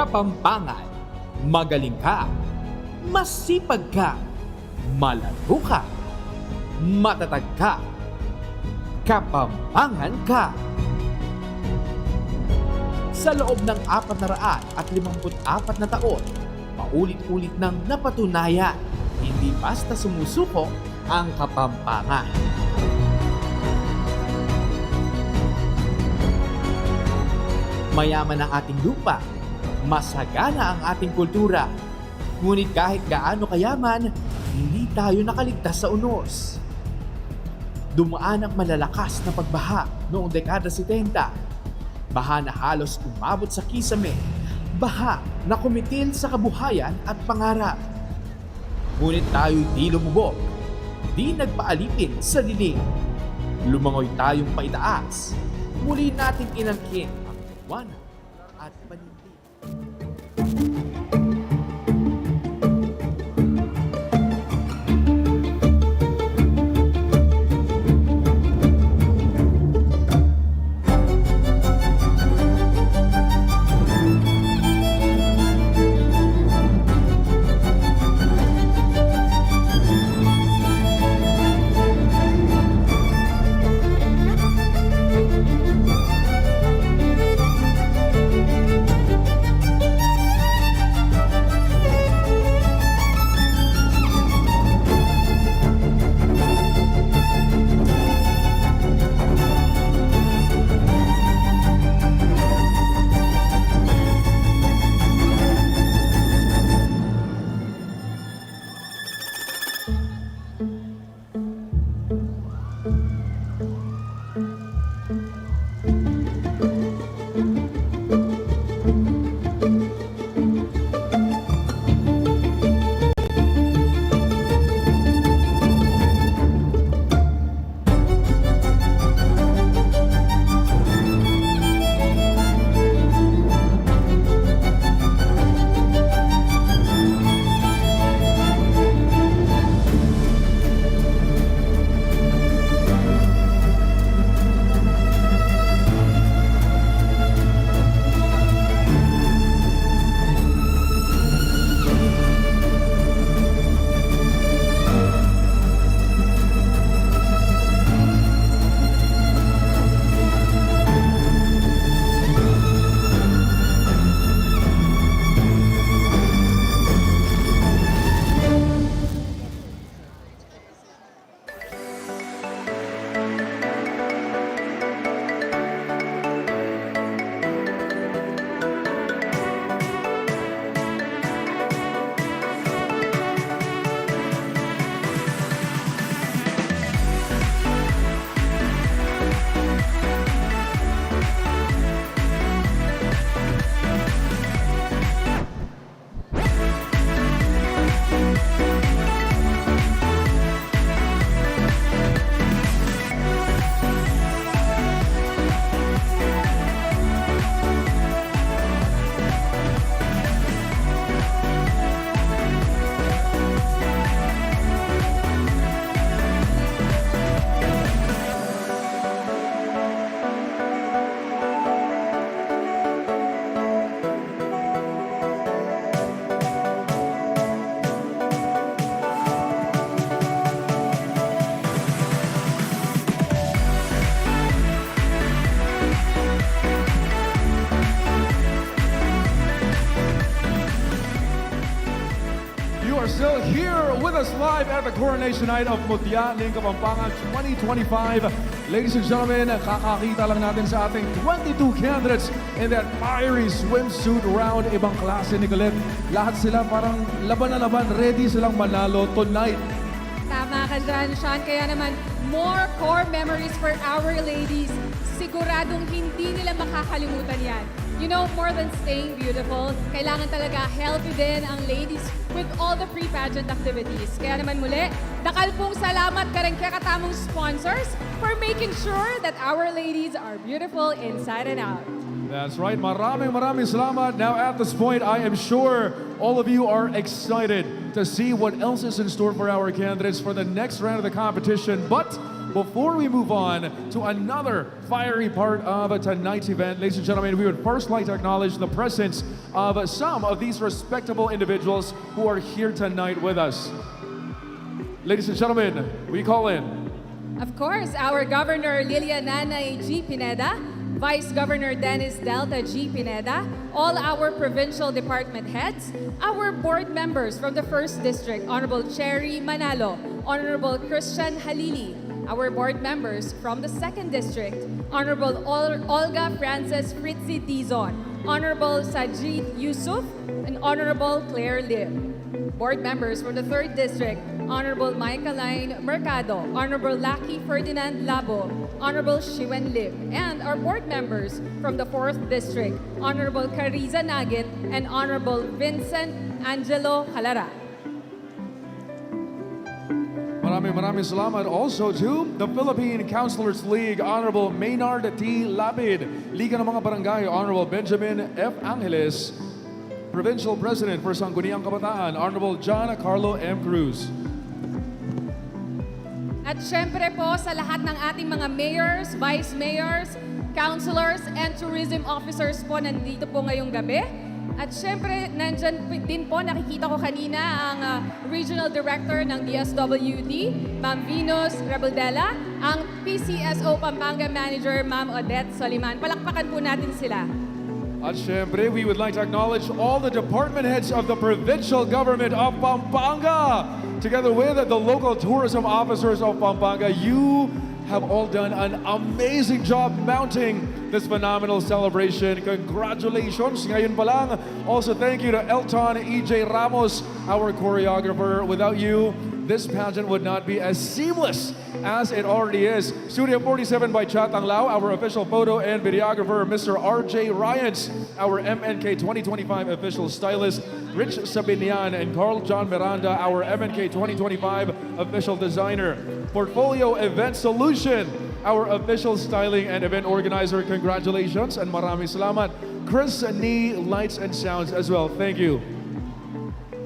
Kapampangan, magaling ka, masipag ka, malaro ka, matatag ka, Kapampangan ka. Sa loob ng 454 na taon, paulit-ulit nang napatunayan, hindi basta sumusuko ang Kapampangan. Mayaman ang ating lupa, masagana ang ating kultura. Ngunit kahit gaano kayaman, hindi tayo nakaligtas sa unos. Dumaan ang malalakas na pagbaha noong dekada 70. Baha na halos umabot sa kisame. Baha na kumitil sa kabuhayan at pangarap. Ngunit tayo'y di lumubog. Di nagpaalipin sa dilim. Lumangoy tayong paitaas. Muli nating inangkin ang liwanag at panindig. are still here with us live at the coronation night of Mutya ng Kapampangan 2025. Ladies and gentlemen, kakakita lang natin sa ating 22 candidates in that fiery swimsuit round. Ibang klase ni Colette. Lahat sila parang laban na laban, ready silang manalo tonight. Tama ka dyan, Sean. Kaya naman, more core memories for our ladies. Siguradong hindi nila makakalimutan yan. You know, more than staying beautiful, kailangan talaga healthy din ang ladies with all the pre-pageant activities. Kaya naman muli, dakal pong salamat ka rin kakatamong sponsors for making sure that our ladies are beautiful inside and out. That's right. Maraming salamat. Now at this point, I am sure all of you are excited to see what else is in store for our candidates for the next round of the competition. But Before we move on to another fiery part of tonight's event, ladies and gentlemen, we would first like to acknowledge the presence of some of these respectable individuals who are here tonight with us. Ladies and gentlemen, we call in Of course, our Governor Lilia Nanay G. Pineda, Vice Governor Dennis Delta G. Pineda, all our provincial department heads, our board members from the 1st District, Honorable Cherry Manalo, Honorable Christian Halili, our board members from the 2nd District, Honorable Olga Frances Fritzi Dizon, Honorable Sajid Yusuf, and Honorable Claire Lim. Board members from the 3rd District, Honorable Michaeline Mercado, Honorable Lucky Ferdinand Labo, Honorable Shiwen Lim, and our board members from the 4th District, Honorable Cariza Nagit and Honorable Vincent Angelo Halara. Maraming salamat also to the Philippine Councilors League, Honorable Maynard T. Lapid, Liga ng mga Barangay, Honorable Benjamin F. Angeles, Provincial President for Sangguniang Kabataan, Honorable John Carlo M. Cruz. At syempre po sa lahat ng ating mga mayors, vice mayors, councilors, and tourism officers po nandito po ngayong gabi. At syempre, nandyan din po, nakikita ko kanina ang Regional Director ng DSWD, Ma'am Venus Rebeldela, ang PCSO Pampanga Manager, Ma'am Odette Soliman. Palakpakan po natin sila. At syempre, we would like to acknowledge all the department heads of the provincial government of Pampanga. Together with the local tourism officers of Pampanga, you have all done an amazing job mounting this phenomenal celebration. Congratulations! Ngayon pa lang. Also, thank you to Elton E.J. Ramos, our choreographer. Without you, this pageant would not be as seamless as it already is. Studio 47 by Chatang Lao, our official photo and videographer, Mr. R.J. Ryans, our MNK 2025 official stylist, Rich Sabinian, and Carl John Miranda, our MNK 2025 official designer. Portfolio Event Solution, our official styling and event organizer. Congratulations and maraming salamat. Chris Nee, Lights and Sounds as well. Thank you.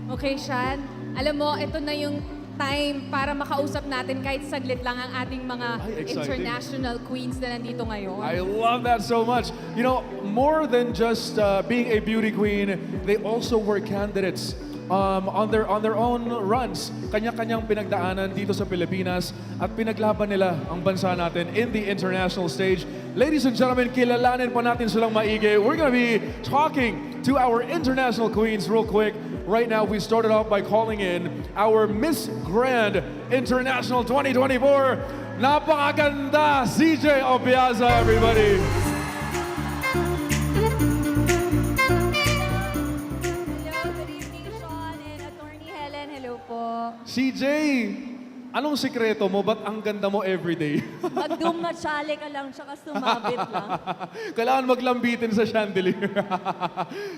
Okay, Sean. Alam mo, ito na yung time para makausap natin kahit saglit lang ang ating mga international queens na nandito ngayon. I love that so much. You know, more than just being a beauty queen, they also were candidates on their own runs. Kanya-kanyang pinagdaanan dito sa Pilipinas at pinaglaban nila ang bansa natin in the international stage. Ladies and gentlemen, kilalanin pa natin silang maigi. We're gonna be talking to our international queens real quick. Right now, we started off by calling in our Miss Grand International 2024. Napakaganda, CJ Opiaza, everybody. Hello, good evening, Sean and Attorney Helen. Hello po. CJ, anong sikreto mo? Ba't ang ganda mo everyday? Magdumatsali ka lang, tsaka sumabit lang. Kailangan maglambitin sa chandelier.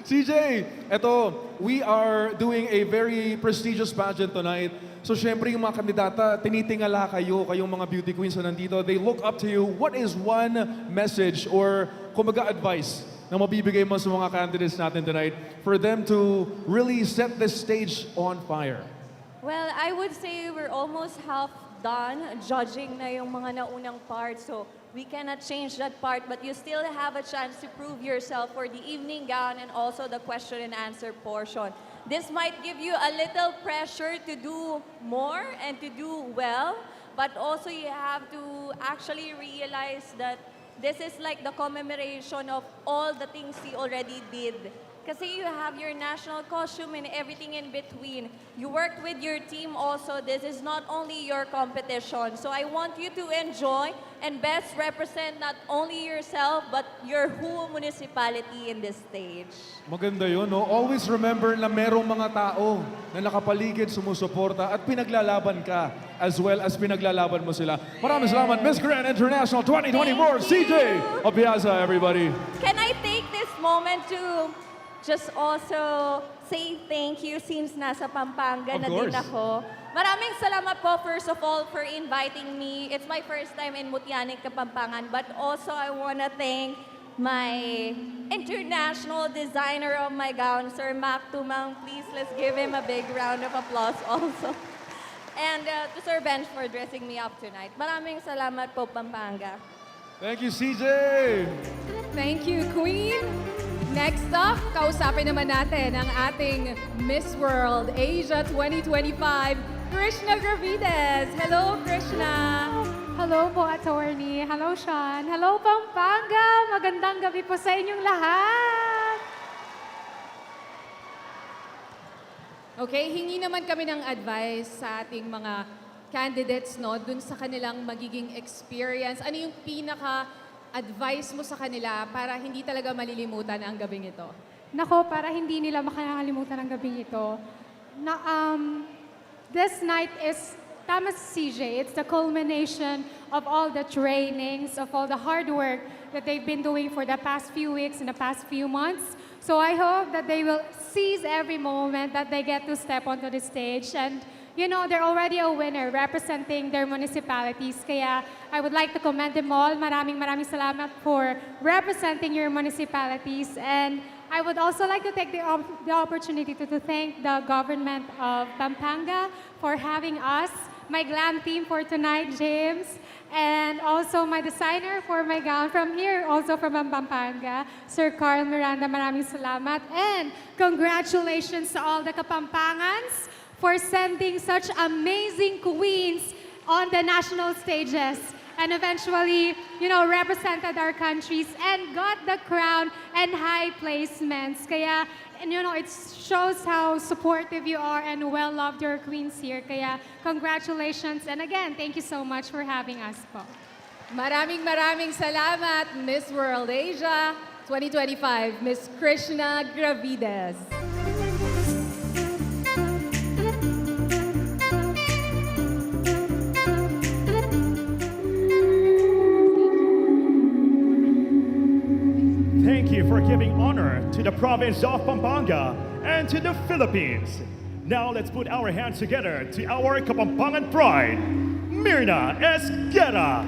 CJ, eto, we are doing a very prestigious pageant tonight. So syempre yung mga kandidata, tinitingala kayo, kayong mga beauty queens na nandito. They look up to you. What is one message or kumbaga advice na mabibigay mo sa mga candidates natin tonight for them to really set this stage on fire? Well, I would say we're almost half done judging na yung mga naunang part. So we cannot change that part, but you still have a chance to prove yourself for the evening gown and also the question and answer portion. This might give you a little pressure to do more and to do well, but also you have to actually realize that this is like the commemoration of all the things you already did. Kasi you have your national costume and everything in between. You worked with your team also. This is not only your competition. So I want you to enjoy and best represent not only yourself but your whole municipality in this stage. Maganda yun, no? Always remember na merong mga tao na nakapaligid, sumusuporta at pinaglalaban ka as well as pinaglalaban mo sila. Maraming salamat, Miss Grand International 2024, CJ Opiaza, everybody. Can I take this moment to just also say thank you since nasa Pampanga na din ako. Maraming salamat po first of all for inviting me. It's my first time in Mutianik, Kapampangan, but also I want to thank my international designer of my gown, Sir Mac Tumang. Please, let's give him a big round of applause also. And to Sir Bench for dressing me up tonight. Maraming salamat po, Pampanga. Thank you, CJ! Thank you, Queen. Next up, kausapin naman natin ang ating Miss World Asia 2025, Krishna Gravides. Hello, Krishna. Hello po, attorney. Hello, Sean. Hello, Pampanga. Magandang gabi po sa inyong lahat. Okay, hingi naman kami ng advice sa ating mga candidates, no, dun sa kanilang magiging experience. Ano yung pinaka-advice mo sa kanila para hindi talaga malilimutan ang gabing ito? Nako, para hindi nila makakalimutan ang gabing ito, this night is, tama si CJ, it's the culmination of all the trainings, of all the hard work that they've been doing for the past few weeks and the past few months. So I hope that they will seize every moment that they get to step onto the stage. And, you know, they're already a winner representing their municipalities. Kaya I would like to commend them all. Maraming salamat for representing your municipalities. And I would also like to take the opportunity to thank the government of Pampanga for having us, my glam team for tonight, James, and also my designer for my gown from here, also from Pampanga, Sir Carl Miranda. Maraming salamat. And congratulations to all the Kapampangans for sending such amazing queens on the national stages and eventually, you know, represented our countries and got the crown and high placements. Kaya, and you know, it shows how supportive you are and well-loved your queens here. Kaya, congratulations. And again, thank you so much for having us po. Maraming salamat, Miss World Asia 2025, Miss Krishna Gravides. Thank you for giving honor to the province of Pampanga and to the Philippines. Now let's put our hands together to our Kapampangan pride, Myrna Esguerra.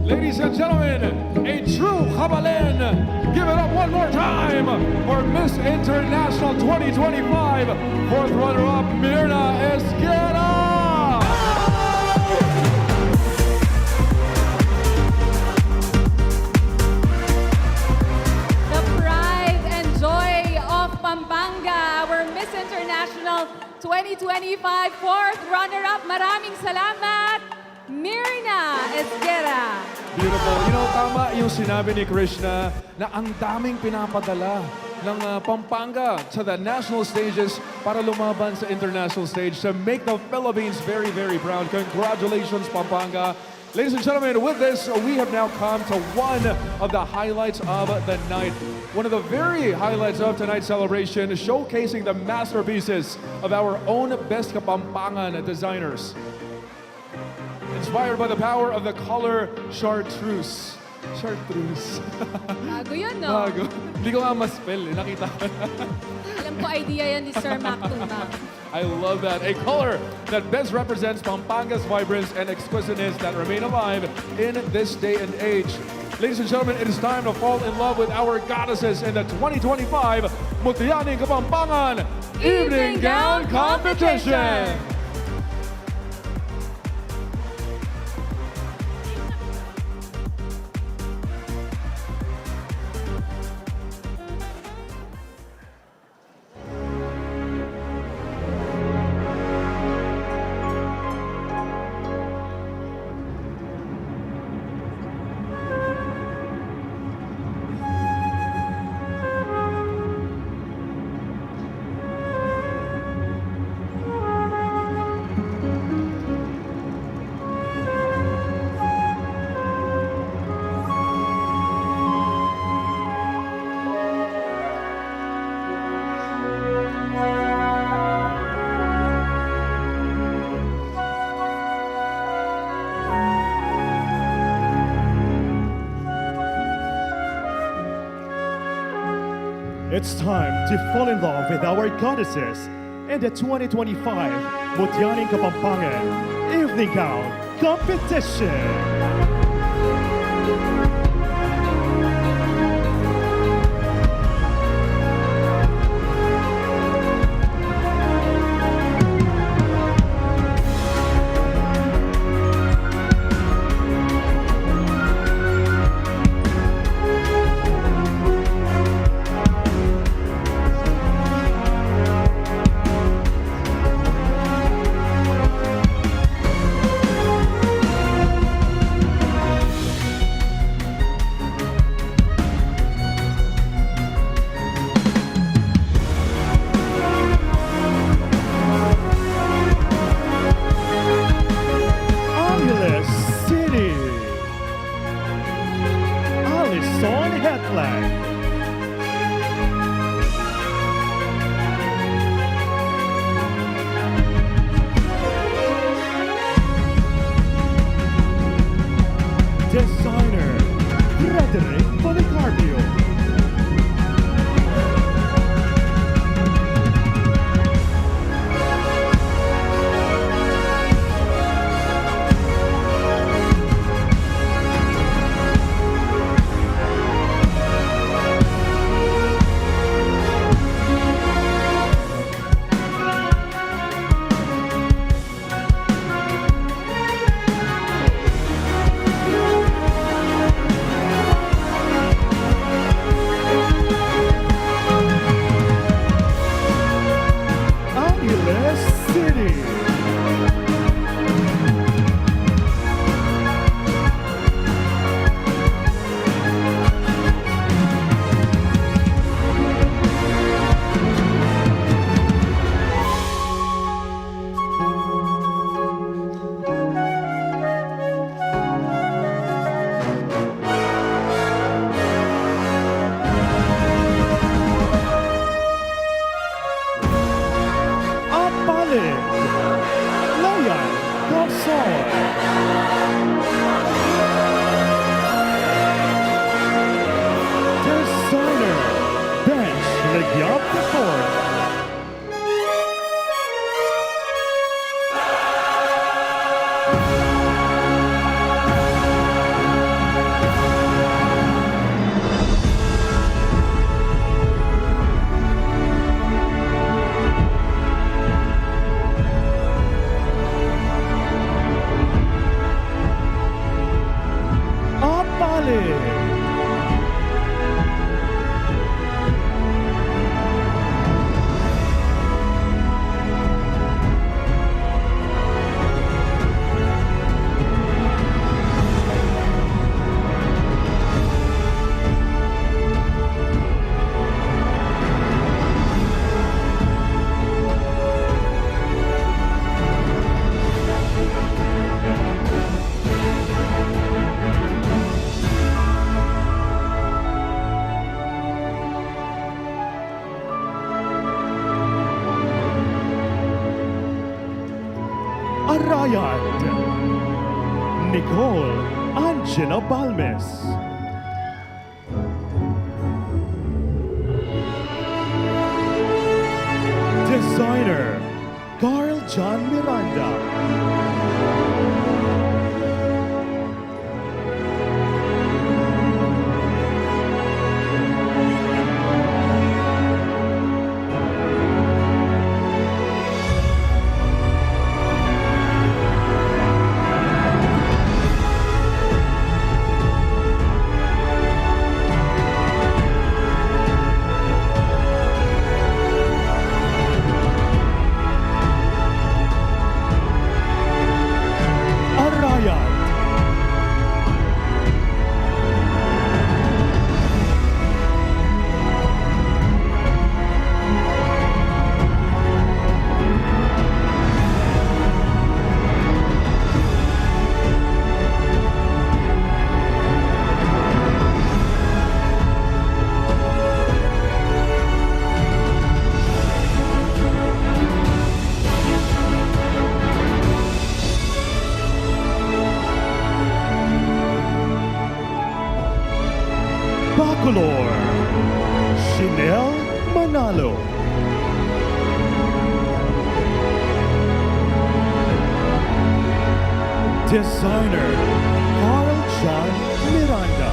Ladies and gentlemen, a true Kabalen. Give it up one more time for Miss International 2025, fourth runner-up, Myrna Esguerra. The pride and joy of Pampanga, our Miss International 2025 fourth runner-up. Maraming salamat, Myrna Esguerra. Beautiful. You know, tama yung sinabi ni Krishna na ang daming pinapadala ng Pampanga to the national stages para lumaban sa international stage to make the Philippines very, very proud. Congratulations, Pampanga. Ladies and gentlemen, with this, we have now come to one of the highlights of the night. One of the very highlights of tonight's celebration, showcasing the masterpieces of our own best Kapampangan designers. Inspired by the power of the color chartreuse. Chartreuse. Bago yun, no? Bago. Hindi ko nga ma-spell eh. Nakita ko. Alam ko idea yan ni Sir Mac Tumbang. I love that. A color that best represents Pampanga's vibrance and exquisiteness that remain alive in this day and age. Ladies and gentlemen, it is time to fall in love with our goddesses in the 2025 Mutyaning Kapampangan Evening Gown Competition. It's time to fall in love with our goddesses in the 2025 Mutyaning Kapampangan Evening Gown Competition. Designer Frederick Policarpio. Arayat, Nicole Angela Balmes. Chanel Manalo. Designer Carl John Miranda.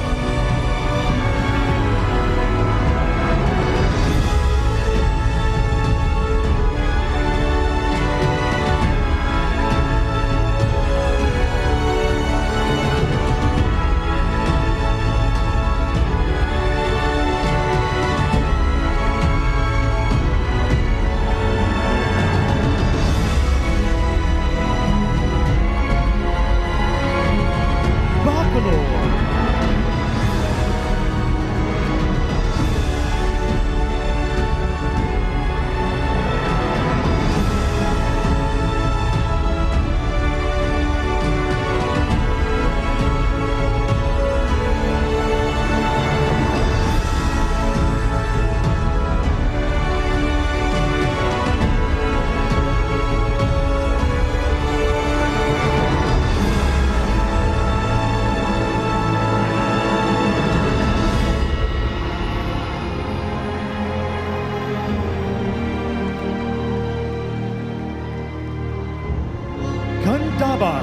Gandaba.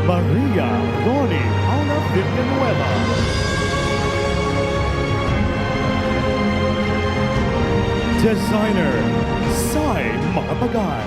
Maria Roni Paula Villanueva. Designer Sai Mapagay.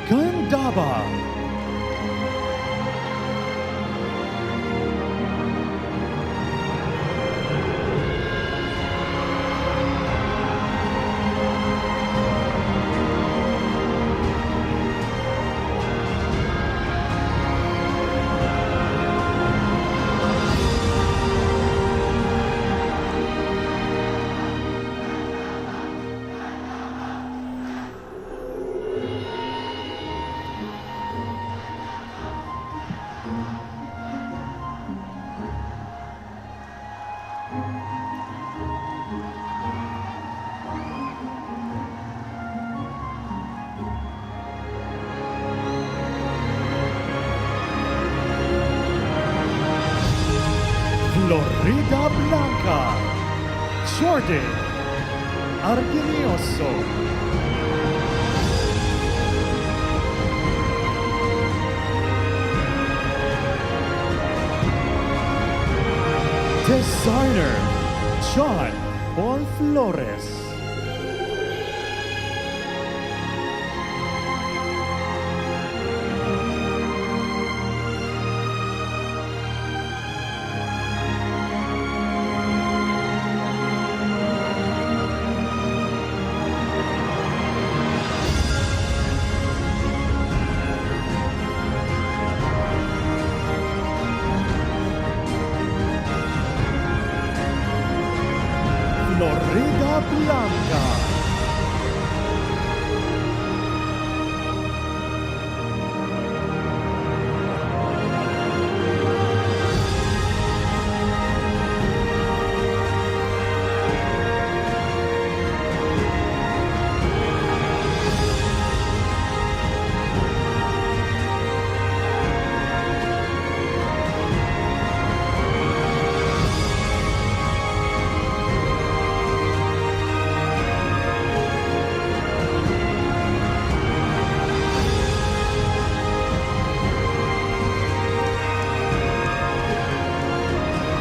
Gandaba. Florida Blanca. Jordan Argenioso. Designer John Paul Flores. Florida Blanca.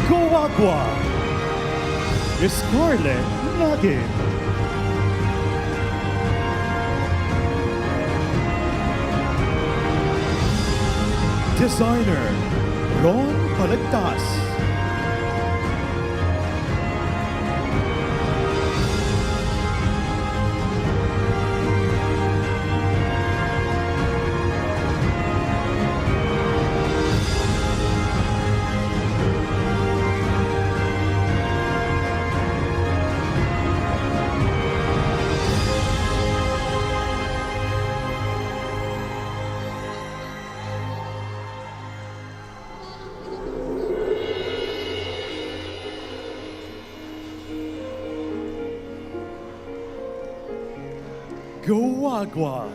Coagua. Scarlett Nugget. Designer Ron Palagtas. Guagua.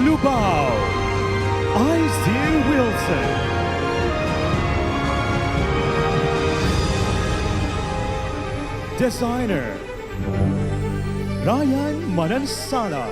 Lubao, I.Z. Wilson. Designer, Ryan Manansala.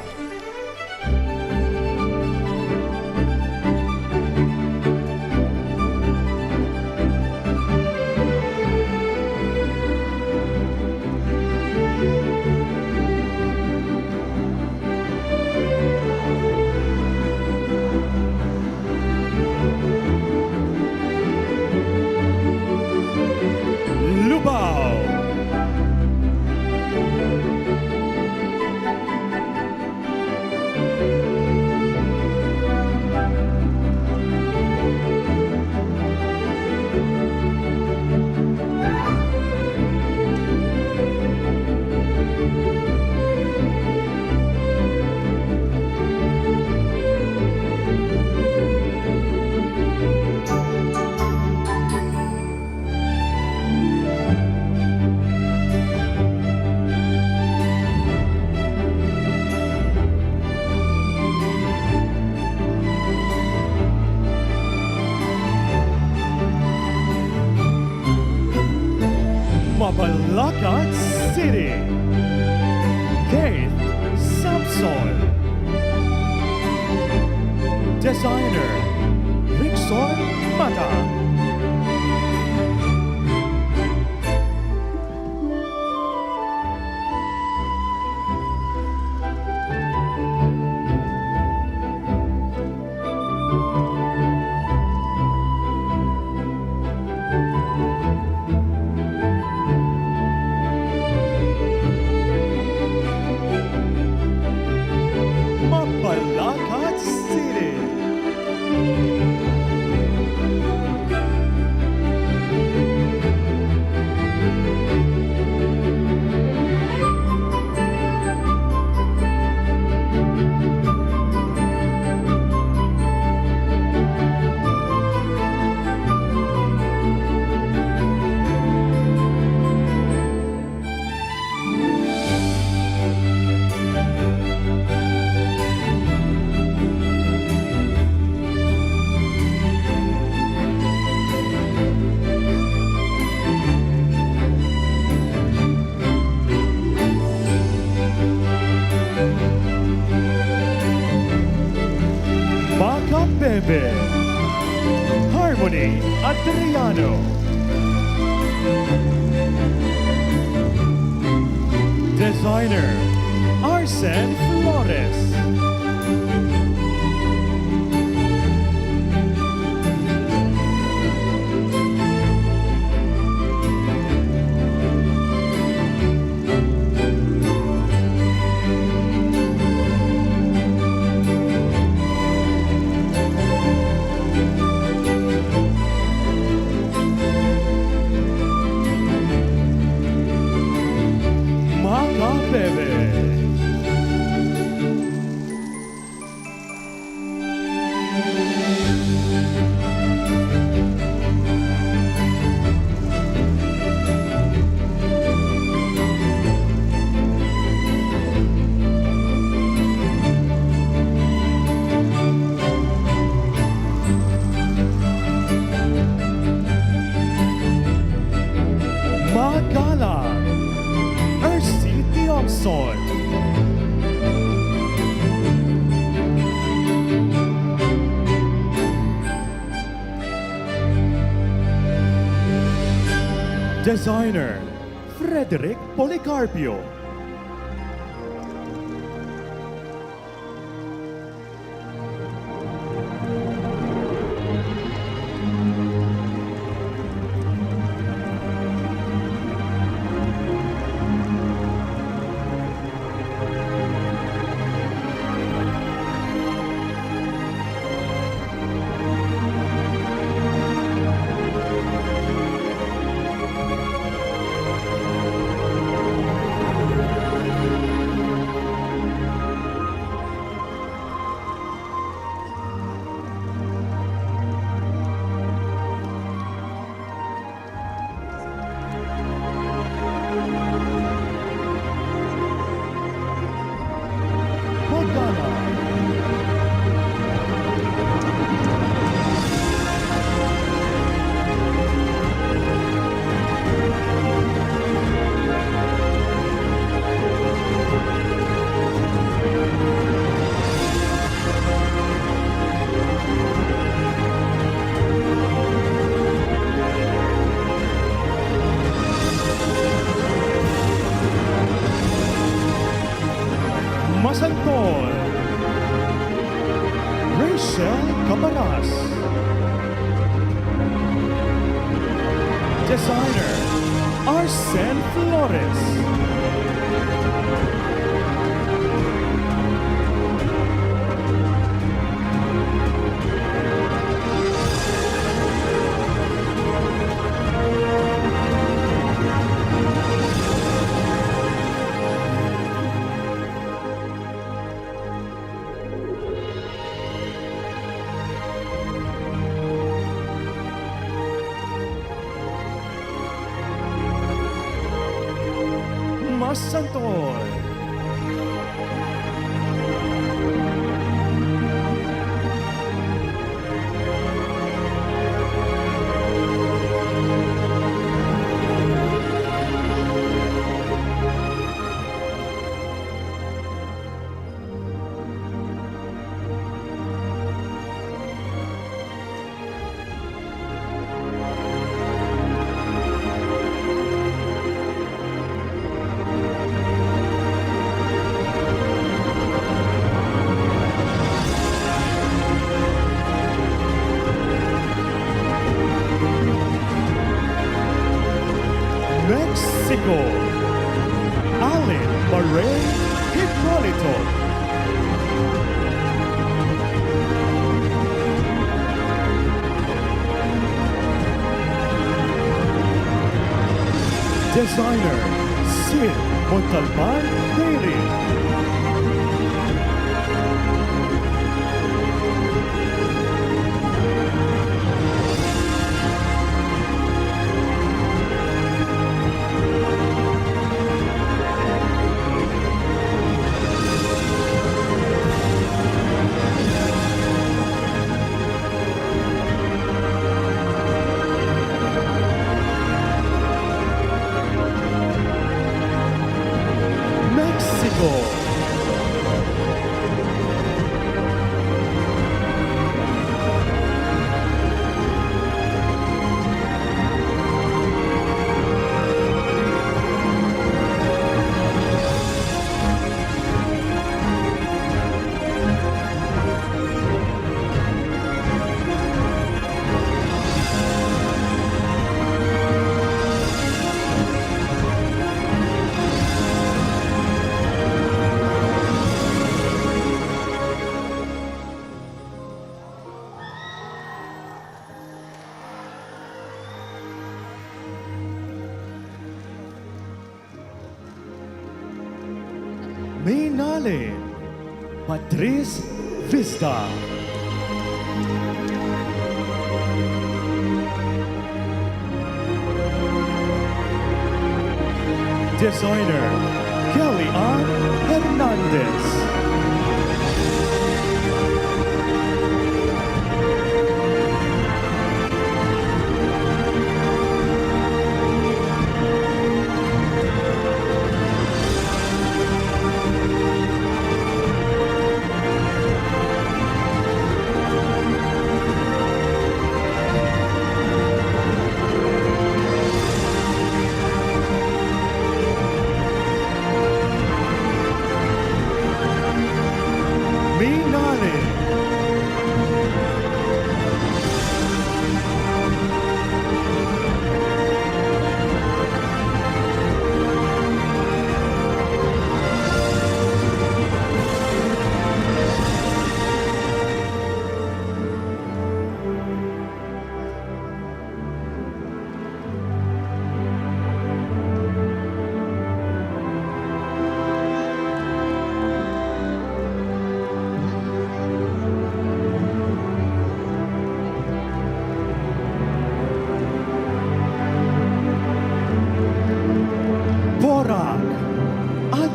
Lubao. Mabalacat City. Keith Samson. Designer, Rickson Mata. Mabalacat City. Bebe, Harmony Adriano, Designer, Arsen Flores. Magala, Ercy Tiongson. Designer, Frederick Policarpio. Quezon, Rachel Cabanas. Designer, Arsene Flores. Masantoy. Mexico, Allen Marie Hipolito. Designer, Sid Montalban Daily. Mexico. Mainalin, Patrice Vista. Designer, Kelly Ann Hernandez.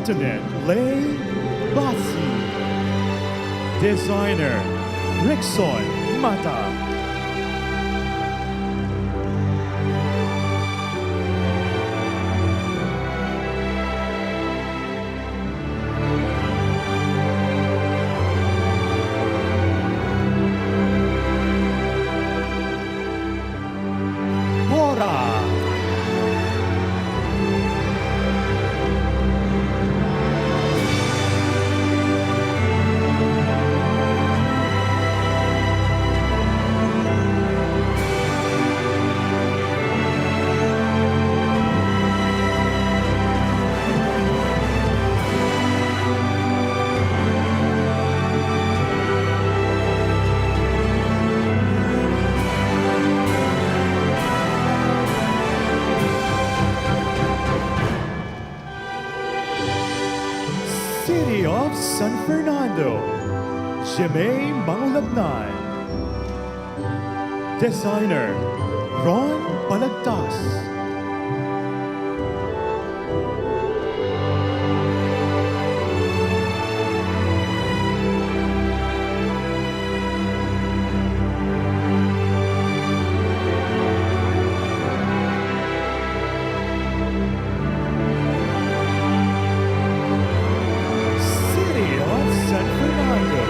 Antoinette Lay Bassi. Designer, Rickson Mata. City of San Fernando, Jemaine Mangulagnan. Designer, Ron Balagtas. City of San Fernando.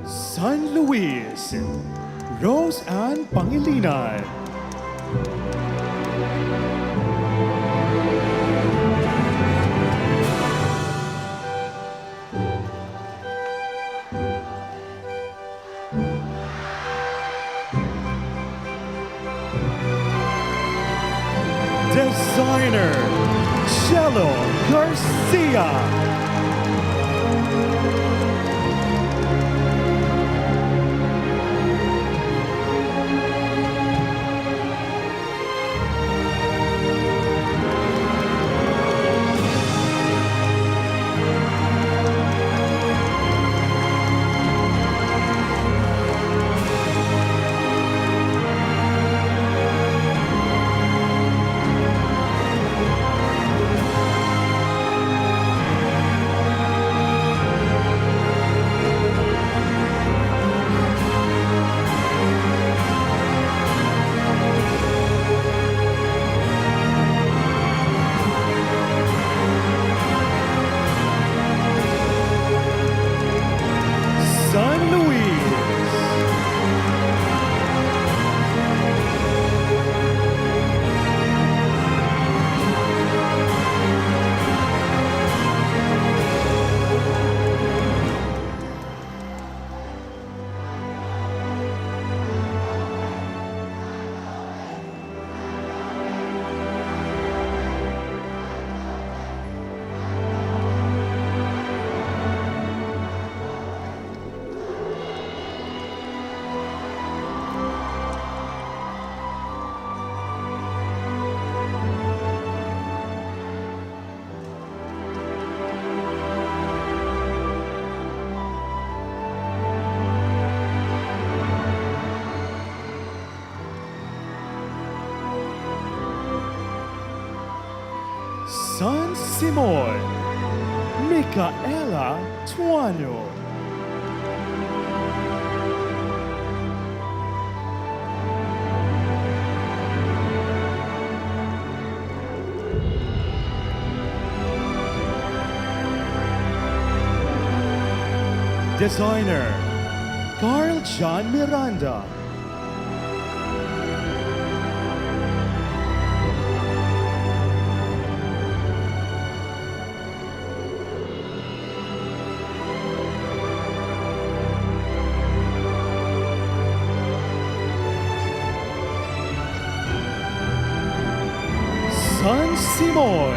San Luis, Rose Ann Pangilinan. Designer, Cello Garcia. San Luis. San Simon, Micaela Tuano. Designer, Carl John Miranda. San Simon.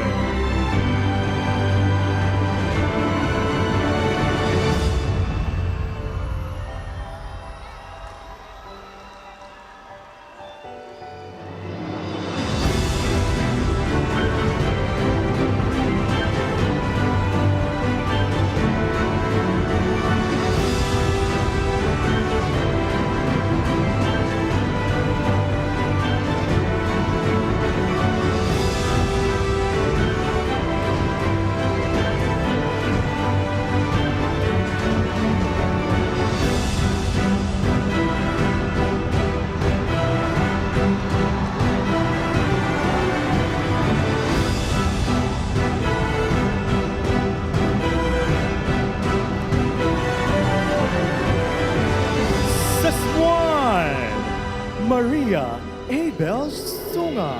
Maria Abel Sunga.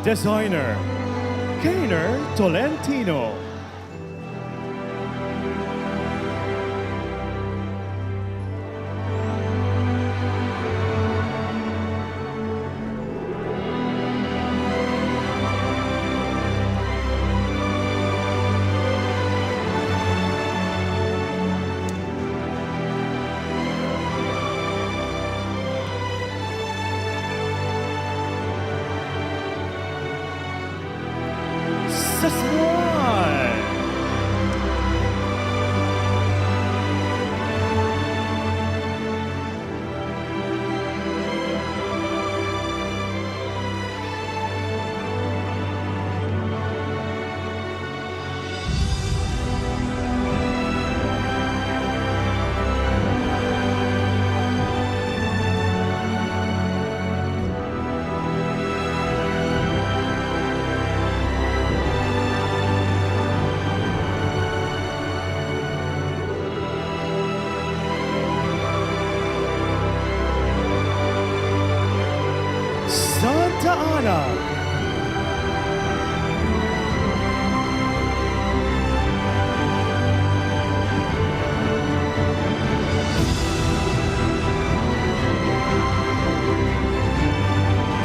Designer, Kainer Tolentino. Saswan. Santa Ana.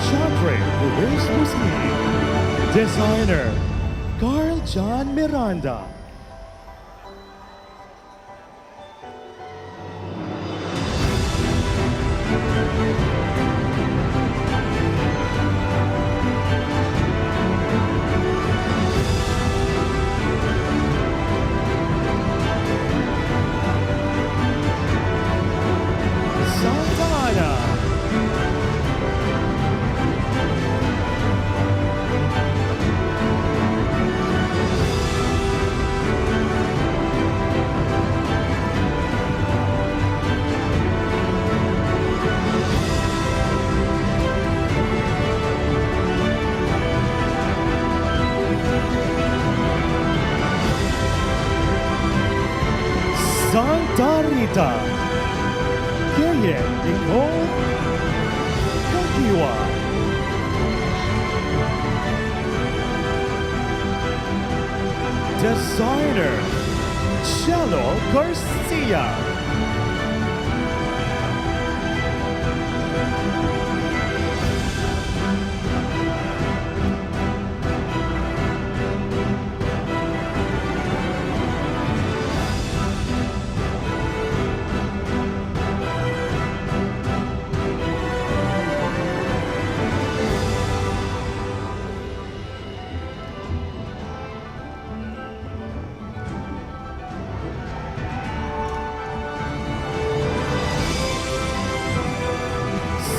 Chandre Luis Musni. Designer, Carl John Miranda. Santa Ana. Santa Rita. Keye Nicole Kakiwa. Designer, Cello Garcia.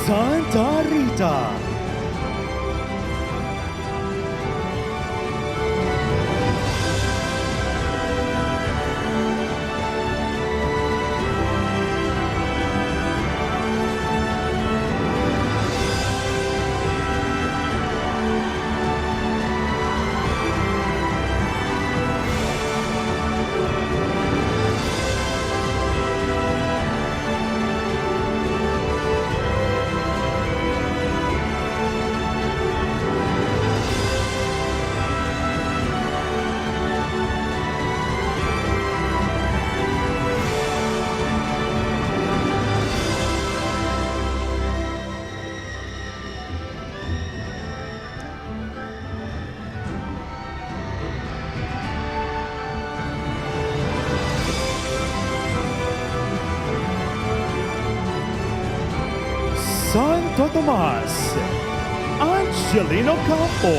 Santa Rita. Santo Tomas, Angelino Campo.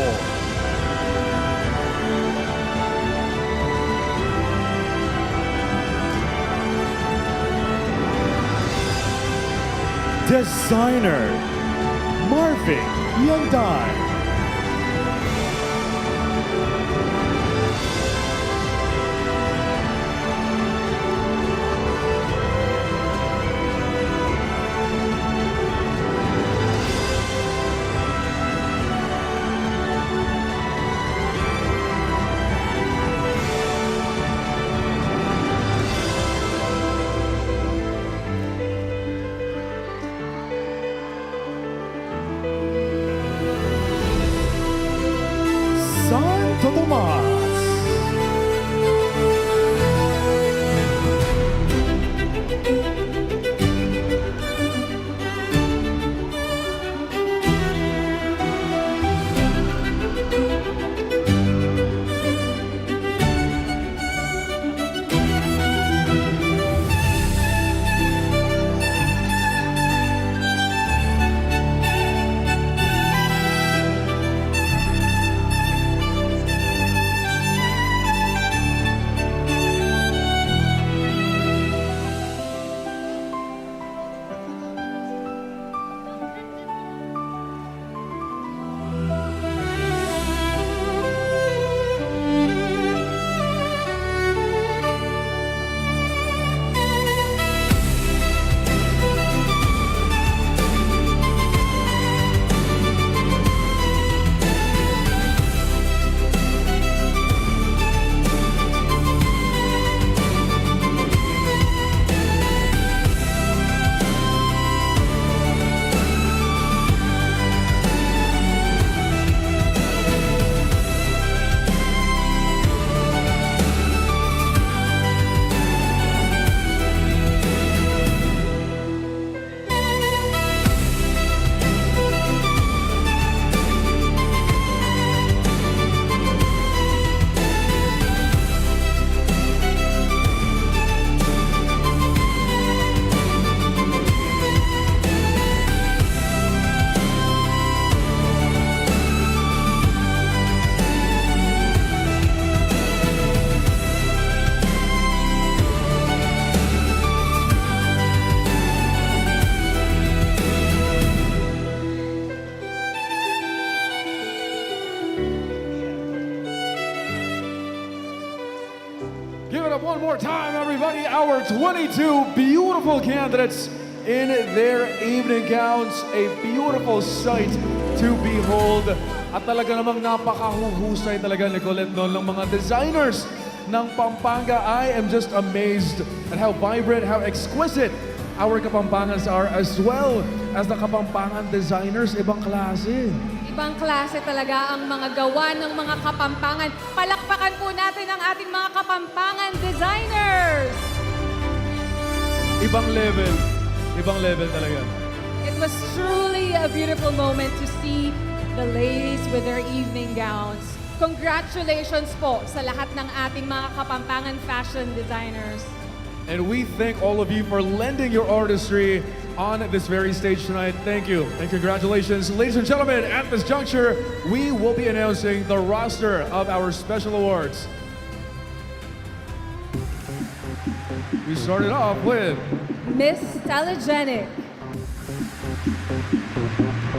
Designer, Marvin Yandan. Santo Tomas. Give it up one more time, everybody. Our 22 beautiful candidates in their evening gowns. A beautiful sight to behold. At talaga namang napakahuhusay talaga, Nicolette, no, ng mga designers ng Pampanga. I am just amazed at how vibrant, how exquisite our Kapampangans are, as well as the Kapampangan designers. Ibang klase. Ibang klase talaga ang mga gawa ng mga Kapampangan. Palakpakan po natin ang ating mga Kapampangan designers! Ibang level. Ibang level talaga. It was truly a beautiful moment to see the ladies with their evening gowns. Congratulations po sa lahat ng ating mga Kapampangan fashion designers. And we thank all of you for lending your artistry on this very stage tonight. Thank you and congratulations. Ladies and gentlemen, at this juncture, we will be announcing the roster of our special awards. We started off with Miss Telegenic.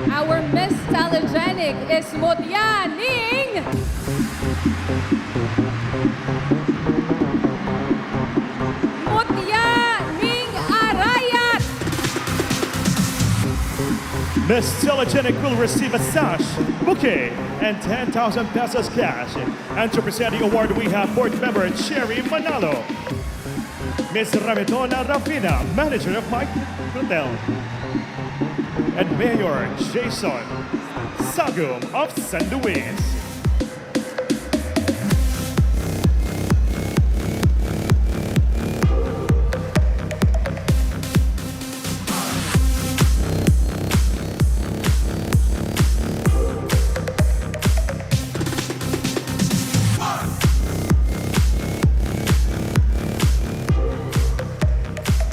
Our Miss Telegenic is Mutya Ning Arayat. Miss Telegenic will receive a sash, bouquet, and 10,000 pesos cash. And to present the award, we have board member Cherry Manalo. Miss Rametona Rafina, manager of Mike Hotel. And Mayor Jason Sagum of San Luis.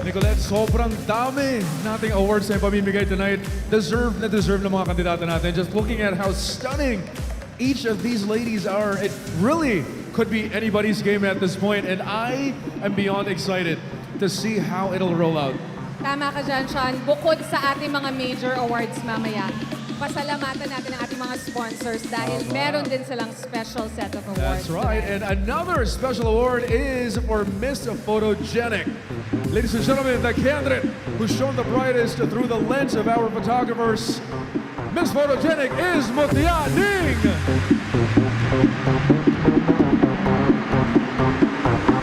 Nicolette, sobrang dami nating awards na pamimigay tonight. Deserve na mga kandidato natin. Just looking at how stunning each of these ladies are, it really could be anybody's game at this point. And I am beyond excited to see how it'll roll out. Tama ka dyan, Sean. Bukod sa ating mga major awards mamaya, pasalamatan natin ang ating mga sponsors dahil meron din silang special set of awards. That's right. And another special award is for Miss Photogenic. Ladies and gentlemen, the candidate who's shown the brightest through the lens of our photographers, Miss Photogenic is Mutya Ning.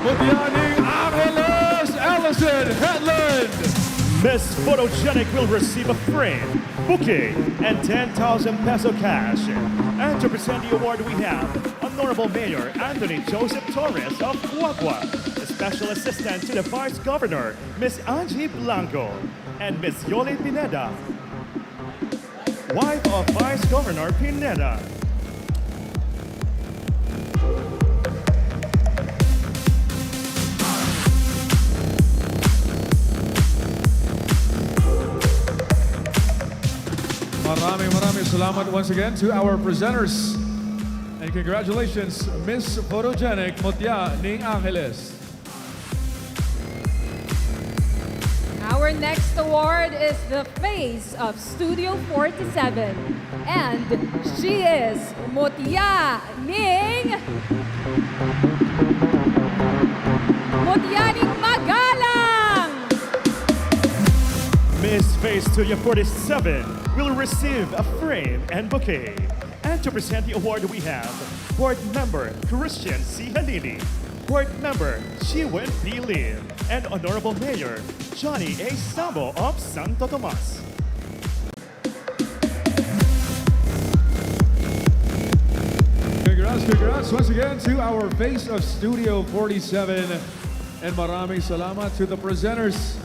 Mutya Ning Angeles Allison Hetland. Miss Photogenic will receive a frame, bouquet, and 10,000 peso cash. And to present the award, we have Honorable Mayor Anthony Joseph Torres of Cuagua, the Special Assistant to the Vice Governor, Ms. Angie Blanco, and Ms. Yoli Pineda, wife of Vice Governor Pineda. Maraming salamat once again to our presenters. And congratulations, Miss Photogenic Mutya Ning Angeles. Our next award is the Face of Studio 47. And she is Mutya Ning Magalang! Miss Face Studio 47 will receive a frame and bouquet. And to present the award, we have Board Member Christian C. Halili, Board Member Chiwen P. Lim, and Honorable Mayor Johnny A. Sabo of Santo Tomas. Congrats once again to our Face of Studio 47. And maraming salamat to the presenters.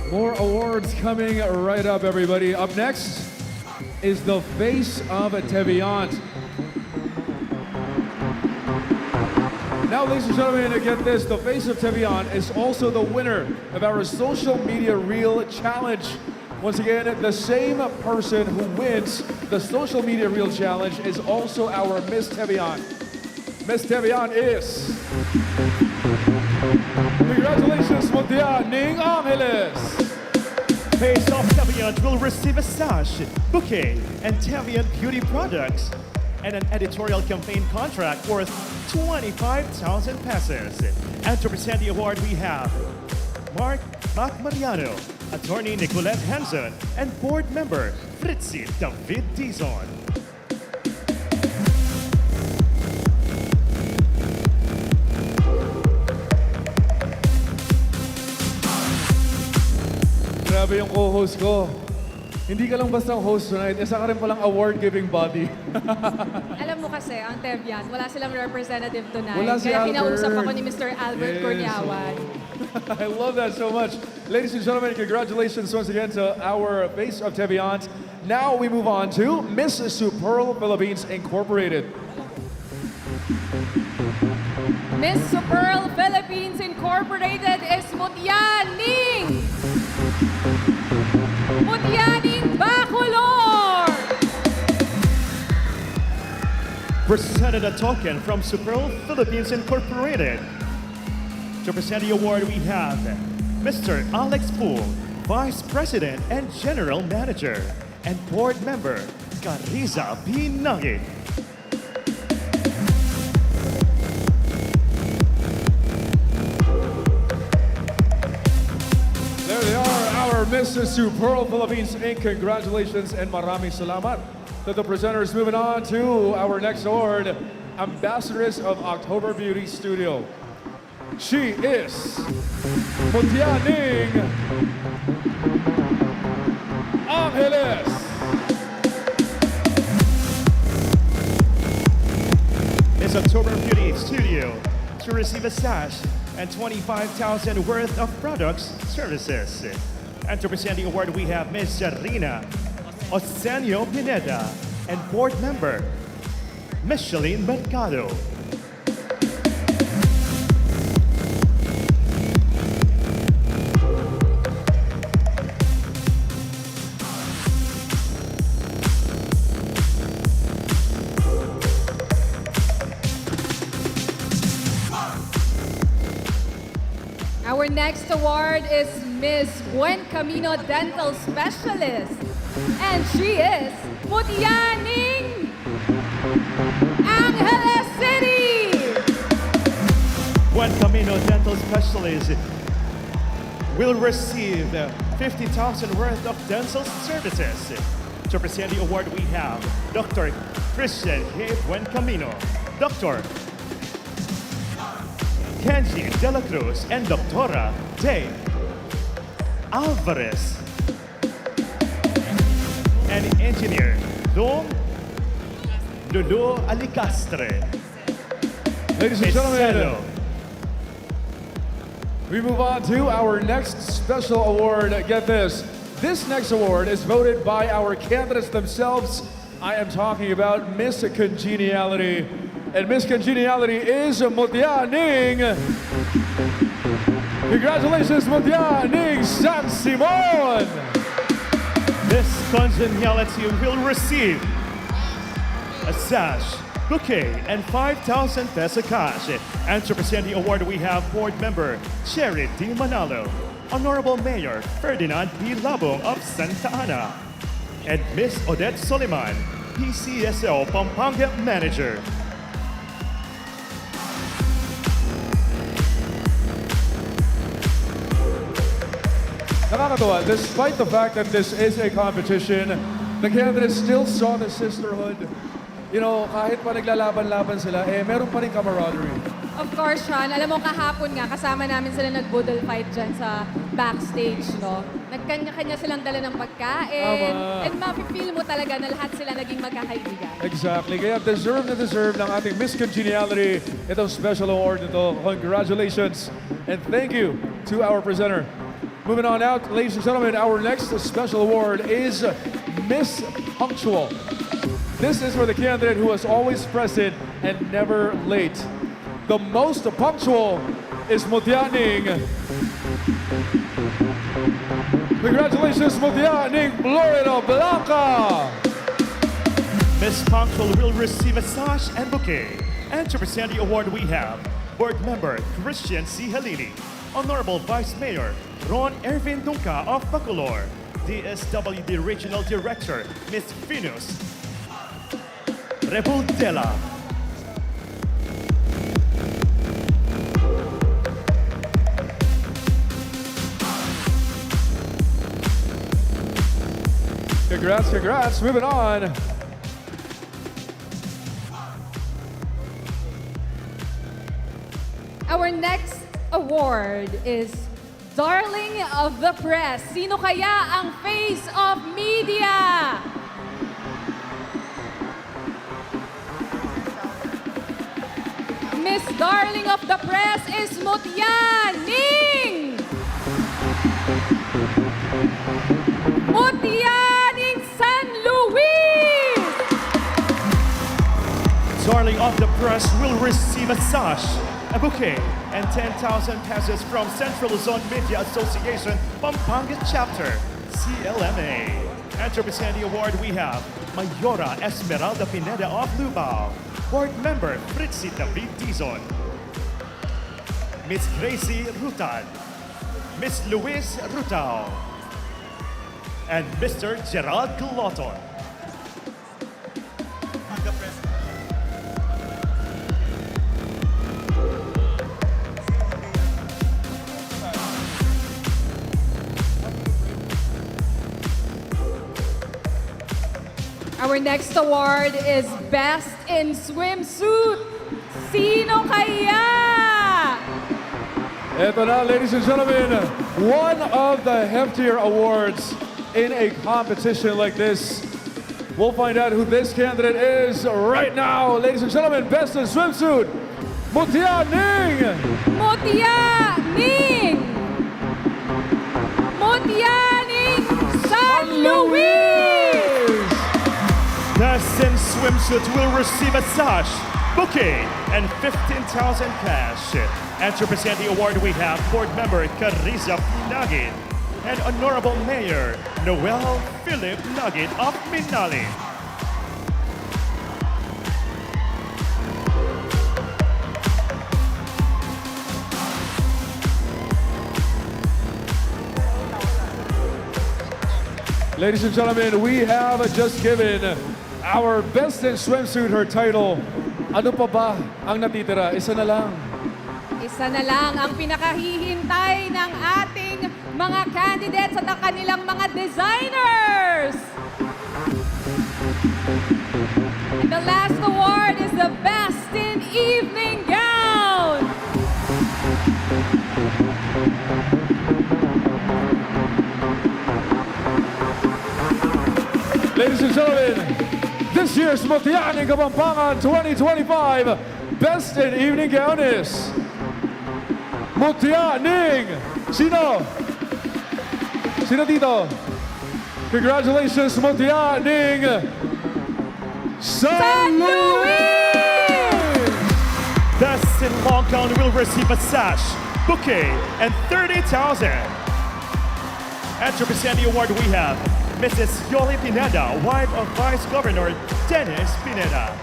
More awards coming right up, everybody. Up next is the Face of Teviant. Now, ladies and gentlemen, to get this, the Face of Teviant is also the winner of our Social Media Reel Challenge. Once again, the same person who wins the Social Media Reel Challenge is also our Miss Teviant. Miss Teviant is... Congratulations, Mutya Ning Angeles! Face of Teviant will receive a sash, bouquet, and Teviant beauty products, and an editorial campaign contract worth 25,000 pesos. And to present the award, we have Mark Mariano, Attorney Nicolette Hanson, and Board Member Fritzy David Dizon. Grabe yung co-host ko. Hindi ka lang basta host tonight, isa ka rin palang award-giving body. Alam mo kasi, ang Tevian, wala silang representative tonight. Wala si Kaya Albert. kinausap ako ni Mr. Albert Yes. Corniawan. I love that so much. Ladies and gentlemen, congratulations once again to our Face of Teviant. Now we move on to Miss Superl Philippines Incorporated. Miss Superl Philippines Incorporated is Mutya Ning Bacolor! Presented a token from Superl Philippines Incorporated. To present the award, we have Mr. Alex Poole, Vice President and General Manager, and Board Member Carriza B. Nugget. There they are, our Mrs. Superl Philippines Inc. Congratulations and maraming salamat to the presenters. Moving on to our next award, Ambassadress of October Beauty Studio. She is Mutya Ning Angeles. Miss October Beauty Studio to receive a sash and 25,000 worth of products, services. And to present the award, we have Miss Jarina Osenio Pineda and Board Member Micheline Mercado. Our next award is Miss Buen Camino Dental Specialist. And she is Mutya Ning Angeles City! Buen Camino Dental Specialist will receive 50,000 worth of dental services. To present the award, we have Dr. Christian K. Buen Camino, Dr. Kenji De La Cruz, and Doctora Day Alvarez. And Engineer Dong Lulu Alicastre. Ladies and gentlemen, Marcelo. we move on to our next special award. Get this. This next award is voted by our candidates themselves. I am talking about Miss Congeniality. And Miss Congeniality is Mutia Ning. Congratulations, Mutia Ning San Simon. Miss Congeniality will receive a sash, bouquet, and 5,000 peso cash. And to present the award, we have board member Cherry D. Manalo, Honorable Mayor Ferdinand P. Labong of Santa Ana, and Miss Odette Soliman, PCSO Pampanga Manager. Nakakatawa, despite the fact that this is a competition, the candidates still saw the sisterhood. You know, kahit pa naglalaban-laban sila, meron pa rin camaraderie. Of course, Sean. Alam mo, kahapon nga, kasama namin sila nag-budol fight dyan sa backstage, no? Nagkanya-kanya silang dala ng pagkain. Tama. And mafe-feel mo talaga na lahat sila naging magkakaibigan. Exactly. Kaya deserve ng ating Miss Congeniality itong special award nito. Congratulations and thank you to our presenter. Moving on out, ladies and gentlemen, our next special award is Miss Punctual. This is for the candidate who is always present and never late. The most punctual is Mutia Ning. Congratulations, Mutia Ning Florida Blanca. Miss Punctual will receive a sash and bouquet. And to present the award, we have board member Christian C. Halili, Honorable Vice Mayor Ron Ervin Dunca of Bacolor, DSWD Regional Director Miss Venus Rebuldela, Congrats. Moving on. Our next award is Darling of the Press. Sino kaya ang face of media? Miss Darling of the Press is Mutia Ning! Mutia Ning San Luis! Darling of the Press will receive a sash, a bouquet, and 10,000 pesos from Central Luzon Media Association Pampanga Chapter, CLMA. And to present the award, we have Mayora Esmeralda Pineda of Lubao, Board Member Fritzy David Dizon, Miss Gracie Rutan, Miss Luis Rutao, and Mr. Gerald Cloton. Our next award is Best in Swimsuit. Sino kaya? Eto na, ladies and gentlemen, one of the heftier awards in a competition like this. We'll find out who this candidate is right now. Ladies and gentlemen, Best in Swimsuit, Mutia Ning! Mutia Ning! Mutia Ning San Luis! Best in Swimsuit will receive a sash, bouquet, and 15,000 cash. And to present the award, we have board member Carissa Nagin and Honorable Mayor Noel Philip Nagin of Minali. Ladies and gentlemen, we have just given our Best in Swimsuit her title. Ano pa ba ang natitira? Isa na lang. Isa na lang ang pinakahihintay ng ating mga candidates at ang kanilang mga designers. And the last award is the Best in Evening Gown. Ladies and gentlemen, this year year's Mutianing Kapampangan 2025 Best in Evening Gown is Mutianing. Sino? Sino dito? Congratulations, Mutianing San Luis! Best in long gown will receive a sash, bouquet, and 30,000. And to present the award, we have Mrs. Yoli Pineda, wife of Vice Governor Dennis Pineda.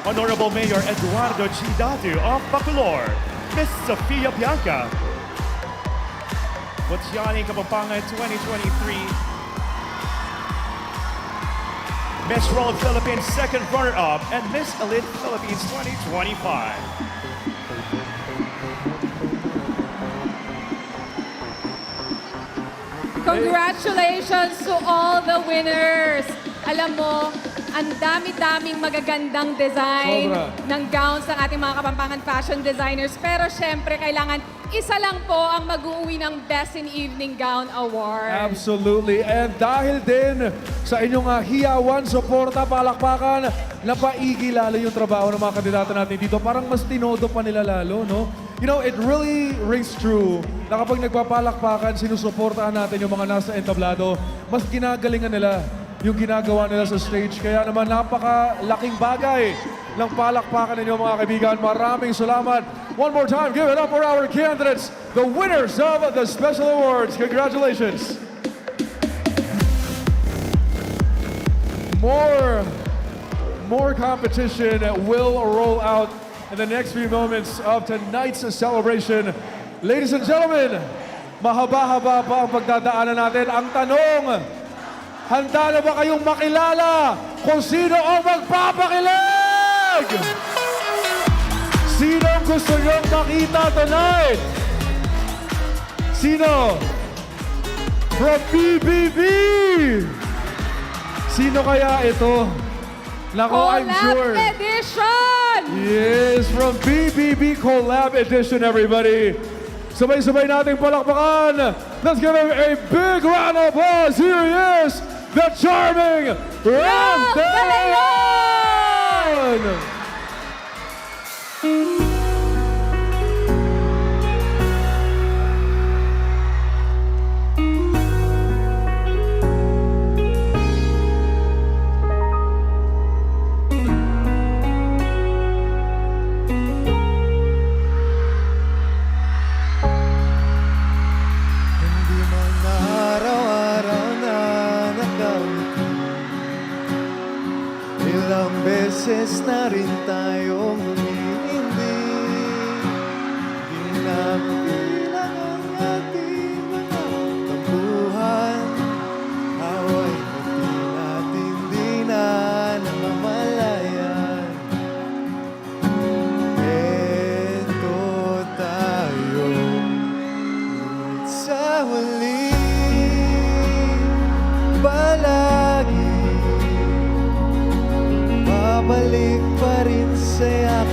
Honorable Mayor Eduardo G. Datu of Bacolor, Miss Sofia Bianca. Mutianing Kapampangan 2023. Miss World Philippines second runner-up and Miss Elite Philippines 2025. Congratulations to all the winners! Alam mo, ang dami-daming magagandang design Sobra. ng gowns ng ating mga Kapampangan fashion designers. Pero syempre, kailangan isa lang po ang mag-uuwi ng Best in Evening Gown Award. Absolutely. And dahil din sa inyong hiyawan, suporta, palakpakan, napaigi lalo yung trabaho ng mga kandidato natin dito. Parang mas tinodo pa nila lalo, no? You know, it really rings true na kapag nagpapalakpakan, sinusuportahan natin yung mga nasa entablado, mas ginagalingan nila yung ginagawa nila sa stage. Kaya naman napakalaking bagay ng palakpakan ninyo mga kaibigan. Maraming salamat. One more time, give it up for our candidates, the winners of the special awards. Congratulations. More competition will roll out in the next few moments of tonight's celebration. Ladies and gentlemen, mahaba-haba pa ang pagdadaanan natin. Ang tanong, handa na ba kayong makilala kung sino ang magpapakilig? Sino ang gusto niyong makita tonight? Sino? From BBB! Sino kaya ito? Nako, I'm sure. Collab Edition! Yes, from BBB Collab Edition, everybody. Sabay-sabay nating palakpakan. Let's give him a big round of applause. Here he is, the charming Ram De Leon! Hindi man na araw-araw na nakaupo, ilang beses na rin tayong humihindi. Di na mabilang ang ating mga tampuhan. Away pati natin di na namamalayan. Eto tayo ngunit sa huli, palagi babalik pa rin sa'yo.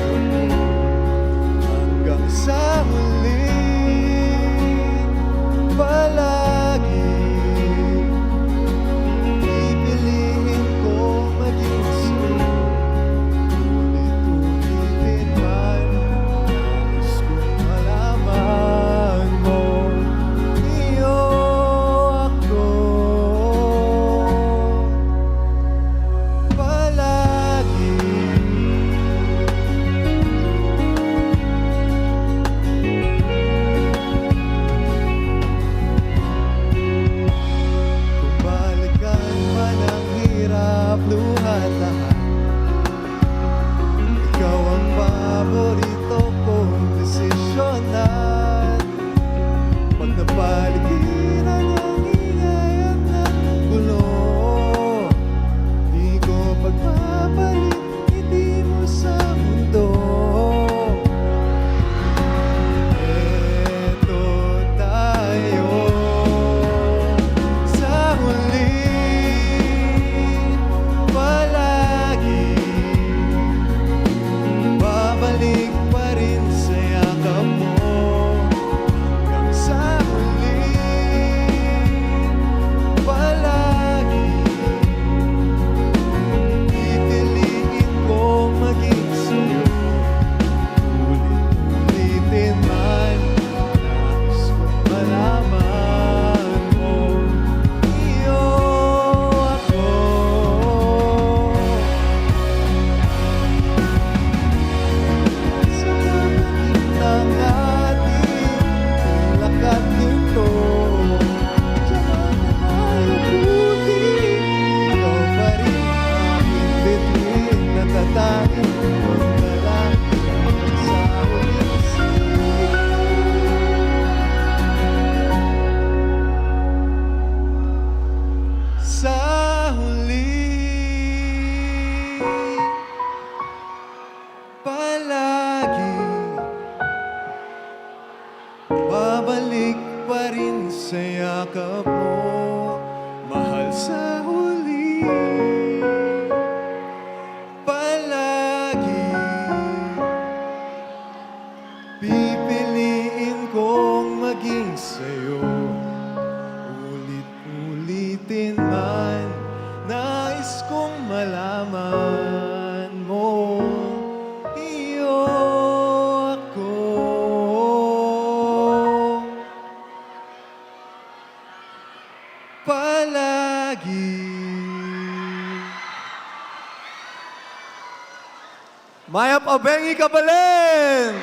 pabengi Kapalen!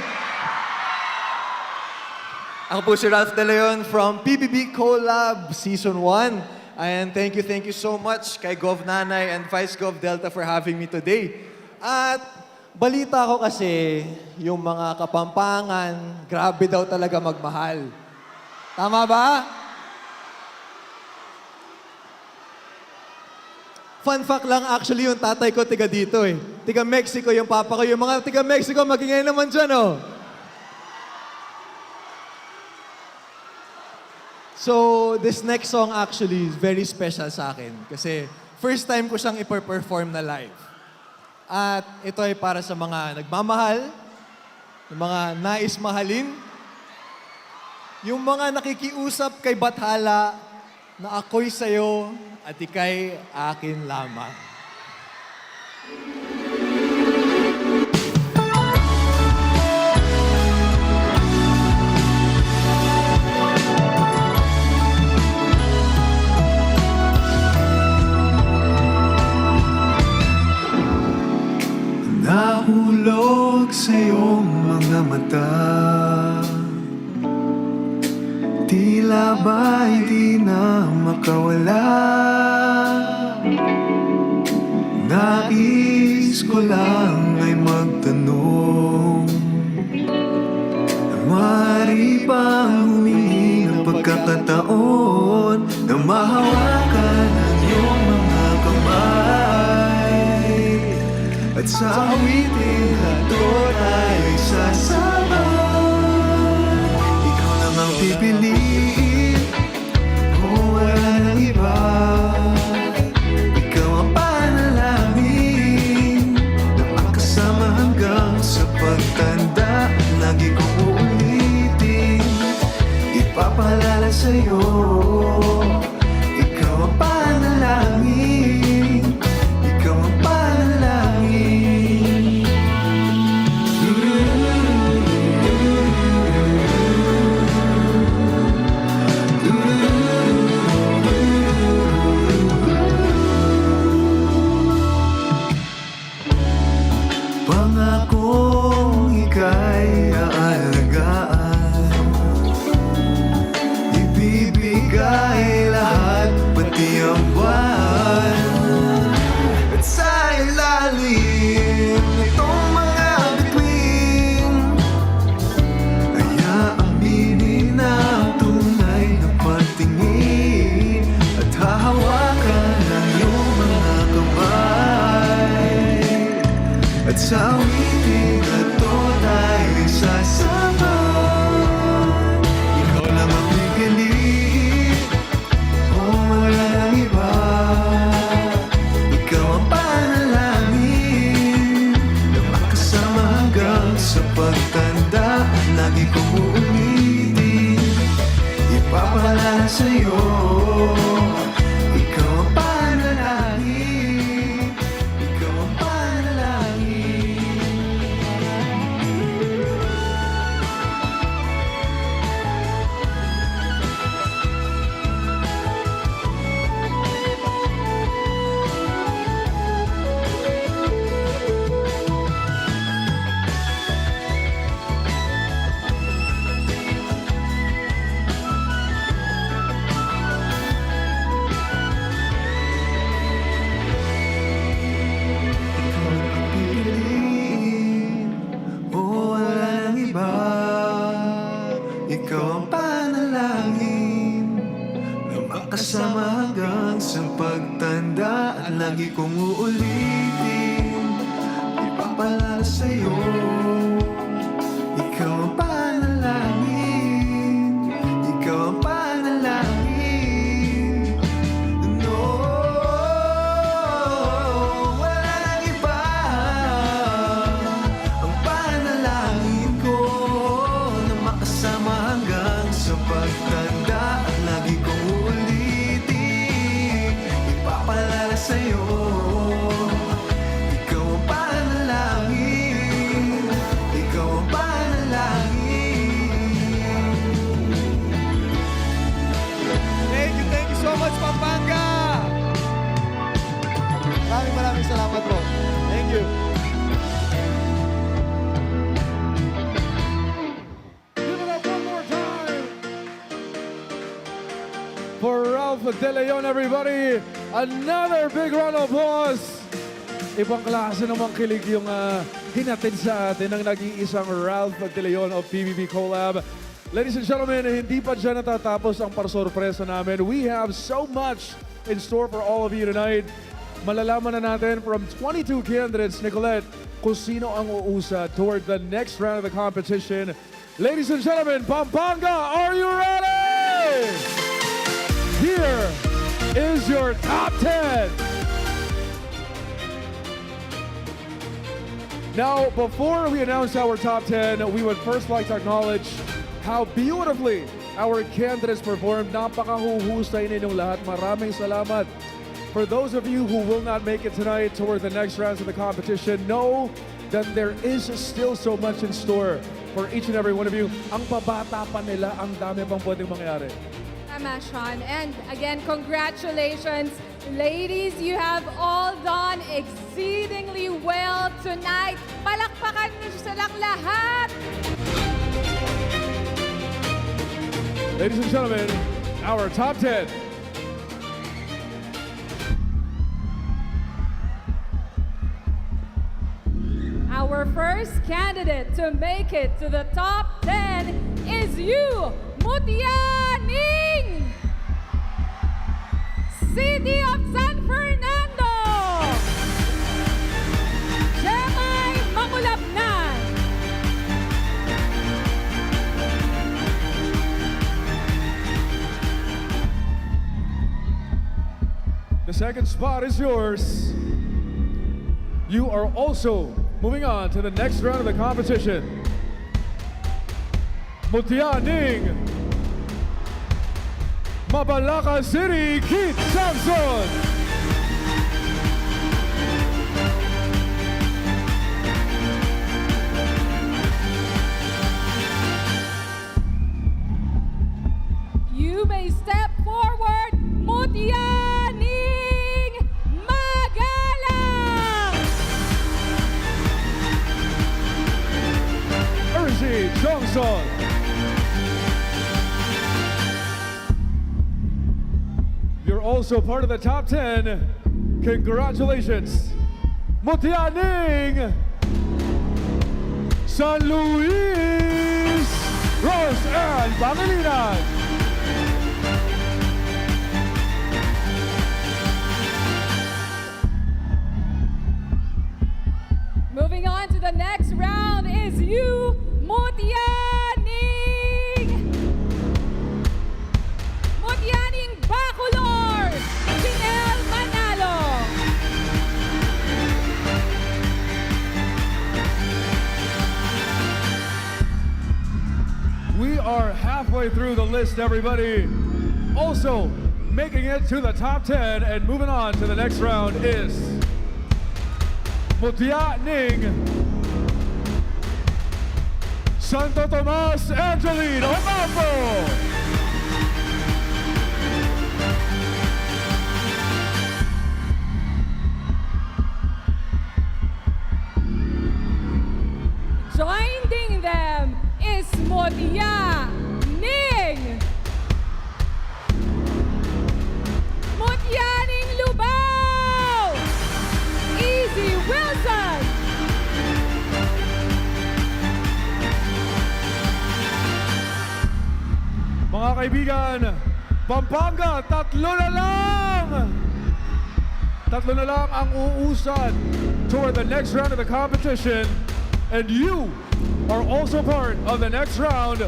Ako po si Ralph De Leon from PBB Collab Season 1. And thank you so much kay Gov Nanay and Vice Gov Delta for having me today. At balita ko kasi, yung mga Kapampangan, grabe daw talaga magmahal. Tama ba? Fun fact lang, actually, yung tatay ko tiga dito eh. Tiga Mexico yung papa ko. Yung mga tiga Mexico, magingay naman dyan, oh. So, this next song actually is very special sa akin. Kasi first time ko siyang iper-perform na live. At ito ay para sa mga nagmamahal, yung mga nais mahalin, yung mga nakikiusap kay Bathala na ako'y sa'yo at ika'y akin lamang. Nahulog sa iyong mga mata, tila ba'y di na makawala. Nais ko lang ay magtanong, maaari bang humingi ng pagkakataon na mahawakan ang iyong mga kamay? At sa awitin na ito tayo'y sasama. Ikaw lang ang pipiliin, o wala nang iba. Ikaw ang panalangin na makasama hanggang sa pagtanda. Lagi kong uulitin, ipapaalala sa'yo. Ikaw ang panalangin, ikaw ang panalangin. Pangakong ika'y aalagaan, ibibigay lahat pati ang buwan. At sa ilalim nitong mga bituin ay aaminin ang tunay na pagtingin at hahawakan ang iyong mga kamay. At sa awitin na ito tayo'y sasama. Ikaw lang ang pipiliin, o wala nang iba. Ikaw ang panalangin na makasama hanggang sa pagtanda. Lagi kong uulitin, ipapaalala sa'yo. Ikaw ang panalangin, ikaw ang panalangin. O wala nang iba. Ikaw ang panalangin na makasama hanggang sa pagtanda. At lagi kong uulitin, ipapaalala sa'yo. Ikaw ang panalangin, ikaw ang panalangin. No, wala nang iba. Ang panalangin ko na makasama hanggang sa pagtanda. At lagi kong uulitin, ipapaalala sa'yo. Ikaw ang panalangin, Ralph De Leon, everybody. Another big round of applause. Ibang klase namang kilig yung hinatid sa atin ng nag-iisang Ralph De Leon of PBB Collab. Ladies and gentlemen, hindi pa dyan natatapos ang parsorpresa namin. We have so much in store for all of you tonight. Malalaman na natin from 22 candidates, Nicolette, kung sino ang uusad toward the next round of the competition. Ladies and gentlemen, Pampanga, are you ready? Here is your top 10. Now, before we announce our top 10, we would first like to acknowledge how beautifully our candidates performed. Napakahuhusay ninyong lahat. Maraming salamat. For those of you who will not make it tonight toward the next rounds of the competition, know that there is still so much in store for each and every one of you. Ang pabata pa nila, ang dami pang pwedeng mangyari. Tama, Sean. And again, congratulations. Ladies, you have all done exceedingly well tonight. Palakpakan niyo silang lahat. Ladies and gentlemen, our top 10. Our first candidate to make it to the top 10 is you, Mutianing! City of San Fernando! Jemay Makulapnan! The second spot is yours. You are also moving on to the next round of the competition. Mutianing, Mabalaca City, Keith Samson. You may step forward, Mutianing Magalang! Erzi Johnson. You're also part of the top 10. Congratulations. Mutianing, San Luis, Rose and Pangilinan. Moving on to the next round is you, Mutianing! Mutianing Bacolor, Jinel Manalo! We are halfway through the list, everybody. Also, making it to the top 10 and moving on to the next round is Mutianing, Santo Tomas Angeline Ocampo. Joining them is Mutianing! Mutianing Lubao! Easy Wilson! Mga kaibigan, Pampanga, tatlo na lang! Tatlo na lang ang uusad toward the next round of the competition. And you are also part of the next round.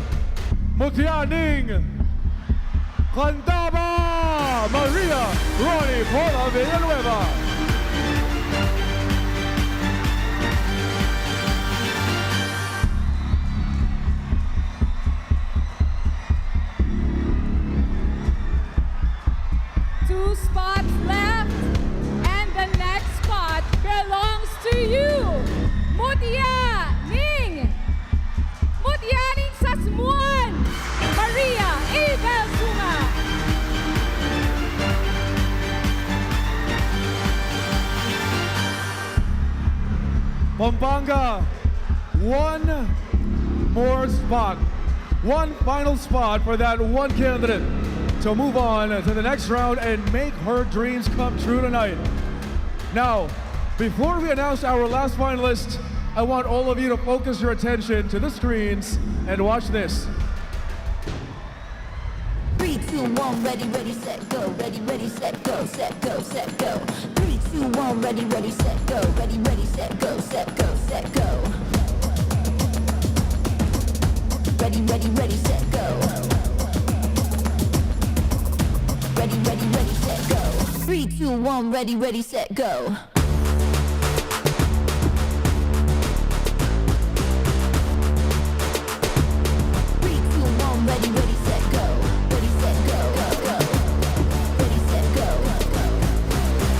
Mutianing, Candaba, Maria Ronnie Paula Villanueva. Two spots left, and the next spot belongs to you, Mutianing! Mutianing Sasmuan, Maria Abel Sunga! Pampanga, one more spot. One final spot for that one candidate. to move on to the next round and make her dreams come true tonight. Now, before we announce our last finalist, I want all of you to focus your attention to the screens and watch this. 3, 2, 1, ready, ready, set, go. Ready, ready, set, go, set, go, set, go. 3, 2, 1, ready, ready, set, go. Ready, ready, set, go, set, go, set, go. Ready, ready, ready, set, go. Ready, ready, ready, set, go. 3, 2, 1, ready, ready, set, go. Ready, ready, set, go. Ready, set, go. Go. Ready, set, go.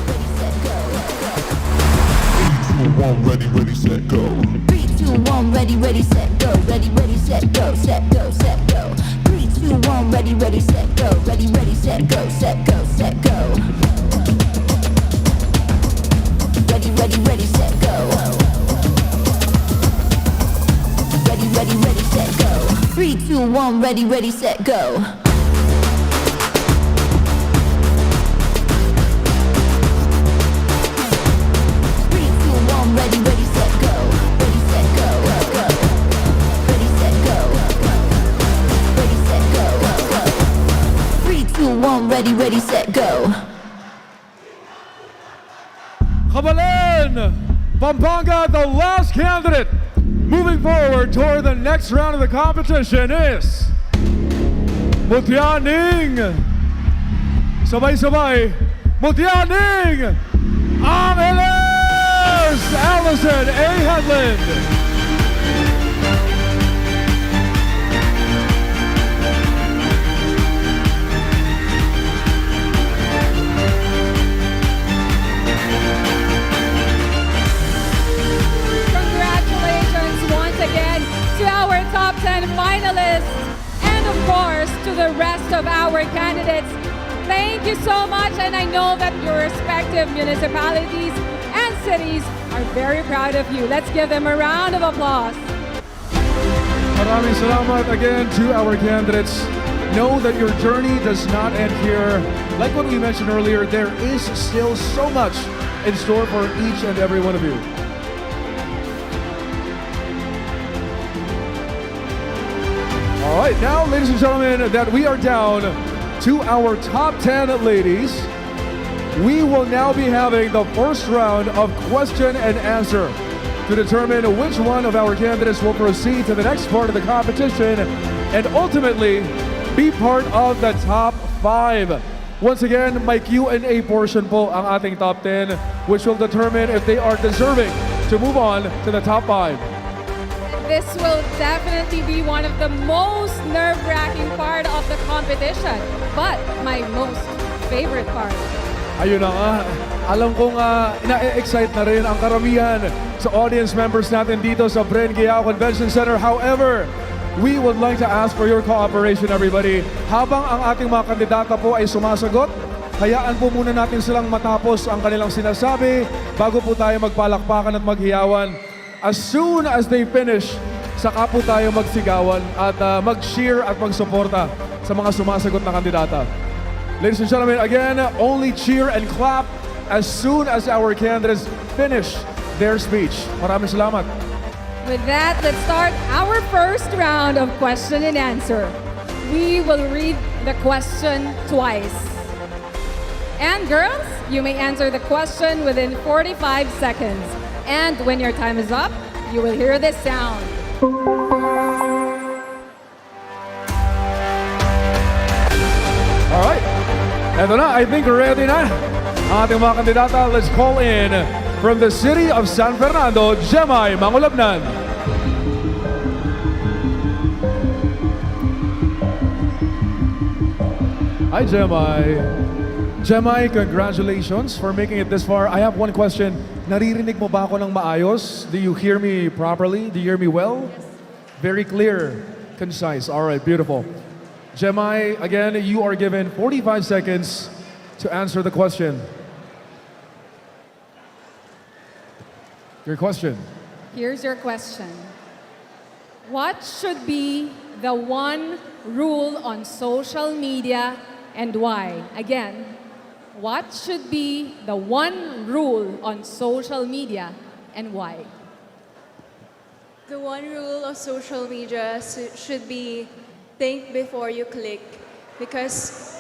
Ready, set, go. Go. 3, 2, 1, ready, ready, set, go. 3, 2, 1, ready, ready, set, go. Ready, ready, set, go. Set, go, set, go. 3, 2, 1, ready, ready, set, go. Ready, ready, set, go. Set, go, set, go. Ready, ready, ready, set, go. Ready, ready, ready, set, go. 3, 2, 1, ready, ready, set, go. Ready, ready, set, go. Ready, set, go. Go. Ready, set, go. Ready, set, go. Go. 3, 2, 1, ready, ready, set, go. Kabalen, Pampanga, the last candidate moving forward toward the next round of the competition is Mutianing. Sabay-sabay, Mutianing Angeles, Allison A. Hedlund. Again to our top 10 finalists and of course to the rest of our candidates. Thank you so much, and I know that your respective municipalities and cities are very proud of you. Let's give them a round of applause. Maraming salamat again to our candidates. Know that your journey does not end here. Like what we mentioned earlier, there is still so much in store for each and every one of you. All right, now, ladies and gentlemen, that we are down to our top 10 ladies, we will now be having the first round of question and answer to determine which one of our candidates will proceed to the next part of the competition and ultimately be part of the top 5. Once again, may Q&A portion po ang ating top 10, which will determine if they are deserving to move on to the top 5. This will definitely be one of the most nerve-wracking part of the competition, but my most favorite part. Ayun na nga, alam kong na-excite na rin ang karamihan sa audience members natin dito sa Bren Gayao Convention Center. However, we would like to ask for your cooperation, everybody. Habang ang ating mga kandidata po ay sumasagot, hayaan po muna natin silang matapos ang kanilang sinasabi bago po tayo magpalakpakan at maghiyawan. As soon as they finish, saka po tayo magsigawan at mag-cheer at magsuporta sa mga sumasagot na kandidata. Ladies and gentlemen, again, only cheer and clap as soon as our candidates finish their speech. Maraming salamat. With that, let's start our first round of question and answer. We will read the question twice. And girls, you may answer the question within 45 seconds. And when your time is up, you will hear this sound. All right. Eto na, I think ready na ang ating mga kandidata. Let's call in from the city of San Fernando, Jemay Mangulabnan. Hi, Jemay. Jemay, congratulations for making it this far. I have one question. Naririnig mo ba ako ng maayos? Do you hear me properly? Do you hear me well? Yes. Very clear, concise. All right, beautiful. Jemay, again, you are given 45 seconds to answer the question. Your question. Here's your question. What should be the one rule on social media and why? Again, what should be the one rule on social media and why? The one rule of social media should be think before you click, because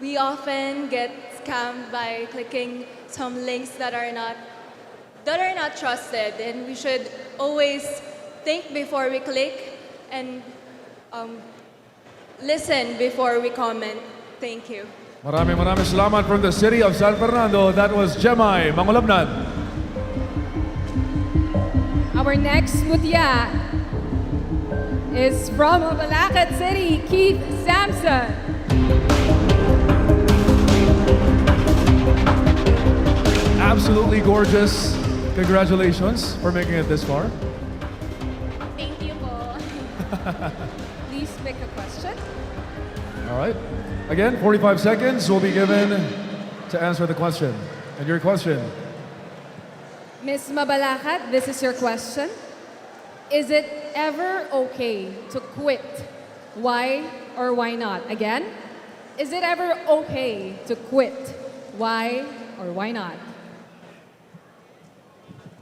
we often get scammed by clicking some links that are not trusted, and we should always think before we click and listen before we comment. Thank you. Maraming salamat from the city of San Fernando. That was Jemai Mangulabnan. Our next mutya is from Balakad City, Keith Sampson. Absolutely gorgeous. Congratulations for making it this far. Thank you po. Please pick a question. All right. Again, 45 seconds will be given to answer the question. And your question? Miss Mabalakat, this is your question. Is it ever okay to quit? Why or why not? Again, is it ever okay to quit? Why or why not?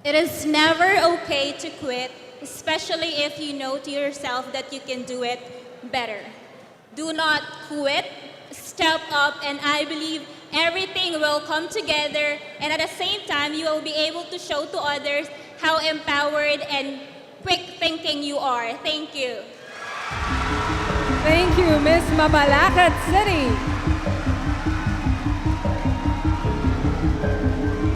It is never okay to quit, especially if you know to yourself that you can do it better. Do not quit, step up, and I believe everything will come together, and at the same time, you will be able to show to others how empowered and quick thinking you are. Thank you. Thank you, Miss Mabalacat City.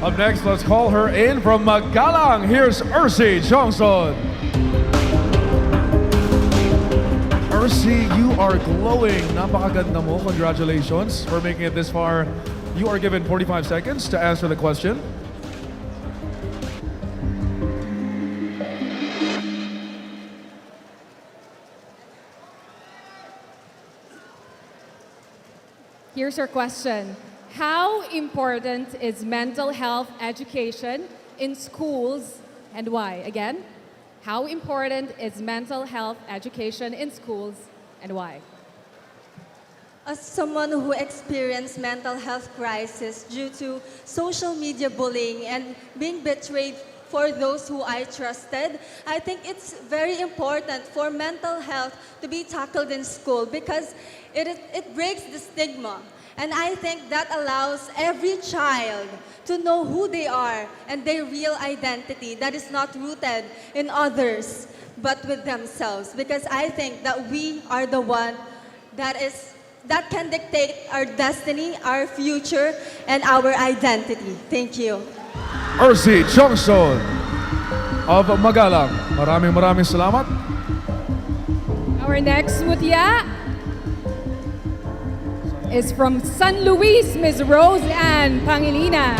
Up next, let's call her in from Magalang. Here's Ursi Johnson. Ursi, you are glowing. Napakaganda mo. Congratulations for making it this far. You are given 45 seconds to answer the question. Here's your question. How important is mental health education in schools and why? Again, how important is mental health education in schools and why? As someone who experienced mental health crisis due to social media bullying and being betrayed for those who I trusted, I think it's very important for mental health to be tackled in school because it breaks the stigma. And I think that allows every child to know who they are and their real identity that is not rooted in others but with themselves. Because I think that we are the one that can dictate our destiny, our future, and our identity. Thank you. Ursi Johnson of Magalang. Maraming salamat. Our next mutya is from San Luis, Ms. Rose Ann Pangilinan.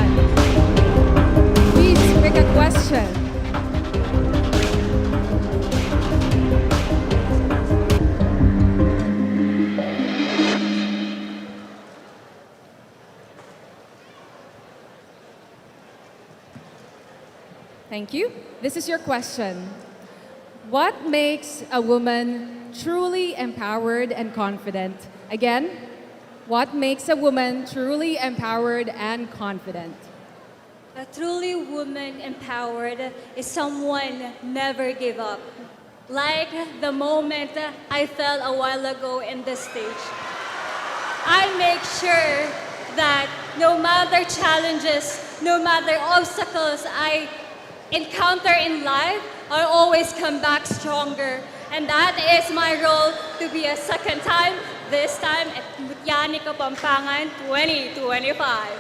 Please pick a question. Thank you. This is your question. What makes a woman truly empowered and confident? Again, what makes a woman truly empowered and confident? A truly woman empowered is someone never give up. Like the moment I fell a while ago in this stage. I make sure that no matter challenges, no matter obstacles I encounter in life, I'll always come back stronger. And that is my role to be a second time, this time at Mutiani Kapampangan 2025.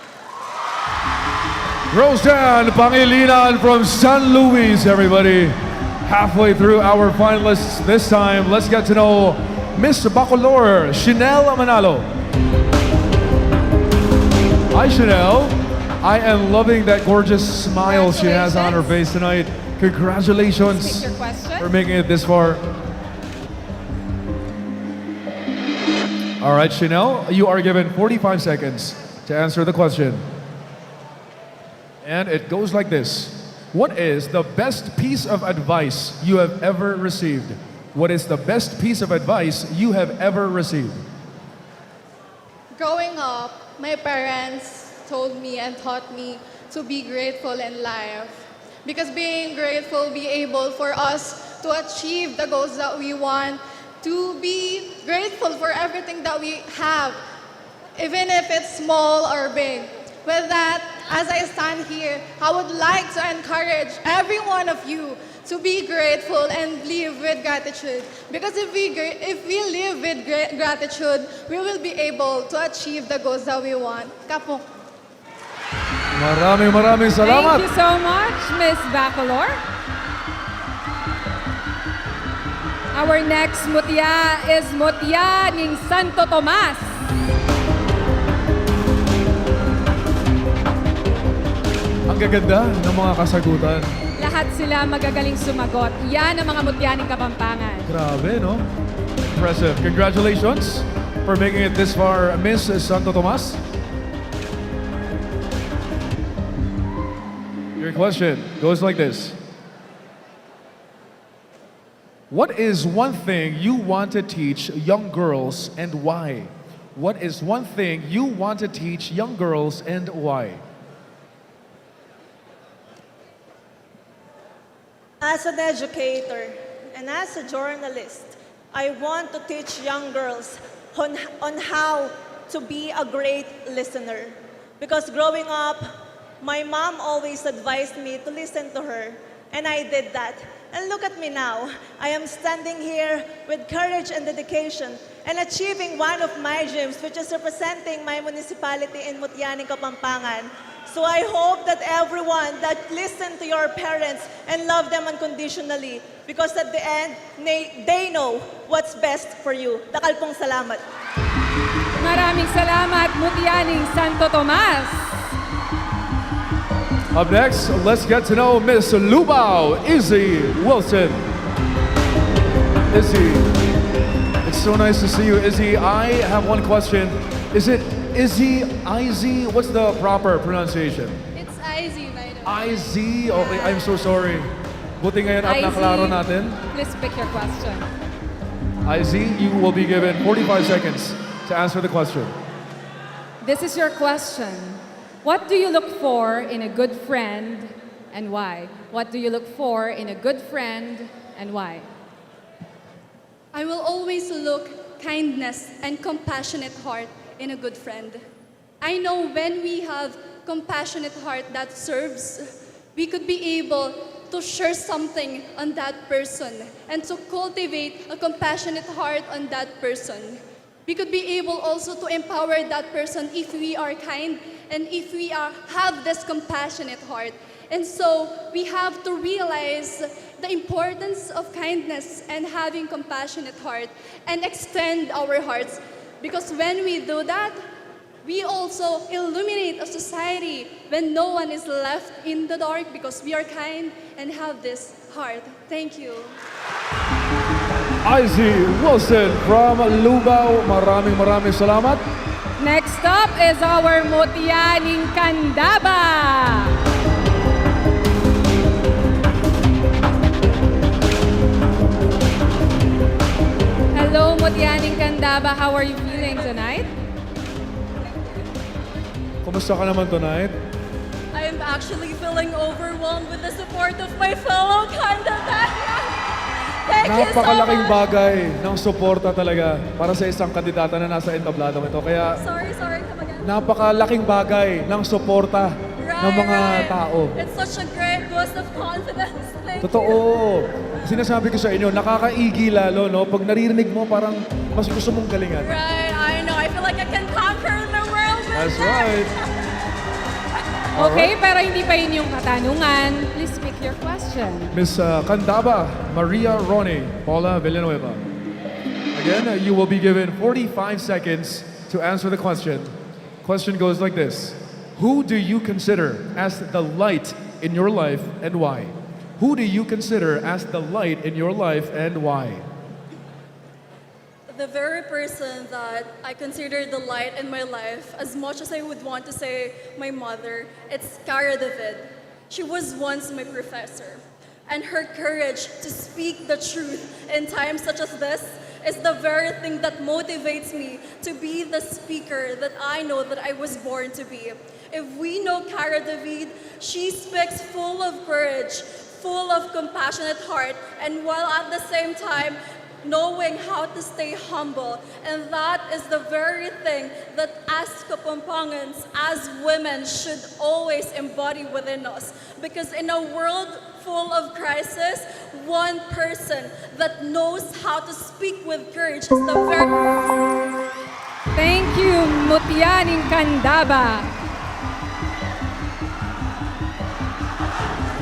Roseanne Pangilinan from San Luis, everybody. Halfway through our finalists this time, let's get to know Miss Bacolor, Chanel Manalo. Hi, Chanel. I am loving that gorgeous smile she has on her face tonight. Congratulations for making it this far. All right, Chanel, you are given 45 seconds to answer the question. And it goes like this. What is the best piece of advice you have ever received? What is the best piece of advice you have ever received? Growing up, my parents told me and taught me to be grateful in life. Because being grateful, be able for us to achieve the goals that we want, to be grateful for everything that we have, even if it's small or big. With that, as I stand here, I would like to encourage every one of you to be grateful and live with gratitude. Because if we live with gratitude, we will be able to achieve the goals that we want. Kapo. Maraming salamat. Thank you so much, Miss Bacolor. Our next mutya is mutya ng Santo Tomas. Ang gaganda ng mga kasagutan. Lahat sila magagaling sumagot. Yan ang mga mutya ng Kapampangan. Grabe, no? Impressive. Congratulations for making it this far, Miss Santo Tomas. Your question goes like this. What is one thing you want to teach young girls and why? What is one thing you want to teach young girls and why? As an educator and as a journalist, I want to teach young girls on how to be a great listener. Because growing up, my mom always advised me to listen to her, and I did that. And look at me now. I am standing here with courage and dedication and achieving one of my dreams, which is representing my municipality in Mutyaning, Kapampangan. So I hope that everyone that listen to your parents and love them unconditionally, because at the end, they know what's best for you. Dakal pong salamat. Maraming salamat, Mutyaning Santo Tomas. Up next, let's get to know Miss Lubao Izzy Wilson. Izzy, it's so nice to see you, Izzy. I have one question. Is it Izzy, Izzy? What's the proper pronunciation? It's Izzy, by the way. Izzy? Okay, I'm so sorry. Buti ngayon at naklaro natin. Please pick your question. Izzy, you will be given 45 seconds to answer the question. This is your question. What do you look for in a good friend and why? What do you look for in a good friend and why? I will always look kindness and compassionate heart in a good friend. I know when we have compassionate heart that serves, we could be able to share something on that person and to cultivate a compassionate heart on that person. We could be able also to empower that person if we are kind and if we have this compassionate heart. And so we have to realize the importance of kindness and having compassionate heart and extend our hearts. Because when we do that, we also illuminate a society when no one is left in the dark because we are kind and have this heart. Thank you. Izzy Wilson from Lubao. Maraming salamat. Next up is our Mutyaning Candaba. Hello, Mutyaning Candaba. How are you feeling tonight? Kumusta ka naman tonight? I'm actually feeling overwhelmed with the support of my fellow candidates. Thank you so Napakalaking much. bagay ng suporta talaga para sa isang kandidata na nasa entablado ito. Kaya Sorry, come again. napakalaking bagay ng suporta ng mga tao. It's such a great boost of confidence. Thank Totoo. Sinasabi ko sa inyo, nakakaigi lalo, no? Pag naririnig mo, parang mas gusto mong galingan. Right, I know. I feel like I can conquer the world with That's this. right. Okay, pero hindi pa yun yung katanungan. Please pick your question. Miss Candaba, Maria Ronnie, Paula Villanueva. Again, you will be given 45 seconds to answer the question. Question goes like this. Who do you consider as the light in your life and why? Who do you consider as the light in your life and why? The very person that I consider the light in my life, as much as I would want to say my mother, it's Cara David. She was once my professor. And her courage to speak the truth in times such as this is the very thing that motivates me to be the speaker that I know that I was born to be. If we know Cara David, she speaks full of courage, full of compassionate heart, and while at the same time, knowing how to stay humble. And that is the very thing that as Kapampangans, as women, should always embody within us. Because in a world full of crisis, one person that knows how to speak with courage is the very... Thank you, Mutianing Candaba.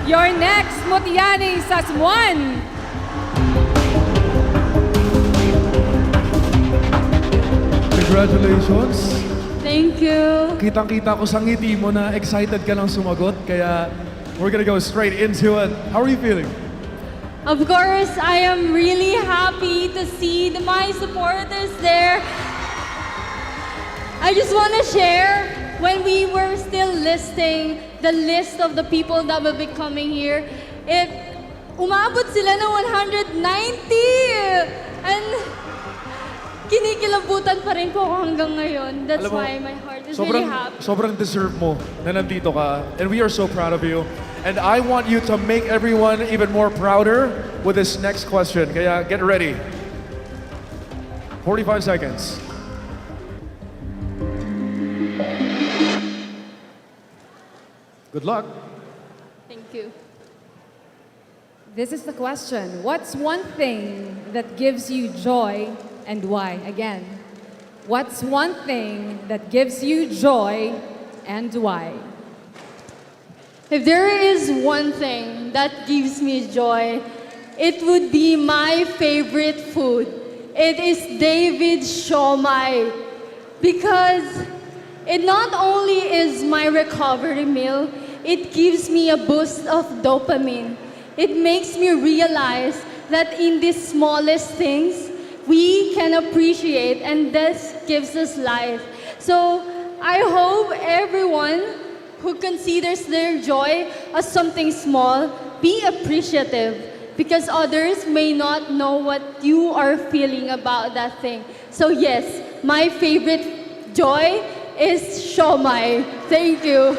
Your next, Mutianing Sasmuan. Congratulations. Thank you. Kitang-kita ko sa ngiti mo na excited ka lang sumagot, kaya we're gonna go straight into it. How are you feeling? Of course, I am really happy to see my supporters there. I just want to share, when we were still listing the list of the people that will be coming here, umabot sila ng 190! And kinikilabutan pa rin po ako hanggang ngayon. That's why my heart is really happy. Sobrang deserve mo na nandito ka. And we are so proud of you. And I want you to make everyone even more prouder with this next question. Kaya get ready. 45 seconds. Good luck. Thank you. This is the question. What's one thing that gives you joy and why? Again, what's one thing that gives you joy and why? If there is one thing that gives me joy, it would be my favorite food. It is David's Siomai. Because it not only is my recovery meal, it gives me a boost of dopamine. It makes me realize that in the smallest things, we can appreciate, and this gives us life. So I hope everyone who considers their joy as something small, be appreciative, because others may not know what you are feeling about that thing. So yes, my favorite joy is siomai. Thank you.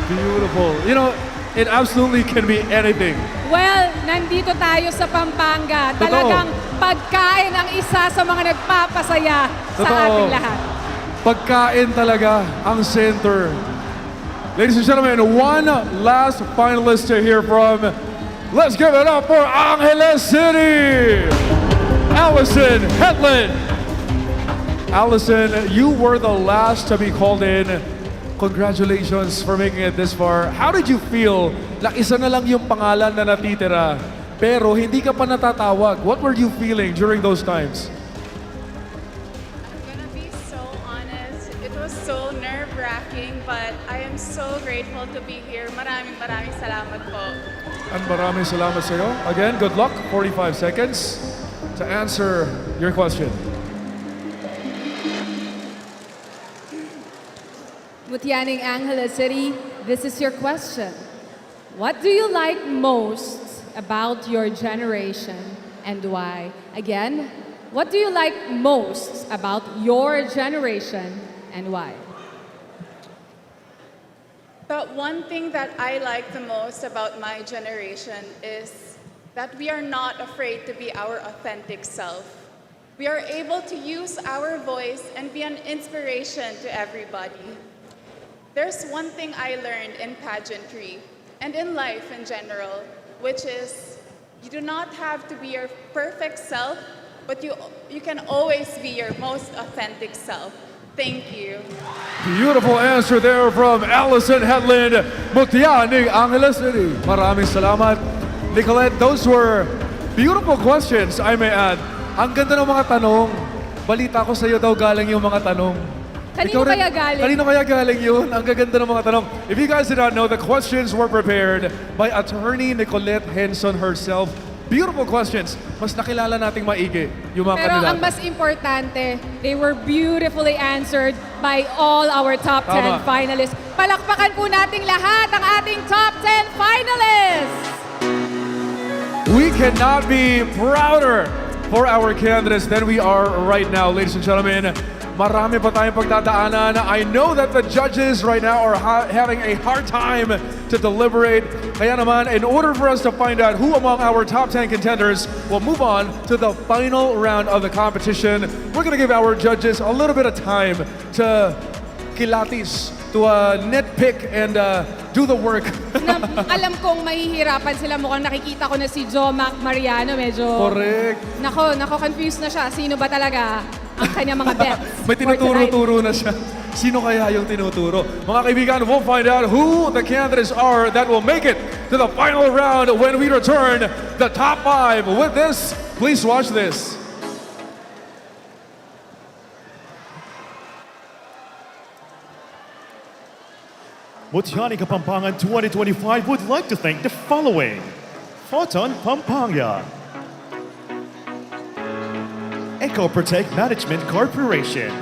Beautiful. You know, it absolutely can be anything. Well, nandito tayo sa Pampanga. Totoo. Talagang pagkain ang isa sa mga nagpapasaya sa ating lahat. Pagkain talaga ang center. Ladies and gentlemen, one last finalist to hear from. Let's give it up for Angeles City, Allison Hetland. Allison, you were the last to be called in. Congratulations for making it this far. How did you feel na isa na lang yung pangalan na natitira, pero hindi ka pa natatawag? What were you feeling during those times? I'm gonna be so honest. It was so nerve-wracking, but I am so grateful to be here. Maraming salamat po. And maraming salamat sa iyo. Again, good luck. 45 seconds to answer your question. Mutianing Angeles City, this is your question. What do you like most about your generation and why? Again, what do you like most about your generation and why? The one thing that I like the most about my generation is that we are not afraid to be our authentic self. We are able to use our voice and be an inspiration to everybody. There's one thing I learned in pageantry and in life in general, which is you do not have to be your perfect self, but you can always be your most authentic self. Thank you. Beautiful answer there from Allison Hetland, Mutianing Angeles City. Maraming salamat. Nicolette, those were beautiful questions, I may add. Ang ganda ng mga tanong. Balita ko sa iyo daw galing yung mga tanong. Kanino kaya galing? Kanino kaya galing yun? Ang gaganda ng mga tanong. If you guys did not know, the questions were prepared by attorney Nicolette Henson herself. beautiful questions, mas nakilala nating maigi yung mga Pero kandidato. ang mas importante, they were beautifully answered by all our top 10 Tama. finalists. Palakpakan po nating lahat ang ating top 10 finalists! We cannot be prouder for our candidates than we are right now, ladies and gentlemen. Marami pa tayong pagdadaanan. I know that the judges right now are having a hard time to deliberate. Kaya naman, in order for us to find out who among our top 10 contenders will move on to the final round of the competition, we're going to give our judges a little bit of time to kilatis, to nitpick and do the work. Alam kong mahihirapan sila. Mukhang nakikita ko na si Jo Mac Mariano. Medyo... Correct. Nako, confused na siya. Sino ba talaga ang kanyang mga bets? May tinuturo-turo na siya. Sino kaya yung tinuturo? Mga kaibigan, we'll find out who the candidates are that will make it to the final round when we return the top 5. With this, please watch this. Mutiani Kapampangan 2025 would like to thank the following. Photon Pampanga, Eco Protect Management Corporation,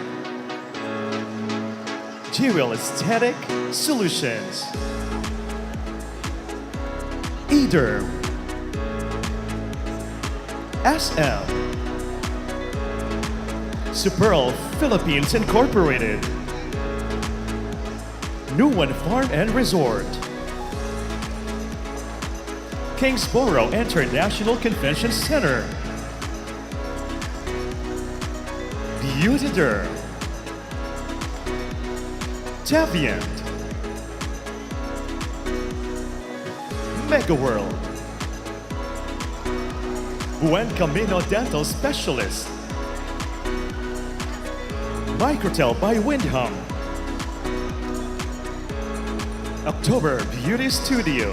Jewel Aesthetic Solutions, Ederm, SM, Superl Philippines Incorporated, Nuwan Farm and Resort, Kingsborough International Convention Center, Beautyderm, Tavient, Megaworld, Buen Camino Dental Specialist, Microtel by Windham, October Beauty Studio,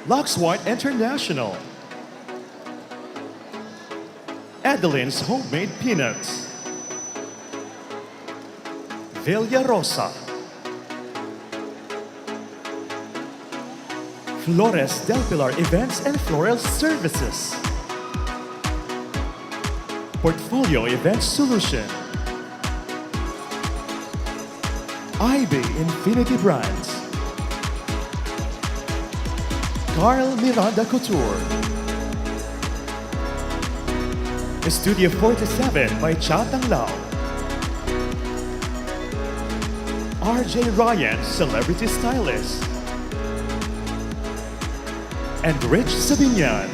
Lux White International, Adeline's Homemade Peanuts, Villa Rosa, Flores del Pilar Events and Floral Services, Portfolio Event Solution, IB Infinity Brands, Carl Miranda Couture, Studio 47 by Chatang Lao, RJ Ryan Celebrity Stylist, and Rich Sabinian.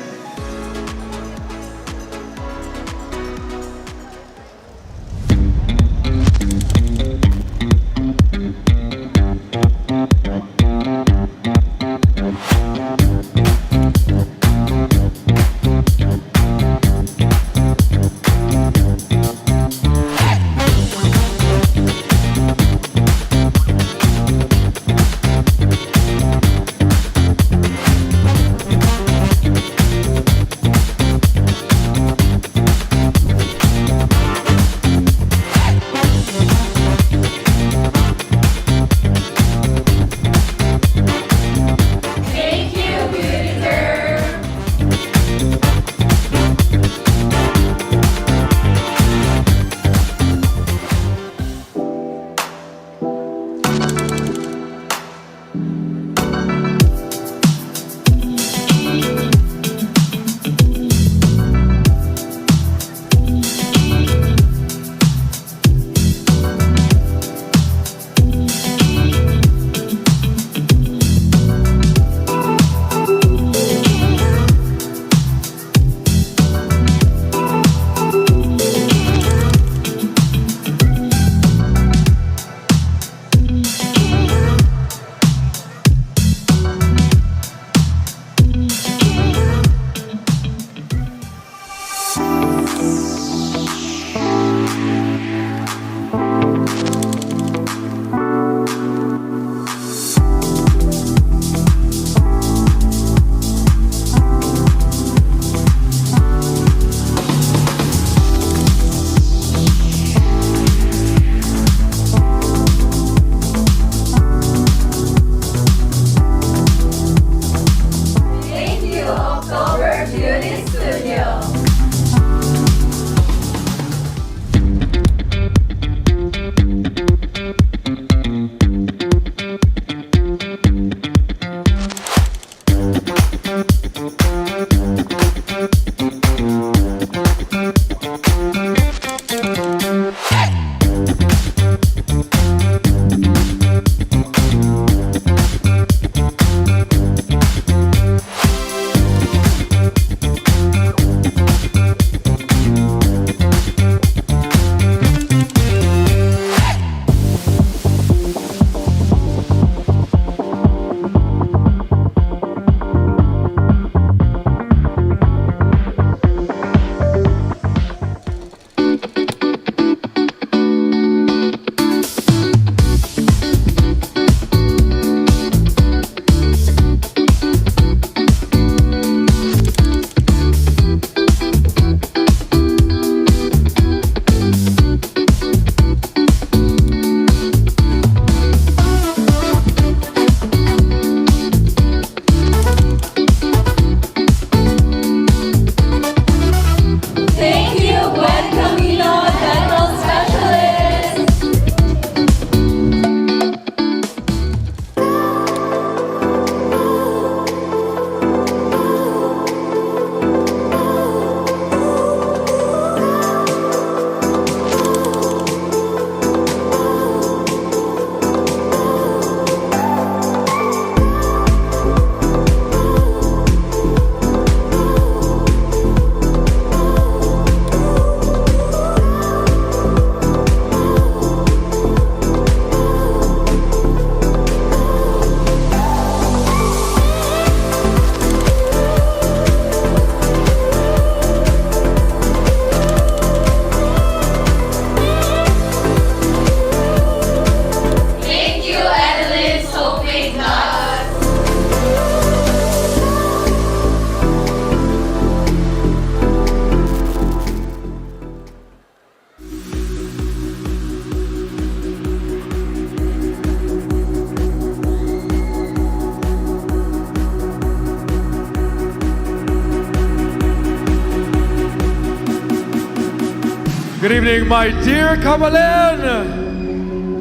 Good evening, my dear Kabalen!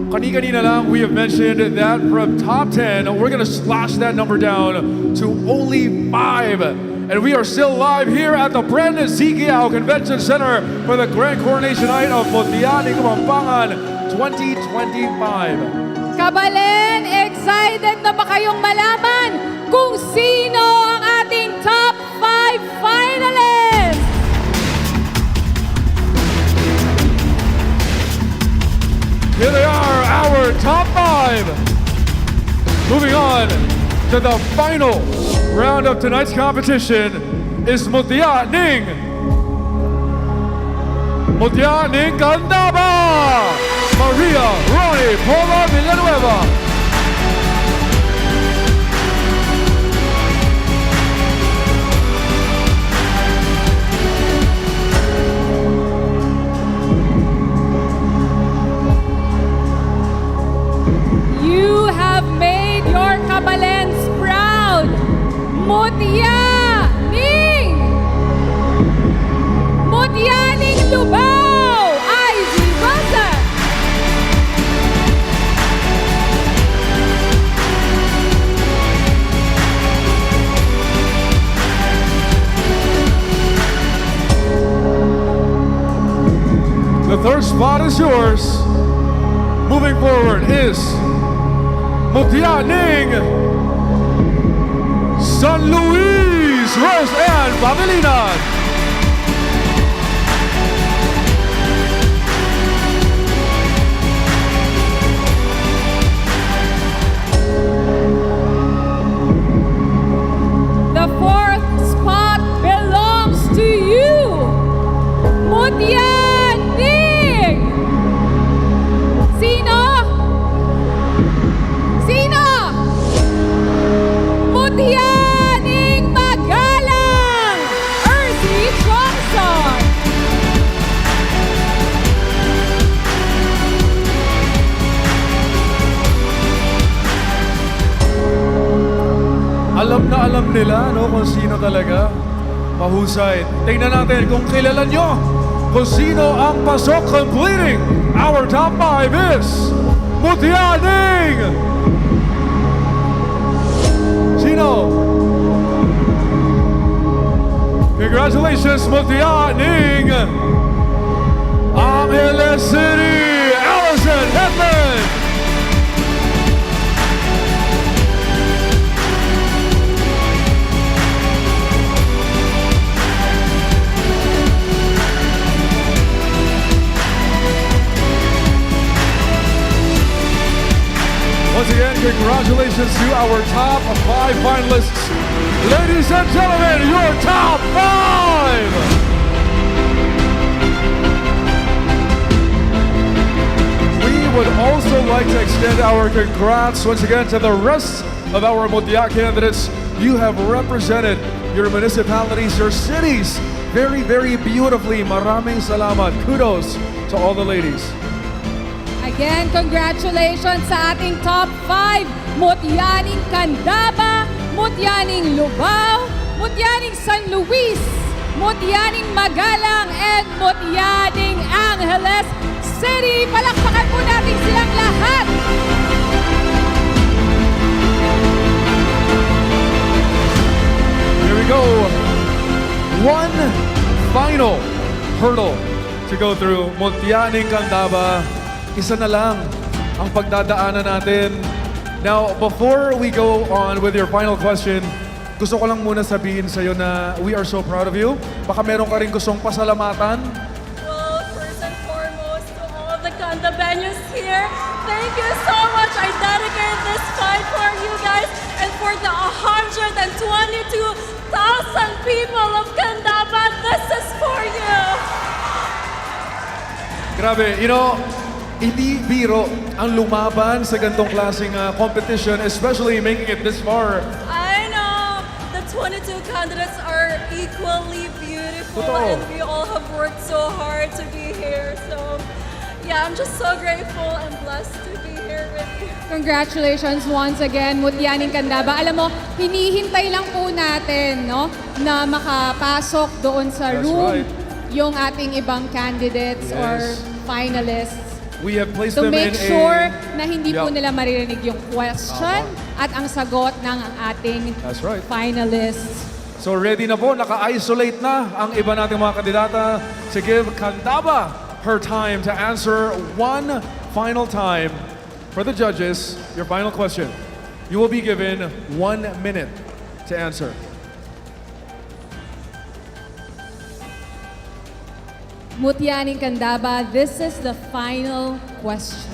Kani-kanina lang, we have mentioned that from top 10, we're gonna slash that number down to only 5. And we are still live here at the Brandon Zigiao Convention Center for the Grand Coronation Night of Mutianing Kapampangan 2025. Kabalen, excited na ba kayong malaman kung sino ang ating top 5 finalists? Here they are, our top 5. Moving on to the final round of tonight's competition is Mutianing Candaba, Maria Ronnie Paula Villanueva. You have made your Kabalens proud. Mutianing Lubao, Ivy Basa. The third spot is yours. Moving forward is Mutianing San Luis, Rose Ann Pavilinan. The fourth spot belongs to you, Mutianing. Sino? Mutianing Magalang, Erzy Johnson. Alam nila kung sino talaga. Mahusay. Tingnan natin kung kilala nyo kung sino ang pasok. Completing our top 5 is Mutianing. Sino? Congratulations, Mutianing Angeles City, Allison Hetman. Once again, congratulations to our top 5 finalists. Ladies and gentlemen, your top 5! We would also like to extend our congrats once again to the rest of our Mutia candidates. You have represented your municipalities, your cities, very, very beautifully. Maraming salamat. Kudos to all the ladies. Again, congratulations sa ating top 5. Mutianing Candaba, Mutianing Lubao, Mutianing San Luis, Mutianing Magalang, and Mutianing Angeles City. Palakpakan po natin silang lahat. Here we go. One final hurdle to go through. Mutianing Candaba. Isa na lang ang pagdadaanan natin. Now, before we go on with your final question, gusto ko lang muna sabihin sa'yo na we are so proud of you. Baka meron ka rin gustong pasalamatan. Well, first and foremost, to all of the Candabeños here, thank you so much. I dedicate this fight for you guys and for the 122,000 people of Candaba. This is for you. Grabe, you know, hindi biro ang lumaban sa gantong klaseng competition, especially making it this far. I know the 22 candidates are equally beautiful Totoo. and we all have worked so hard to be here. So, yeah, I'm just so grateful and blessed to be here with you. Congratulations once again, Mutianing Candaba. Alam mo, hinihintay lang po natin, no, na makapasok doon sa That's room right. yung ating ibang candidates or Yes. finalists We have placed to them make in sure a... na hindi po Yup. nila maririnig yung question at ang sagot ng ating That's right. finalists. So ready na po, naka-isolate na ang iba nating mga kandidata to give Candaba her time to answer one final time. For the judges, your final question. You will be given 1 minute to answer. Mutianing Candaba, this is the final question.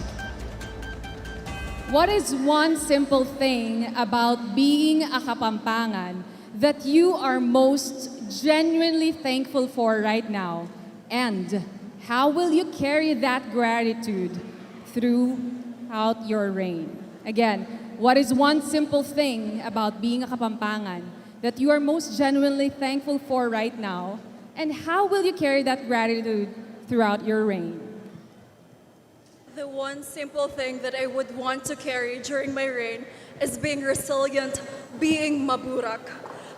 What is one simple thing about being a Kapampangan that you are most genuinely thankful for right now? And how will you carry that gratitude throughout your reign? Again, what is one simple thing about being a Kapampangan that you are most genuinely thankful for right now? And how will you carry that gratitude throughout your reign? The one simple thing that I would want to carry during my reign is being resilient, being maburak.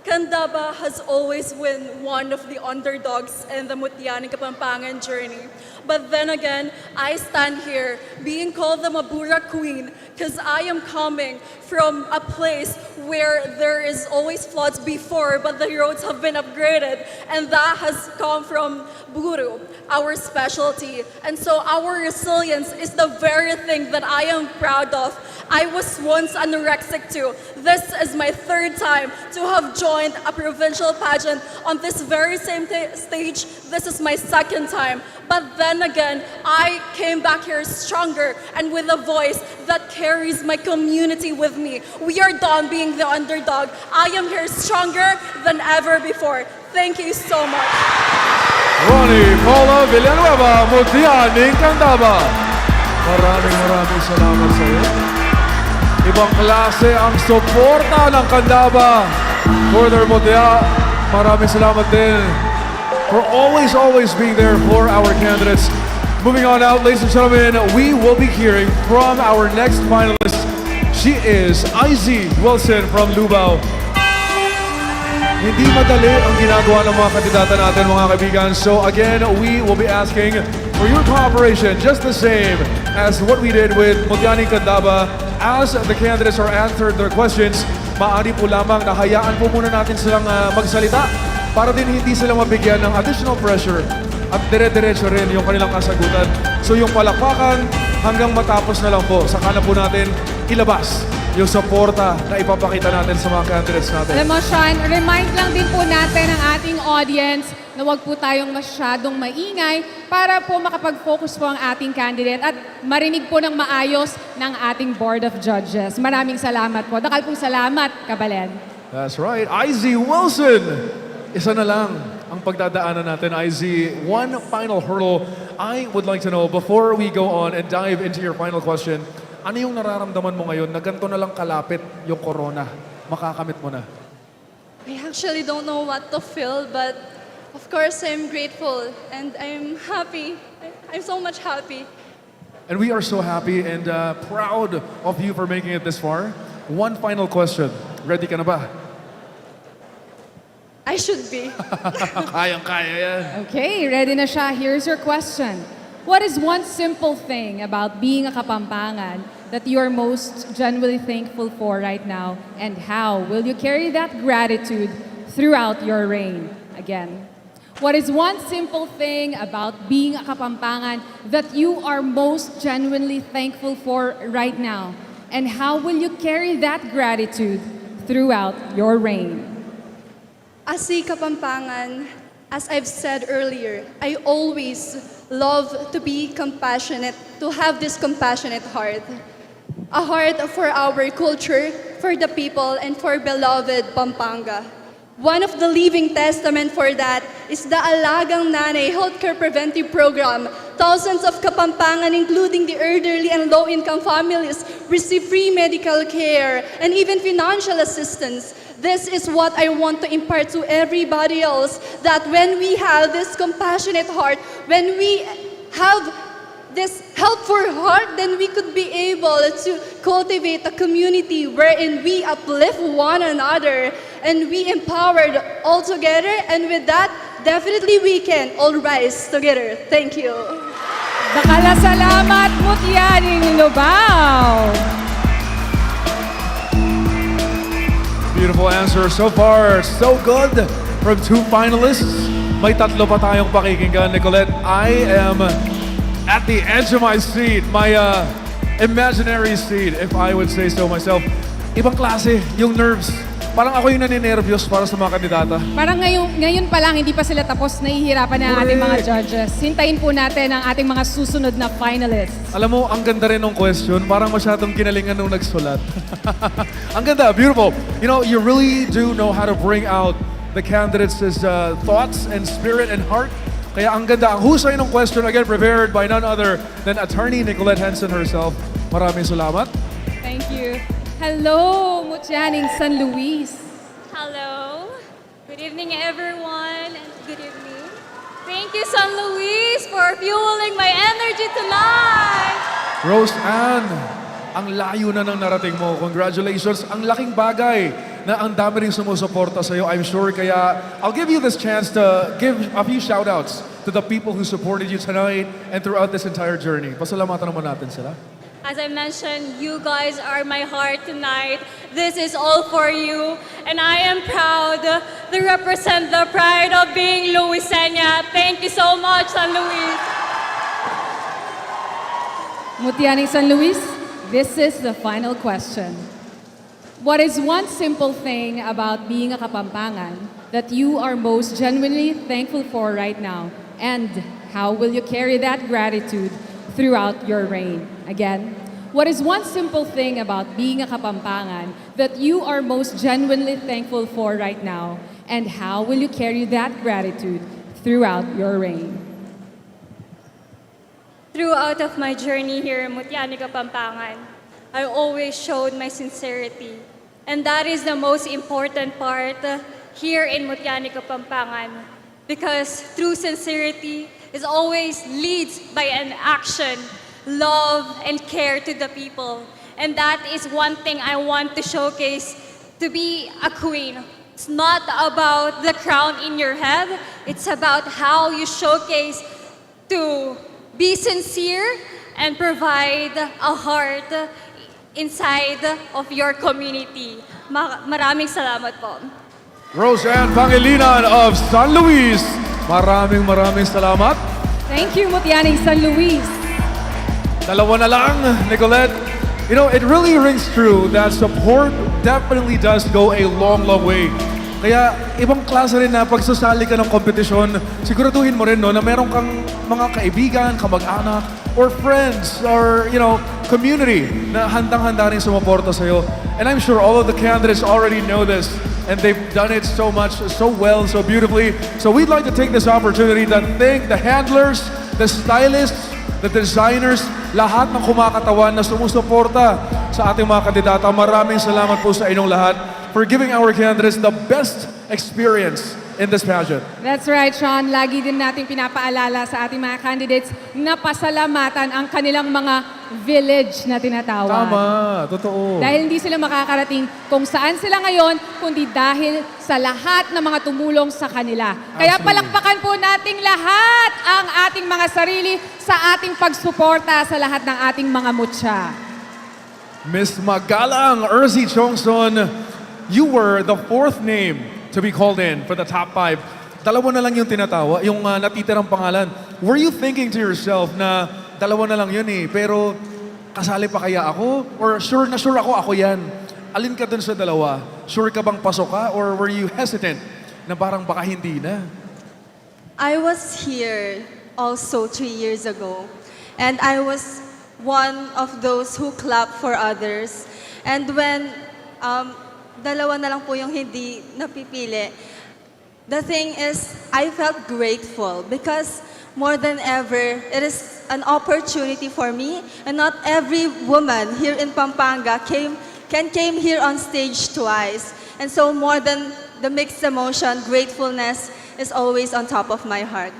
Candaba has always been one of the underdogs in the Mutianing Kapampangan journey. But then again, I stand here being called the Maburak Queen because I am coming from a place where there is always floods before, but the roads have been upgraded. And that has come from Buru, our specialty. And so our resilience is the very thing that I am proud of. I was once anorexic too. This is my third time to have joined a provincial pageant on this very same stage. This is my second time. But then again, I came back here stronger and with a voice that carries my community with me. We are done being the underdog. I am here stronger than ever before. Thank you so much. Ronnie Paula Villanueva, Mutianing Candaba. Maraming salamat sa iyo. Ibang klase ang suporta ng Candaba for their Mutia. Maraming salamat din for always being there for our candidates. Moving on out, ladies and gentlemen, we will be hearing from our next finalist. She is Izzy Wilson from Lubao. Hindi madali ang ginagawa ng mga kandidata natin, mga kaibigan. So again, we will be asking for your cooperation, just the same as what we did with Mutianing Candaba. As the candidates are answered their questions, maaari po lamang na hayaan po muna natin silang magsalita para din hindi sila mabigyan ng additional pressure at dire-diretso rin yung kanilang kasagutan. So yung palakpakan hanggang matapos na lang po, saka na po natin ilabas yung suporta na ipapakita natin sa mga candidates natin. Alam mo, Sean, remind lang din po natin ang ating audience na wag po tayong masyadong maingay para po makapag-focus po ang ating candidate at marinig po ng maayos ng ating Board of Judges. Maraming salamat po. Dakal pong salamat, Kabalen. That's right. Izzy Wilson! Isa na lang ang pagdadaanan natin, Izzy. One final hurdle I would like to know before we go on and dive into your final question. Ano yung nararamdaman mo ngayon na ganito na lang kalapit yung corona? Makakamit mo na. I actually don't know what to feel, but of course I'm grateful and I'm happy. I'm so much happy. And we are so happy and proud of you for making it this far. One final question. Ready ka na ba? I should be. Kayang-kaya yan. Okay, ready na siya. Here's your question. What is one simple thing about being a Kapampangan that you are most genuinely thankful for right now? And how will you carry that gratitude throughout your reign? Again, what is one simple thing about being a Kapampangan that you are most genuinely thankful for right now? And how will you carry that gratitude throughout your reign? As a Kapampangan, as I've said earlier, I always love to be compassionate, to have this compassionate heart. A heart for our culture, for the people, and for beloved Pampanga. One of the living testament for that is the Alagang Nanay Healthcare Preventive Program. Thousands of Kapampangan, including the elderly and low-income families, receive free medical care and even financial assistance. This is what I want to impart to everybody else, that when we have this compassionate heart, when we have this helpful heart, then we could be able to cultivate a community wherein we uplift one another and we empowered all together, and with that, definitely we can all rise together. Thank you. Salamat Mutyaning Lubao. Beautiful answer. So far, so good from two finalists. May tatlo pa tayong pakikinggan, Nicolette. I am at the edge of my seat, my imaginary seat, if I would say so myself. Ibang klase, yung nerves. Parang ako yung naninervyos para sa mga kandidata. Parang ngayon pa lang, hindi pa sila tapos, nahihirapan na ang ating mga judges. Hintayin po natin ang ating mga susunod na finalists. Alam mo, ang ganda rin ng question. Parang masyadong kinalingan nung nagsulat. Ang ganda, beautiful. You know, you really do know how to bring out the candidates' thoughts and spirit and heart. Kaya ang ganda, ang husay ng question, again, prepared by none other than Attorney Nicolette Henson herself. Maraming salamat. Thank you. Hello, Mutyaning San Luis. Hello. Good evening, everyone, and good evening. Thank you, San Luis, for fueling my energy tonight. Rose Ann, ang layo na ng narating mo. Congratulations. Ang laking bagay na ang dami rin sumusuporta sa'yo, I'm sure. Kaya I'll give you this chance to give a few shout-outs to the people who supported you tonight and throughout this entire journey. Pasalamatan naman natin sila. As I mentioned, you guys are my heart tonight. This is all for you. And I am proud to represent the pride of being Luisena. Thank you so much, San Luis. Mutyaning San Luis, this is the final question. What is one simple thing about being a Kapampangan that you are most genuinely thankful for right now? And how will you carry that gratitude throughout your reign? Again, what is one simple thing about being a Kapampangan that you are most genuinely thankful for right now? And how will you carry that gratitude throughout your reign? Throughout of my journey here in Mutyaning Kapampangan, I always showed my sincerity. And that is the most important part here in Mutyaning Kapampangan. Because true sincerity is always leads by an action, love and care to the people. And that is one thing I want to showcase to be a queen. It's not about the crown in your head. It's about how you showcase to be sincere and provide a heart inside of your community. Maraming salamat po. Roseanne Pangilinan of San Luis, maraming salamat. Thank you, Mutyaning San Luis. Dalawa na lang, Nicolette. You know, it really rings true that support definitely does go a long way. Kaya ibang klase rin na pagsasali ka ng kompetisyon, siguraduhin mo rin no, na meron kang mga kaibigan, kamag-anak, or friends, or community na handang-handa rin sumuporta sa'yo. And I'm sure all of the candidates already know this, and they've done it so much, so well, so beautifully. So we'd like to take this opportunity to thank the handlers, the stylists, the designers, lahat ng kumakatawan na sumusuporta sa ating mga kandidata. Maraming salamat po sa inyong lahat for giving our candidates the best experience in this pageant. That's right, Sean. Lagi din natin pinapaalala sa ating mga candidates na pasalamatan ang kanilang mga village na tinatawag. Tama, totoo. Dahil hindi sila makakarating kung saan sila ngayon, kundi dahil sa lahat ng mga tumulong sa kanila. Kaya palakpakan po nating lahat ang ating mga sarili sa ating pagsuporta sa lahat ng ating mga mutya. Miss Magalang Erzi Chongson, you were the fourth name to be called in for the top 5. Dalawa na lang yung tinatawa, yung natitirang pangalan. Were you thinking to yourself na dalawa na lang yun pero kasali pa kaya ako? Or sure ako yan? Alin ka dun sa dalawa? Sure ka bang pasok ka? Or were you hesitant na parang baka hindi na? I was here also 3 years ago, and I was one of those who clapped for others. And when dalawa na lang po yung hindi napipili, the thing is, I felt grateful because more than ever, it is an opportunity for me, and not every woman here in Pampanga came here on stage twice. And so more than the mixed emotion, gratefulness is always on top of my heart.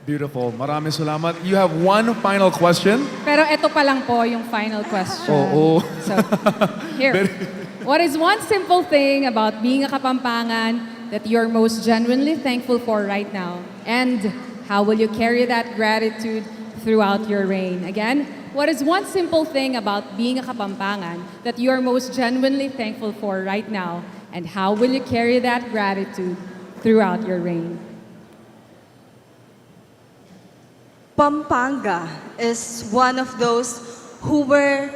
Beautiful. Maraming salamat. You have one final question. Pero ito pa lang po yung final question. Oo. So, here. What is one simple thing about being a Kapampangan that you're most genuinely thankful for right now? And how will you carry that gratitude throughout your reign? Again, what is one simple thing about being a Kapampangan that you are most genuinely thankful for right now? And how will you carry that gratitude throughout your reign? Pampanga is one of those who were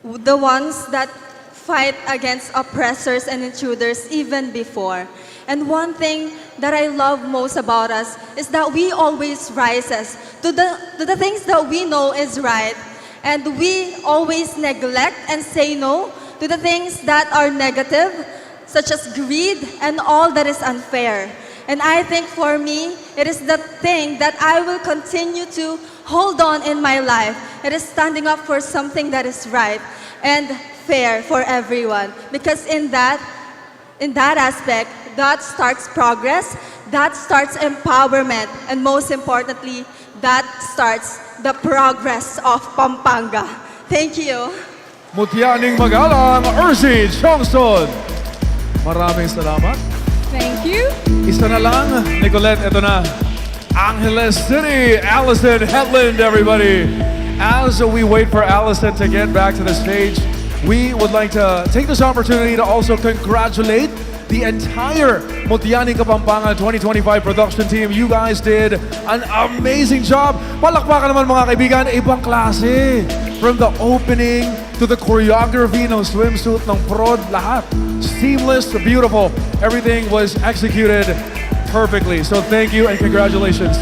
the ones that fight against oppressors and intruders even before. And one thing that I love most about us is that we always rises to the things that we know is right. And we always neglect and say no to the things that are negative, such as greed and all that is unfair. And I think for me, it is the thing that I will continue to hold on in my life. It is standing up for something that is right and fair for everyone. Because in that aspect, that starts progress, that starts empowerment, and most importantly, that starts the progress of Pampanga. Thank you. Mutyaning Magalang, Ursi Chongson. Maraming salamat. Thank you. Isa na lang, Nicolette, ito na. Angeles City, Allison Hetland, everybody. As we wait for Allison to get back to the stage, we would like to take this opportunity to also congratulate the entire Mutyaning Kapampangan 2025 production team. You guys did an amazing job. Palakpakan naman mga kaibigan, ibang klase. From the opening to the choreography ng swimsuit ng prod, lahat. Seamless, beautiful. Everything was executed perfectly. So thank you and congratulations.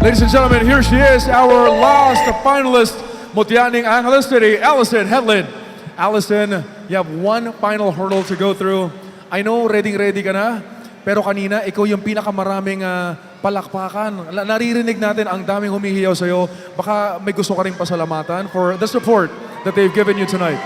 Ladies and gentlemen, here she is, our last finalist, Mutyaning Angeles City, Allison Hetland. Allison, you have one final hurdle to go through. I know ready ka na, pero kanina ikaw yung pinakamaraming palakpakan. Naririnig natin ang daming humihiyaw sa'yo. Baka may gusto ka rin pasalamatan for the support that they've given you tonight.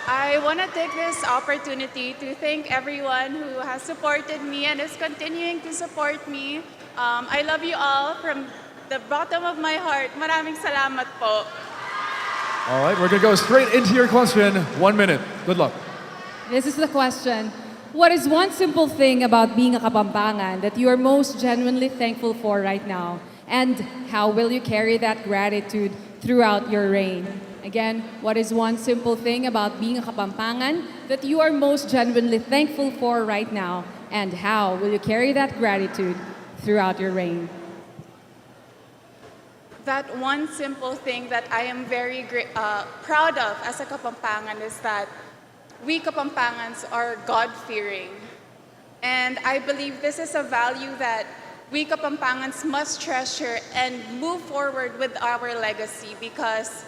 I want to take this opportunity to thank everyone who has supported me and is continuing to support me. I love you all from the bottom of my heart. Maraming salamat po. All right, we're going to go straight into your question. 1 minute. Good luck. This is the question. What is one simple thing about being a Kapampangan that you are most genuinely thankful for right now? And how will you carry that gratitude throughout your reign? Again, what is one simple thing about being a Kapampangan that you are most genuinely thankful for right now? And how will you carry that gratitude throughout your reign? That one simple thing that I am very proud of as a Kapampangan is that we Kapampangans are God-fearing. And I believe this is a value that we Kapampangans must treasure and move forward with our legacy, because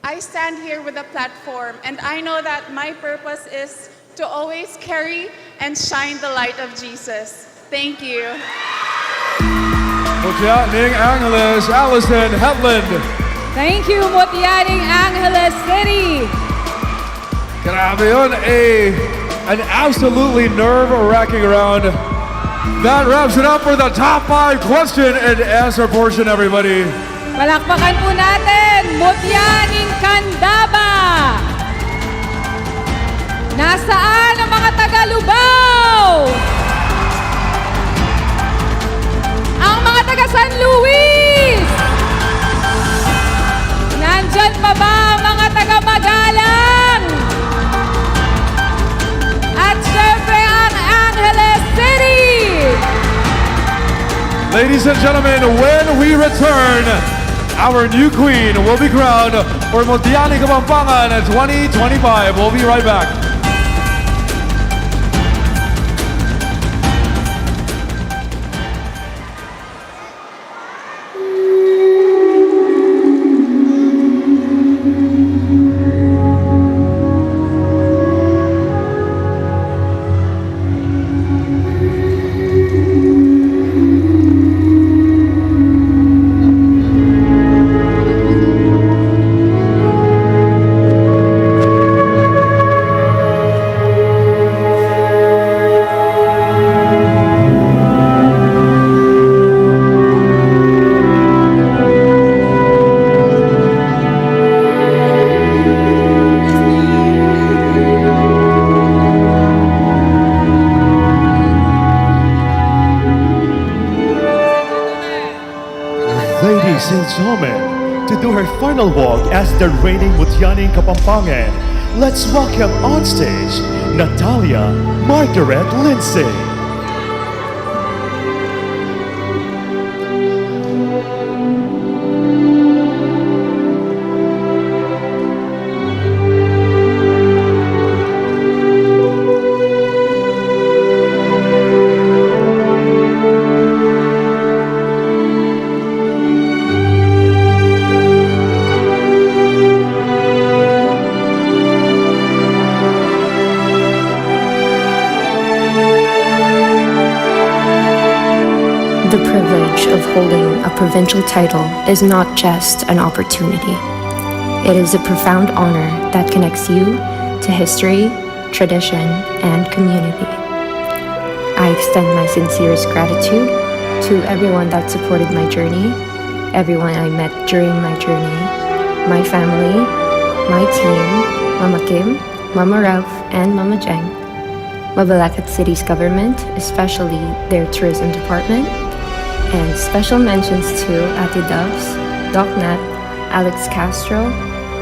I stand here with a platform and I know that my purpose is to always carry and shine the light of Jesus. Thank you. Mutyaning Angeles, Allison Hetland. Thank you, Mutyaning Angeles City. Grabe yun, an absolutely nerve-wracking round. That wraps it up for the top 5 question and answer portion, everybody. Palakpakan po natin, Mutyaning Candaba. Nasaan ang mga Tagalubao? Ang mga taga San Luis? Nandyan pa ba ang mga taga Magalang? At syempre ang Angeles City! Ladies and gentlemen, when we return, our new queen will be crowned for Mutyaning Kapampangan 2025. We'll be right back. Ladies and gentlemen, to do her final walk as the reigning Mutyaning Kapampangan, let's welcome on stage Natalia Margaret Lindsay. The privilege of holding a provincial title is not just an opportunity. It is a profound honor that connects you to history, tradition, and community. I extend my sincerest gratitude to everyone that supported my journey, everyone I met during my journey, my family, my team, Mama Kim, Mama Ralph, and Mama Jeng, Mabalacat City's government, especially their tourism department, and special mentions to Ate Doves, Doc Nat, Alex Castro,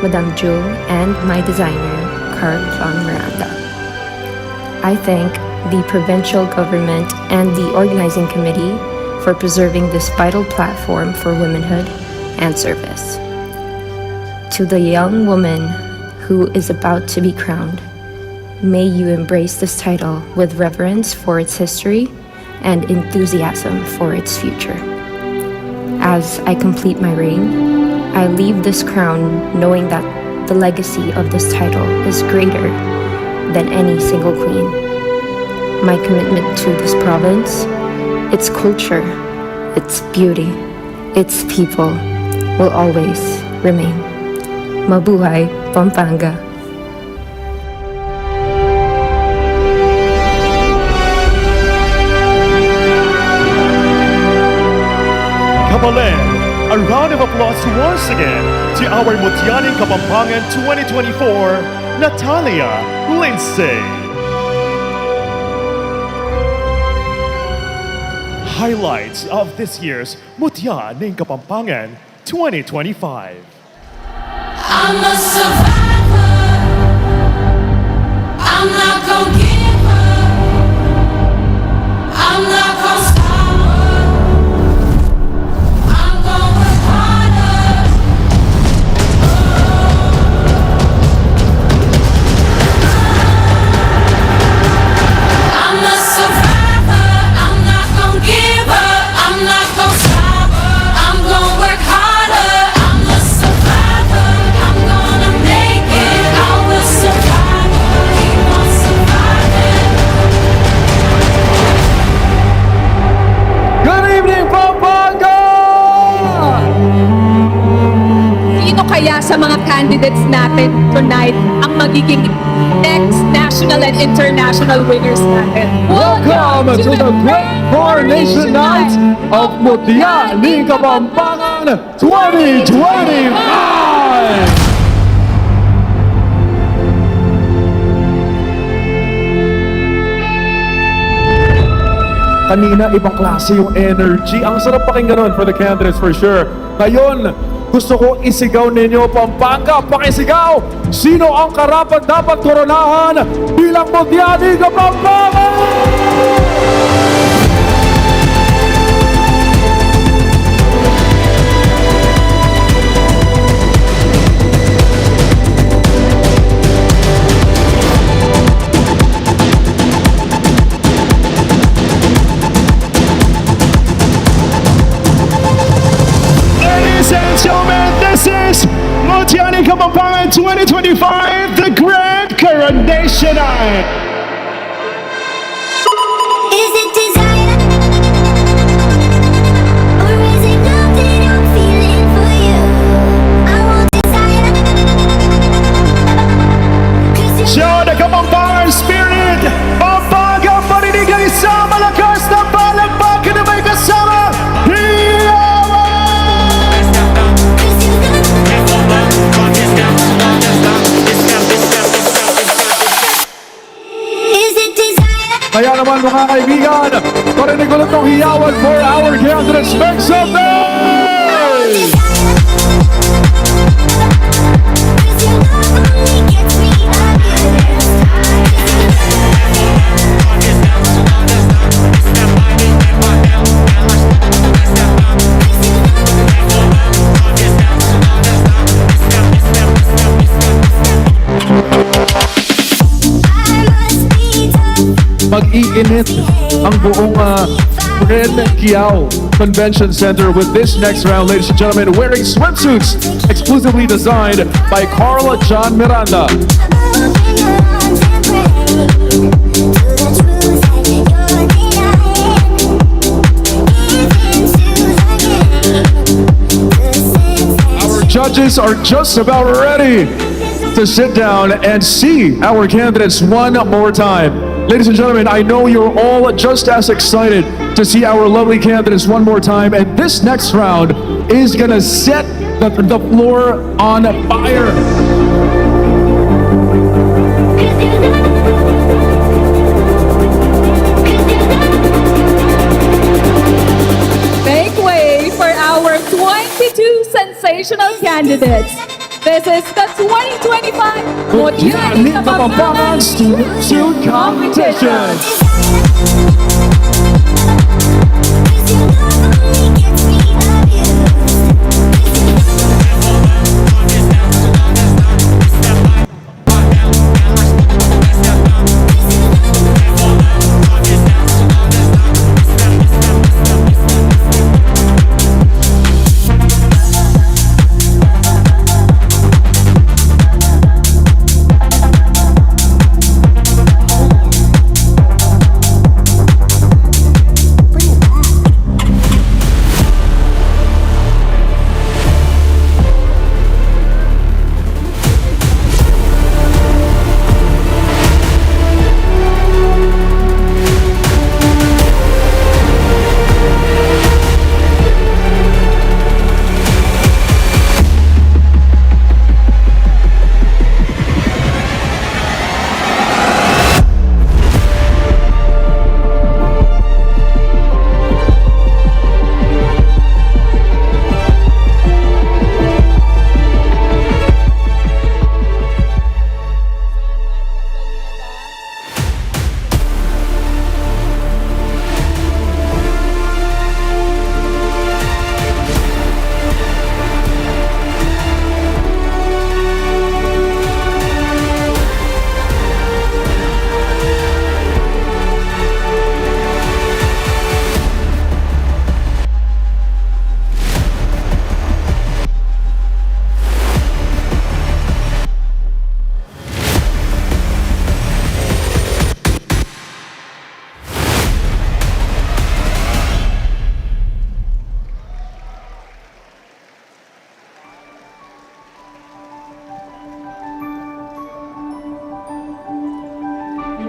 Madame Jewel, and my designer, Carl Van Miranda. I thank the provincial government and the organizing committee for preserving this vital platform for womanhood and service. To the young woman who is about to be crowned, may you embrace this title with reverence for its history and enthusiasm for its future. As I complete my reign, I leave this crown knowing that the legacy of this title is greater than any single queen. My commitment to this province, its culture, its beauty, its people will always remain. Mabuhay, Pampanga! Kabalan, a round of applause once again to our Mutyaning Kapampangan 2024, Natalia Lindsay. Highlights of this year's Mutyaning Kapampangan 2025. I'm a survivor. I'm not gonna give up. I'm not gonna stop. I'm gonna work harder. I'm a survivor. I'm not gonna give up. I'm not gonna stop. I'm gonna work harder. I'm a survivor. I'm gonna make it. I will survive. Keep on surviving. Good evening, Pampanga! Sino kaya sa mga candidates natin tonight ang magiging next national and international winners natin? Welcome to the Great Coronation Night of Mutyaning Kapampangan 2025! Kanina, ibang klase yung energy. Ang sarap pakinggan nun for the candidates for sure. Ngayon, gusto ko isigaw ninyo, Pampanga, pakisigaw! Sino ang karapat dapat koronahan bilang Mutyaning Kapampangan? Ladies and gentlemen, this is Mutyaning Kapampangan 2025, the Grand Coronation Night. Is it desire? Or is it love that I'm feeling for you? I want desire. Show the Kapampangan spirit! Pampanga, paninigay sa malakas na palakpakan na may kasama! Is it desire? Kaya naman mga kaibigan, parinig ulit ng hiyawan for our candidates. Make some noise! iinit ang buong Ren Kiao Convention Center with this next round, ladies and gentlemen, wearing swimsuits exclusively designed by Carla John Miranda. Our judges are just about ready to sit down and see our candidates one more time. Ladies and gentlemen, I know you're all just as excited to see our lovely candidates one more time, and this next round is gonna set the floor on fire. Make way for our 22 sensational candidates. This is the 2025 Mutyaning Kapampangan Swimsuit Competition.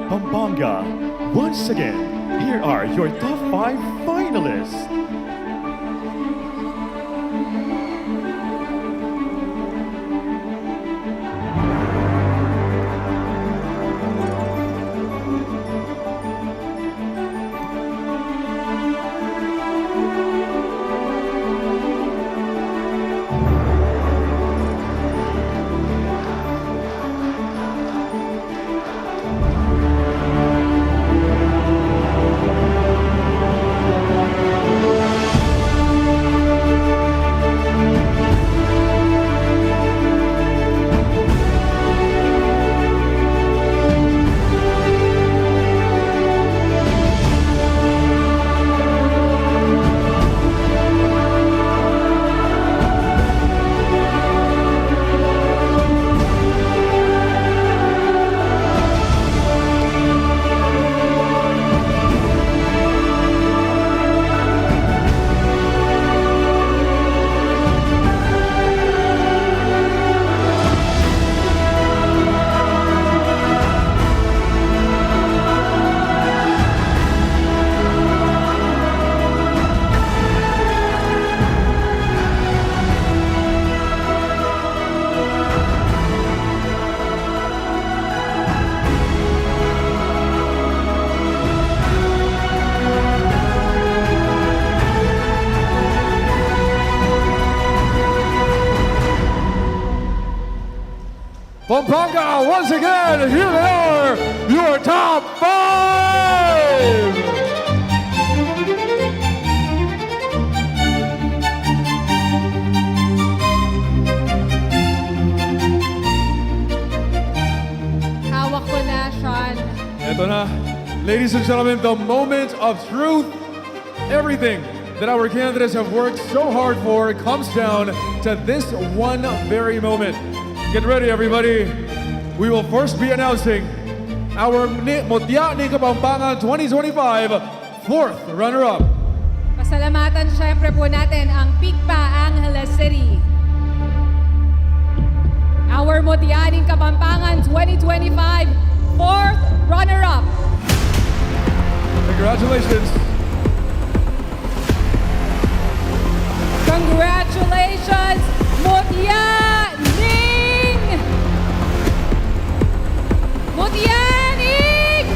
Pampanga, once again, here are your top 5 finalists. Pampanga, once again, here they are, your top 5! Hawak ko na, Sean. Ito na, Ladies and gentlemen, the moment of truth. Everything that our candidates have worked so hard for comes down to this one very moment. Get ready, everybody. We will first be announcing our Mutya ni Kapampangan 2025 fourth runner-up. Pasalamatan syempre po natin ang Pikpa Angeles City. Our Mutya ni Kapampangan 2025 fourth runner-up. Congratulations. Congratulations, Mutya Ning! Mutya Ning!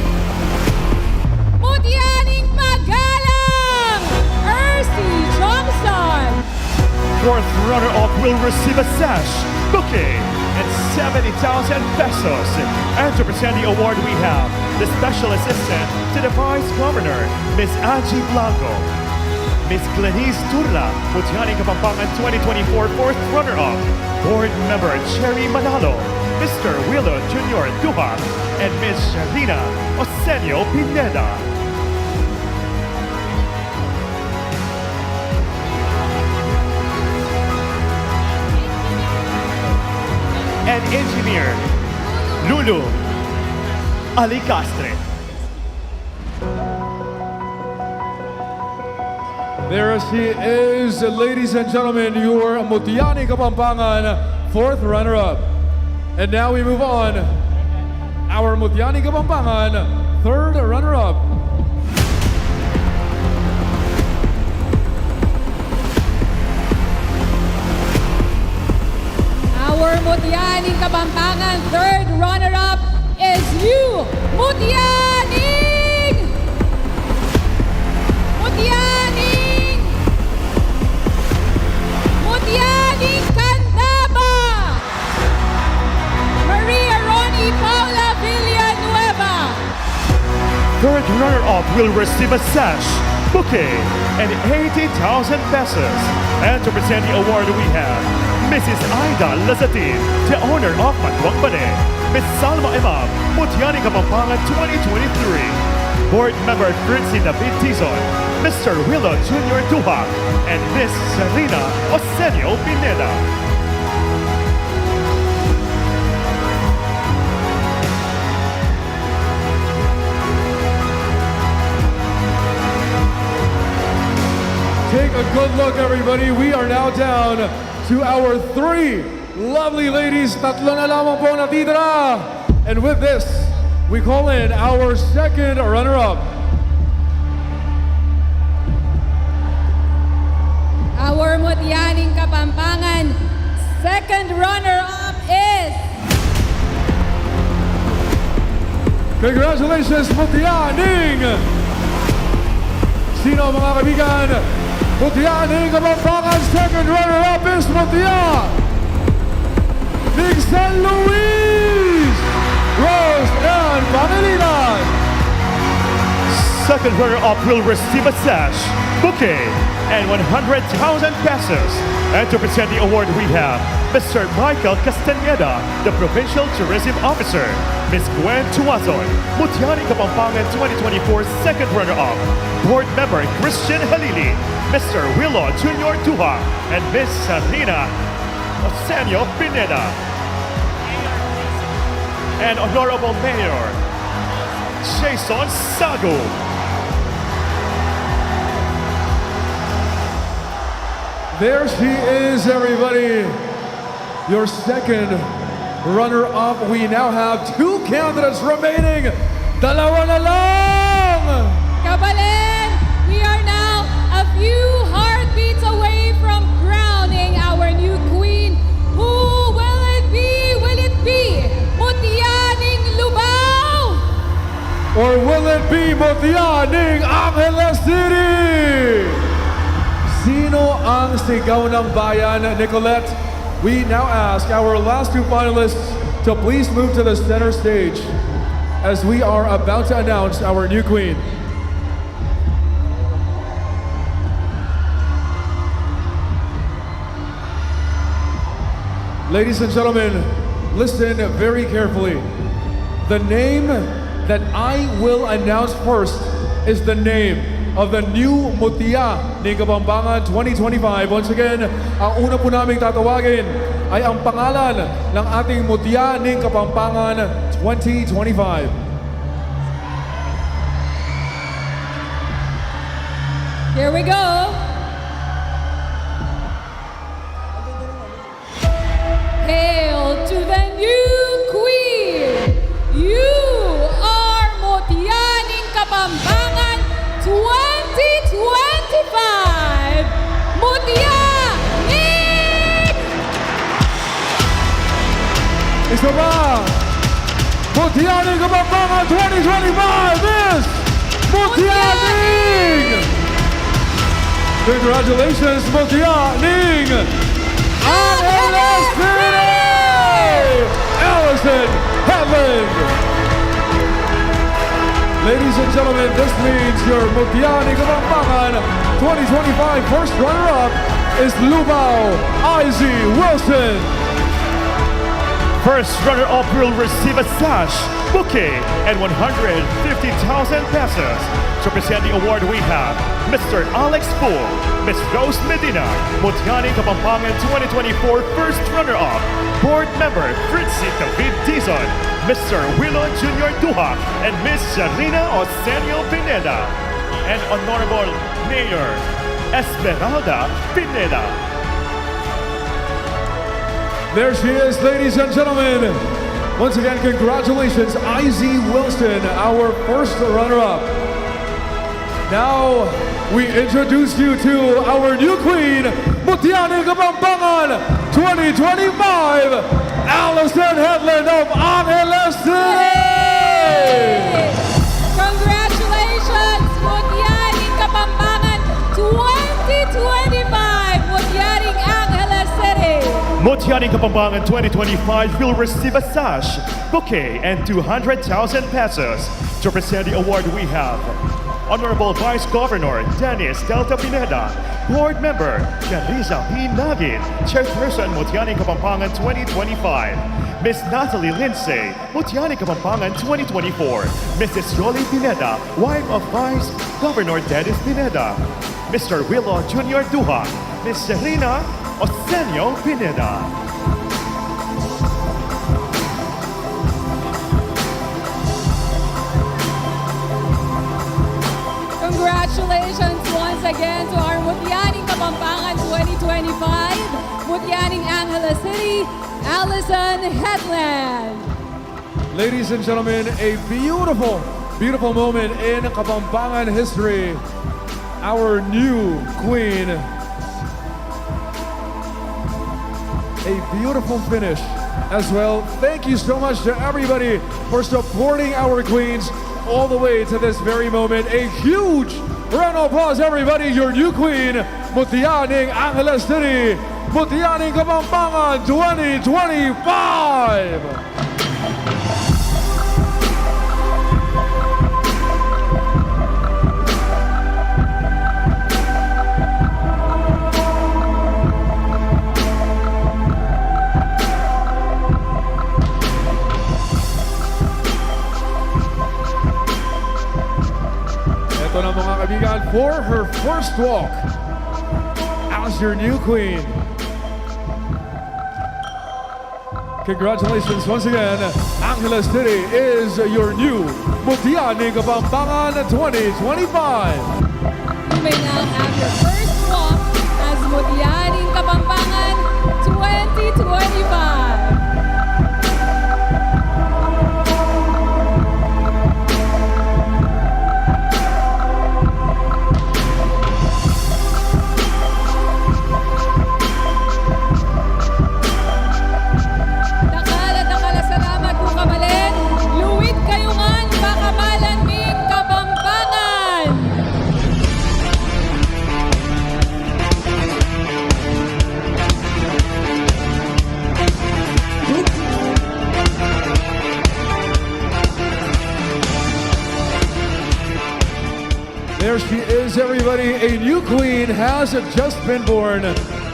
Mutya Ning Magalang! Ercy Johnson! Fourth runner-up will receive a sash, bouquet, and 70,000 pesos. And to present the award, we have the Special Assistant to the Vice Governor, Ms. Angie Blanco. Ms. Glenise Turla, Mutya ni Kapampangan 2024 fourth runner-up. Board Member Cherry Manalo, Mr. Willow Jr. Duha, and Ms. Sharina Osenio Pineda. And Engineer Lulu Alicastre. There she is, ladies and gentlemen, your Mutya ni Kapampangan fourth runner-up. And now we move on. Our Mutya ni Kapampangan third runner-up. Our Mutya ni Kapampangan third runner-up is you, Mutya Ning! Mutya Ning! Mutya Ning Candaba! Maria Roni Paula Villanueva! Third runner-up will receive a sash, bouquet, and 80,000 pesos. And to present the award, we have Mrs. Aida Lazatin, the owner of Matuang Bane. Ms. Salma Imam, Mutya ni Kapampangan 2023. Board Member Fritzy David Tizon, Mr. Willow Jr. Duha, and Ms. Serena Osenio Pineda. Take a good look, everybody. We are now down to our three lovely ladies. Tatlo na lamang po natitira. And with this, we call in our second runner-up. Our Mutya ni Kapampangan second runner-up is Congratulations, Mutya Ning! Sino mga kaibigan? Mutya Ning Kapampangan second runner-up is Mutya Ning San Luis! Rose and Pangilinan! Second runner-up will receive a sash, bouquet, and 100,000 pesos. And to present the award, we have Mr. Michael Castaneda, the Provincial Tourism Officer, Ms. Gwen Tuazon, Mutya ni Kapampangan 2024 second runner-up, Board Member Christian Halili, Mr. Willow Jr. Duha, and Ms. Sarina Osenio Pineda. And Honorable Mayor Jason Sago. There she is, everybody. Your second runner-up. We now have two candidates remaining. Dalawa na lang! Kabalen! We are now a few heartbeats away from crowning our new queen. Who will it be? Will it be Mutya Ning Lubao? Or will it be Mutya Ning Angeles City? Sino ang sigaw ng bayan, Nicolette? We now ask our last two finalists to please move to the center stage as we are about to announce our new queen. Ladies and gentlemen, listen very carefully. The name that I will announce first is the name of the new Mutya ng Kapampangan 2025. Once again, ang una po naming tatawagin ay ang pangalan ng ating Mutya ng Kapampangan 2025. Here we go. Hail to the new queen. You are Mutya ng Kapampangan 2025. Mutya Ning! Isa pa! Mutya ng Kapampangan 2025 is Mutya Ning! Congratulations, Mutya Ning! Angeles City! Allison Hedlund! Ladies and gentlemen, this means your Mutya ng Kapampangan 2025 first runner-up is Lubao Izzy Wilson. First runner-up will receive a sash, bouquet, and 150,000 pesos. To present the award, we have Mr. Alex Pool, Ms. Rose Medina, Mutya ng Kapampangan 2024 first runner-up, board member Fritzy David Dizon, Mr. Willow Jr. Duhak, and Ms. Sharina Osenio Pineda, and Honorable Mayor Esmeralda Pineda. There she is, ladies and gentlemen. Once again, congratulations, Izzy Wilson, our first runner-up. Now, we introduce you to our new queen, Mutya ng Kapampangan 2025, Allison Hedlund of Angeles City! Congratulations, Mutya ng Kapampangan 2025, Mutya ng Angeles City. Mutya ng Kapampangan 2025 will receive a sash, bouquet, and 200,000 pesos. To present the award, we have Honorable Vice Governor Dennis Delta Pineda, Board Member Carissa P. Nagin, Chairperson Mutya ng Kapampangan 2025, Ms. Natalie Lindsay, Mutya ng Kapampangan 2024, Mrs. Jolie Pineda, wife of Vice Governor Dennis Pineda, Mr. Willow Jr. Duha, Ms. Serena Osenio Pineda. Congratulations once again to our Mutya ng Kapampangan 2025, Mutya ng Angeles City, Allison Hedlund. Ladies and gentlemen, a beautiful, beautiful moment in Kapampangan history. Our new queen. A beautiful finish as well. Thank you so much to everybody for supporting our queens all the way to this very moment. A huge round of applause, everybody. Your new queen, Mutya ng Angeles City, Mutya ng Kapampangan 2025. Ito na mga kaibigan for her first walk as your new queen. Congratulations once again, Angeles City is your new Mutya ng Kapampangan 2025. You may now have your first walk as Mutya ng Kapampangan 2025. There she is, everybody. A new queen has just been born.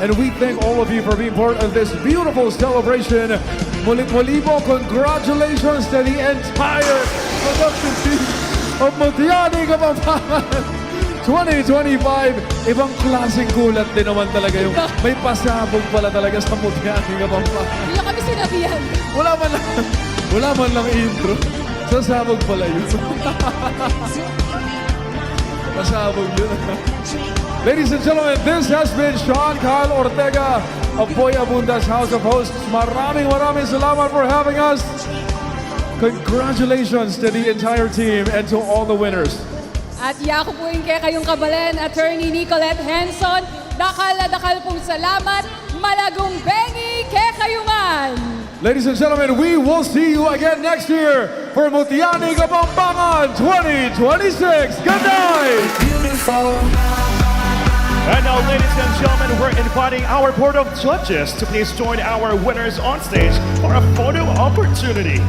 And we thank all of you for being part of this beautiful celebration. Muli po, congratulations to the entire Production Team of Mutiani Kapampangan 2025. Ibang klaseng gulat din naman talaga yung may pasabog pala talaga sa Mutiani Kapampangan. Hindi kami sinabihan. Wala man lang intro. Sasabog pala yun. Pasabog yun. Ladies and gentlemen, this has been Sean Kyle Ortega of Boy Abunda's House of Hosts. Maraming salamat for having us. Congratulations to the entire team and to all the winners. At yakupuin kayong kabalen, Attorney Nicolette Henson. Dakal na dakal pong salamat. Malagong bengi kayuman. Ladies and gentlemen, we will see you again next year for Mutiani Kapampangan 2026. Good night! And now, ladies and gentlemen, we're inviting our board of judges to please join our winners on stage for a photo opportunity.